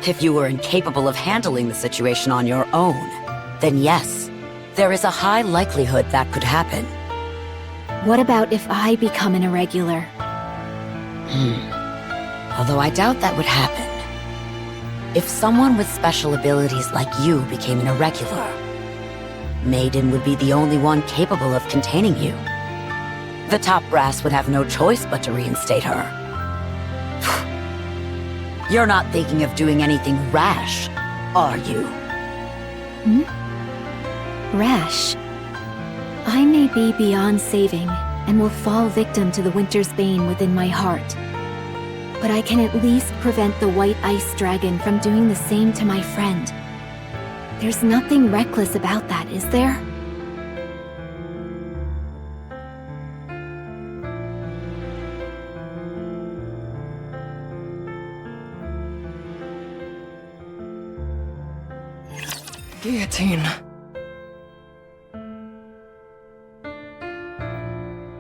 If you were incapable of handling the situation on your own, then yes, there is a high likelihood that could happen. What about if I become an irregular? Although I doubt that would happen. If someone with special abilities like you became an irregular, Maiden would be the only one capable of containing you. The top brass would have no choice but to reinstate her. You're not thinking of doing anything rash, are you? Rash. I may be beyond saving, and will fall victim to the winter's bane within my heart. But I can at least prevent the white ice dragon from doing the same to my friend. There's nothing reckless about that, is there? Guillotine.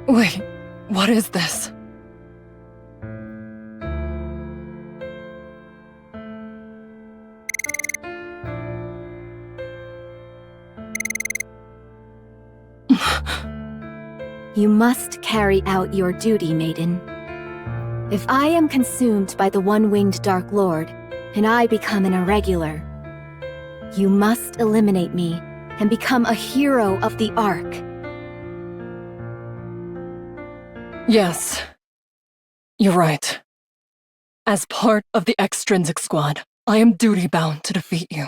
Wait, what is this? You must carry out your duty, Maiden. If I am consumed by the one-winged Dark Lord, and I become an irregular, you must eliminate me and become a hero of the Ark. Yes, you're right. As part of the extrinsic squad, I am duty-bound to defeat you.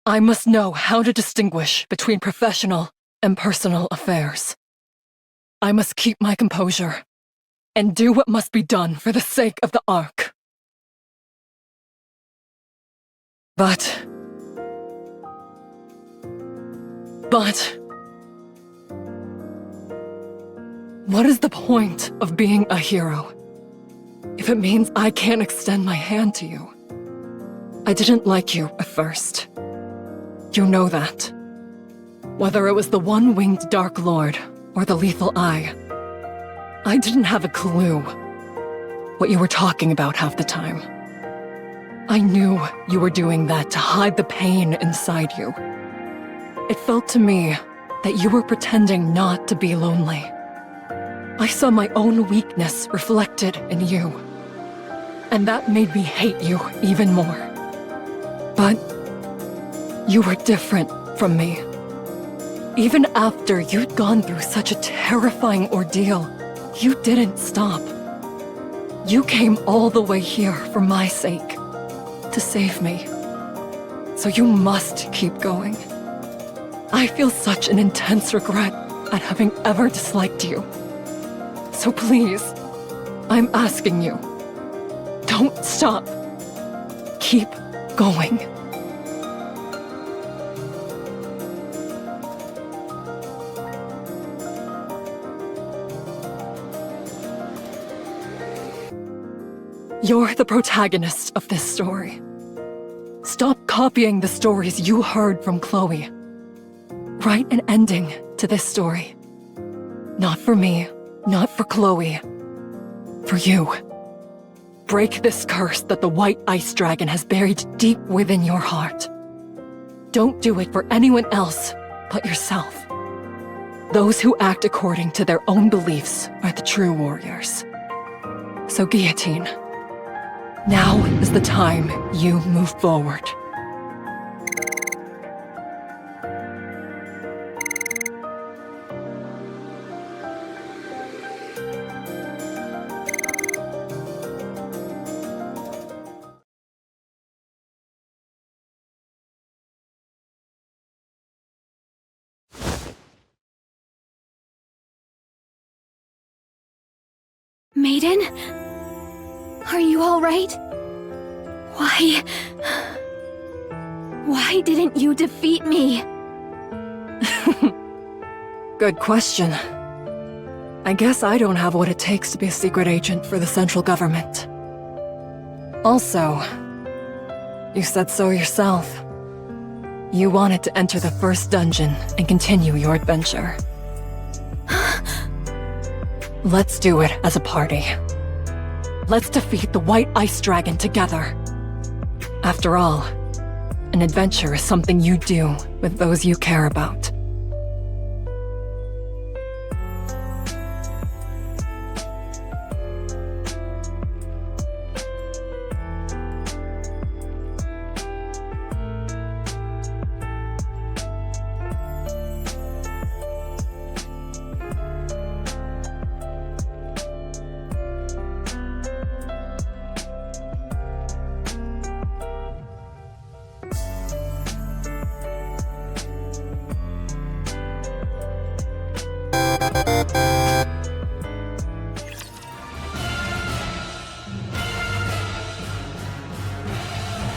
I must know how to distinguish between professional and personal affairs. I must keep my composure and do what must be done for the sake of the Ark. But... what is the point of being a hero if it means I can't extend my hand to you? I didn't like you at first. You know that. Whether it was the one-winged Dark Lord or the Lethal Eye, I didn't have a clue what you were talking about half the time. I knew you were doing that to hide the pain inside you. It felt to me that you were pretending not to be lonely. I saw my own weakness reflected in you, and that made me hate you even more. But you were different from me. Even after you'd gone through such a terrifying ordeal, you didn't stop. You came all the way here for my sake, to save me. So you must keep going. I feel such an intense regret at having ever disliked you. So please, I'm asking you, don't stop. Keep going. You're the protagonist of this story. Stop copying the stories you heard from Chloe. Write an ending to this story. Not for me, not for Chloe. For you. Break this curse that the White Ice Dragon has buried deep within your heart. Don't do it for anyone else but yourself. Those who act according to their own beliefs are the true warriors. So, Guillotine, now is the time you move forward. Maiden? Are you all right? Why didn't you defeat me? Good question. I guess I don't have what it takes to be a secret agent for the central government. Also, you said so yourself. You wanted to enter the first dungeon and continue your adventure. Let's do it as a party. Let's defeat the White Ice Dragon together. After all, an adventure is something you do with those you care about.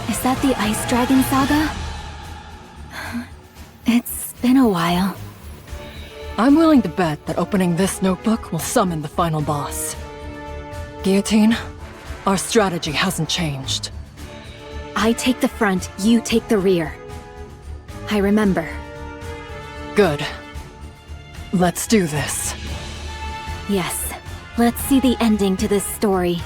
Is that the Ice Dragon Saga? It's been a while. I'm willing to bet that opening this notebook will summon the final boss. Guillotine, our strategy hasn't changed. I take the front, you take the rear. I remember. Good. Let's do this. Yes. Let's see the ending to this story.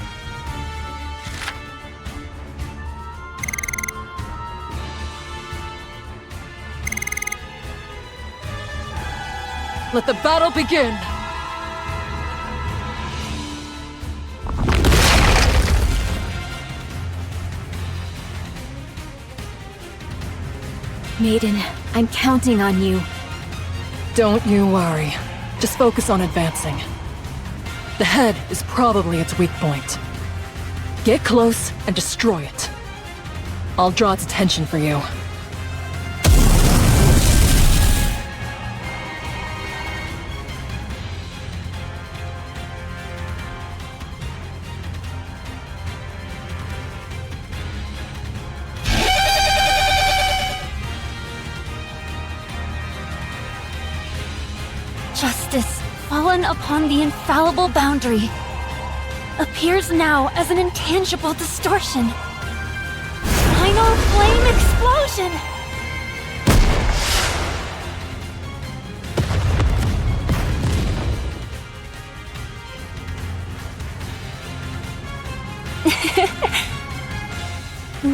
Let the battle begin! Maiden, I'm counting on you. Don't you worry. Just focus on advancing. The head is probably its weak point. Get close and destroy it. I'll draw its attention for you. Justice, fallen upon the infallible boundary, appears now as an intangible distortion. Final flame explosion!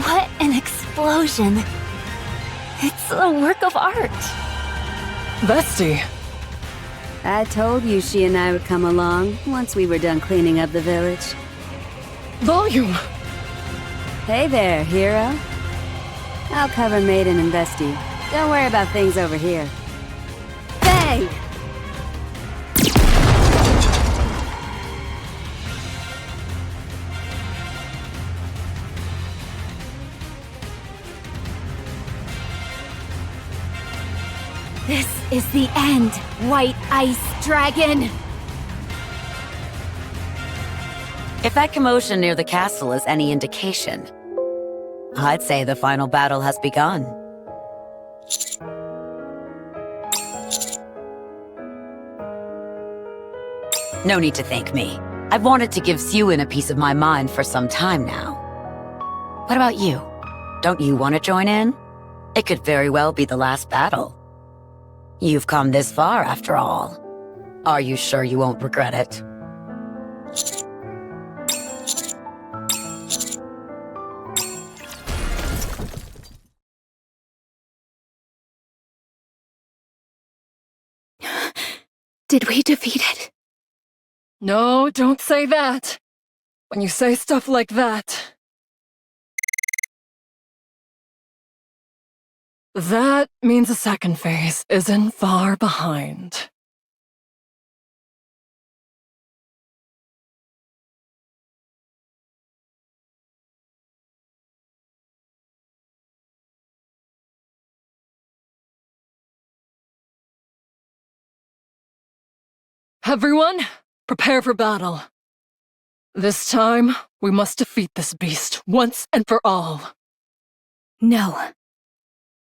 What an explosion! It's a work of art. Vesti! I told you she and I would come along once we were done cleaning up the village. Volume! Hey there, hero. I'll cover Maiden and Vesti. Don't worry about things over here. Bang! This is the end, White Ice Dragon! If that commotion near the castle is any indication, I'd say the final battle has begun. No need to thank me. I've wanted to give Siwin a piece of my mind for some time now. What about you? Don't you want to join in? It could very well be the last battle. You've come this far, after all. Are you sure you won't regret it? Did we defeat it? No, don't say that. When you say stuff like that... that means the second phase isn't far behind. Everyone, prepare for battle. This time, we must defeat this beast once and for all. No.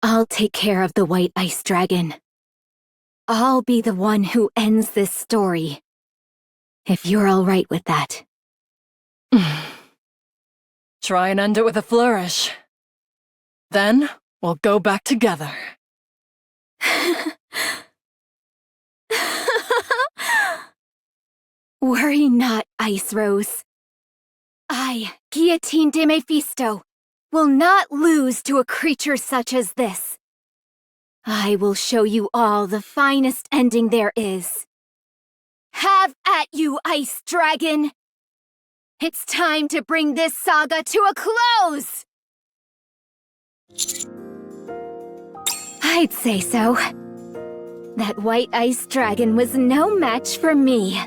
I'll take care of the White Ice Dragon. I'll be the one who ends this story. If you're all right with that. Try and end it with a flourish. Then, we'll go back together. Worry not, Ice Rose. I, Guillotine de Mephisto, will not lose to a creature such as this. I will show you all the finest ending there is. Have at you, Ice Dragon! It's time to bring this saga to a close! I'd say so. That White Ice Dragon was no match for me.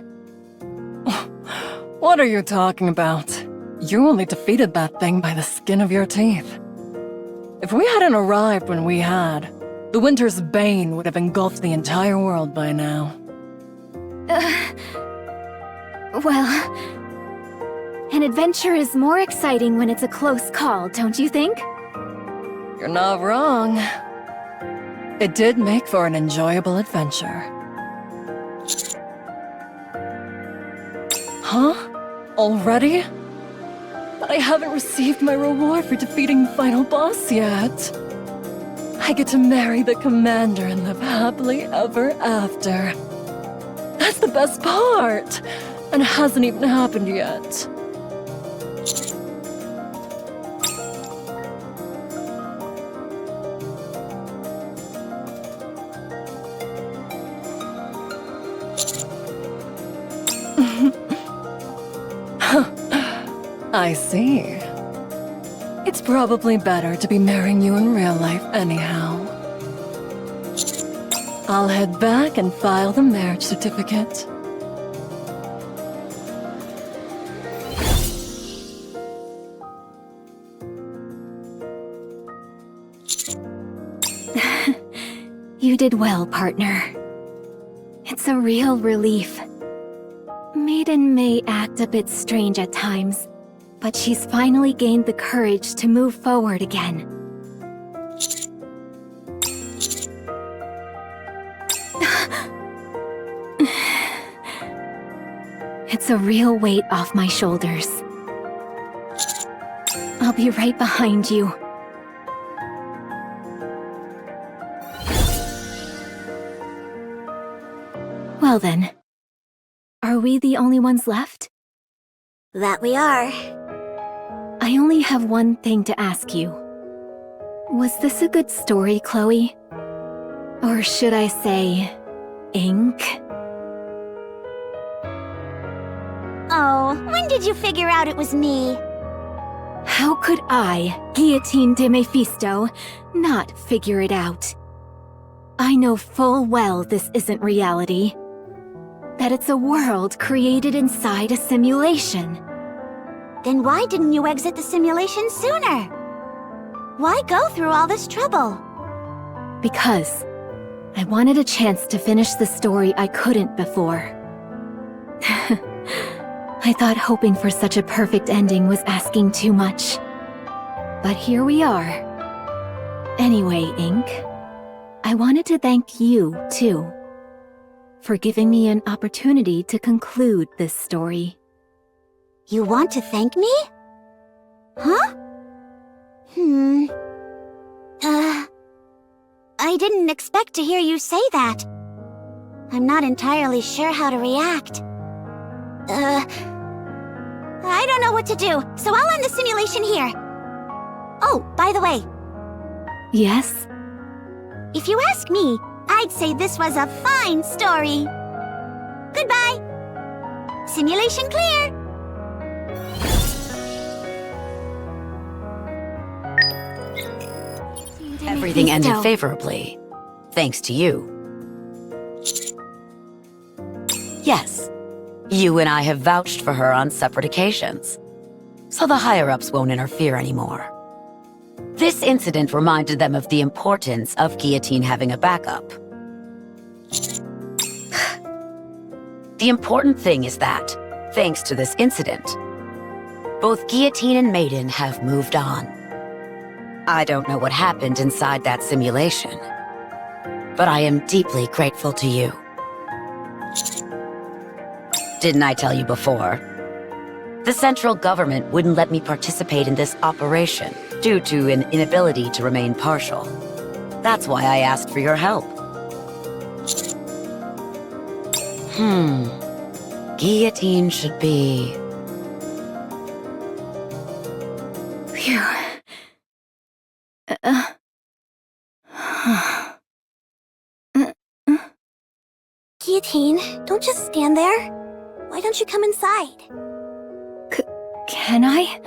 What are you talking about? You only defeated that thing by the skin of your teeth. If we hadn't arrived when we had, the Winter's Bane would have engulfed the entire world by now. Well, an adventure is more exciting when it's a close call, don't you think? You're not wrong. It did make for an enjoyable adventure. Huh? Already? But I haven't received my reward for defeating the final boss yet. I get to marry the commander and live happily ever after. That's the best part! And it hasn't even happened yet. I see. It's probably better to be marrying you in real life anyhow. I'll head back and file the marriage certificate. You did well, partner. It's a real relief. Maiden may act a bit strange at times, but she's finally gained the courage to move forward again. It's a real weight off my shoulders. I'll be right behind you. Well then, are we the only ones left? That we are. I only have one thing to ask you. Was this a good story, Chloe? Or should I say, ink? Oh, when did you figure out it was me? How could I, Guillotine de Mephisto, not figure it out? I know full well this isn't reality. That it's a world created inside a simulation. Then why didn't you exit the simulation sooner? Why go through all this trouble? Because I wanted a chance to finish the story I couldn't before. I thought hoping for such a perfect ending was asking too much. But here we are. Anyway, Ink, I wanted to thank you, too, for giving me an opportunity to conclude this story. You want to thank me? Huh? I didn't expect to hear you say that. I'm not entirely sure how to react. I don't know what to do, so I'll end the simulation here. Oh, by the way, Yes? if you ask me, I'd say this was a fine story. Goodbye. Simulation clear. Everything ended favorably, thanks to you. Yes, you and I have vouched for her on separate occasions, so the higher-ups won't interfere anymore. This incident reminded them of the importance of Guillotine having a backup. The important thing is that, thanks to this incident, both Guillotine and Maiden have moved on. I don't know what happened inside that simulation, but I am deeply grateful to you. Didn't I tell you before? The central government wouldn't let me participate in this operation due to an inability to remain partial. That's why I asked for your help. Guillotine should be... Phew. Guillotine, don't just stand there. Why don't you come inside? Can I?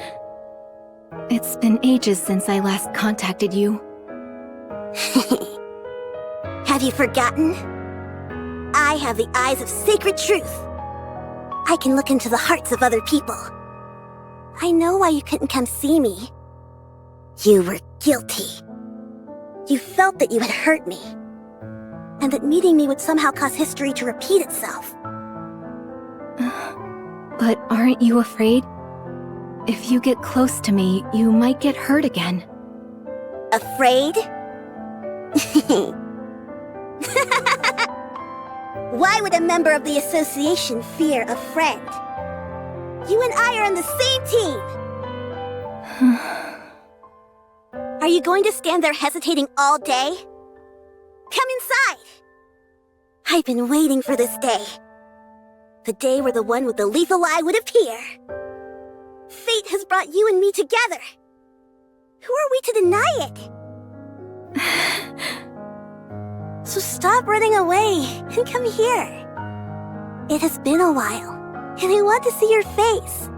It's been ages since I last contacted you. Have you forgotten? I have the eyes of sacred truth. I can look into the hearts of other people. I know why you couldn't come see me. You were guilty. You felt that you had hurt me, and that meeting me would somehow cause history to repeat itself. But aren't you afraid? If you get close to me, you might get hurt again. Afraid? Why would a member of the association fear a friend? You and I are on the same team! Are you going to stand there hesitating all day? Come inside! I've been waiting for this day. The day where the one with the lethal eye would appear. Fate has brought you and me together. Who are we to deny it? So stop running away and come here. It has been a while, and I want to see your face.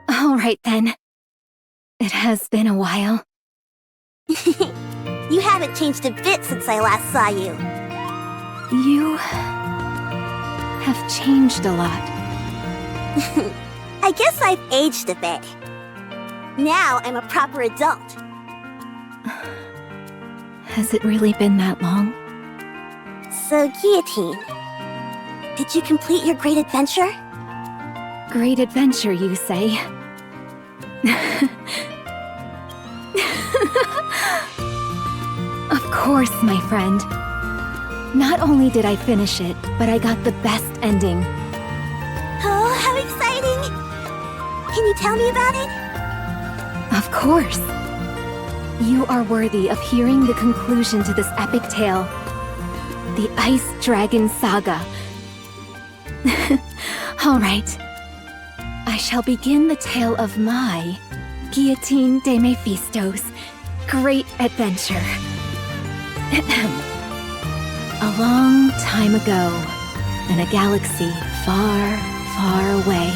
All right then. It has been a while. You haven't changed a bit since I last saw you. You have changed a lot. I guess I've aged a bit. Now I'm a proper adult. Has it really been that long? So, Guillotine, did you complete your great adventure? Great adventure, you say? Of course, my friend. Not only did I finish it, but I got the best ending. Oh, how exciting! Can you tell me about it? Of course. You are worthy of hearing the conclusion to this epic tale. The Ice Dragon Saga. All right. I shall begin the tale of my Guillotine de Mephistos' great adventure. A long time ago, in a galaxy far, far away.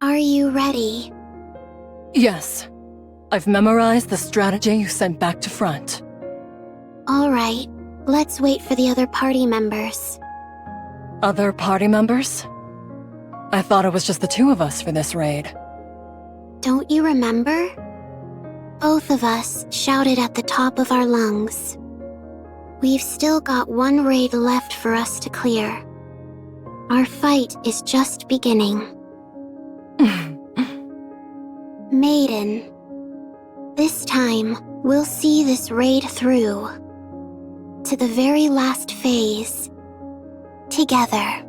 Are you ready? Yes. I've memorized the strategy you sent back to front. All right. Let's wait for the other party members. Other party members? I thought it was just the two of us for this raid. Don't you remember? Both of us shouted at the top of our lungs. We've still got one raid left for us to clear. Our fight is just beginning. Maiden, this time we'll see this raid through to the very last phase together.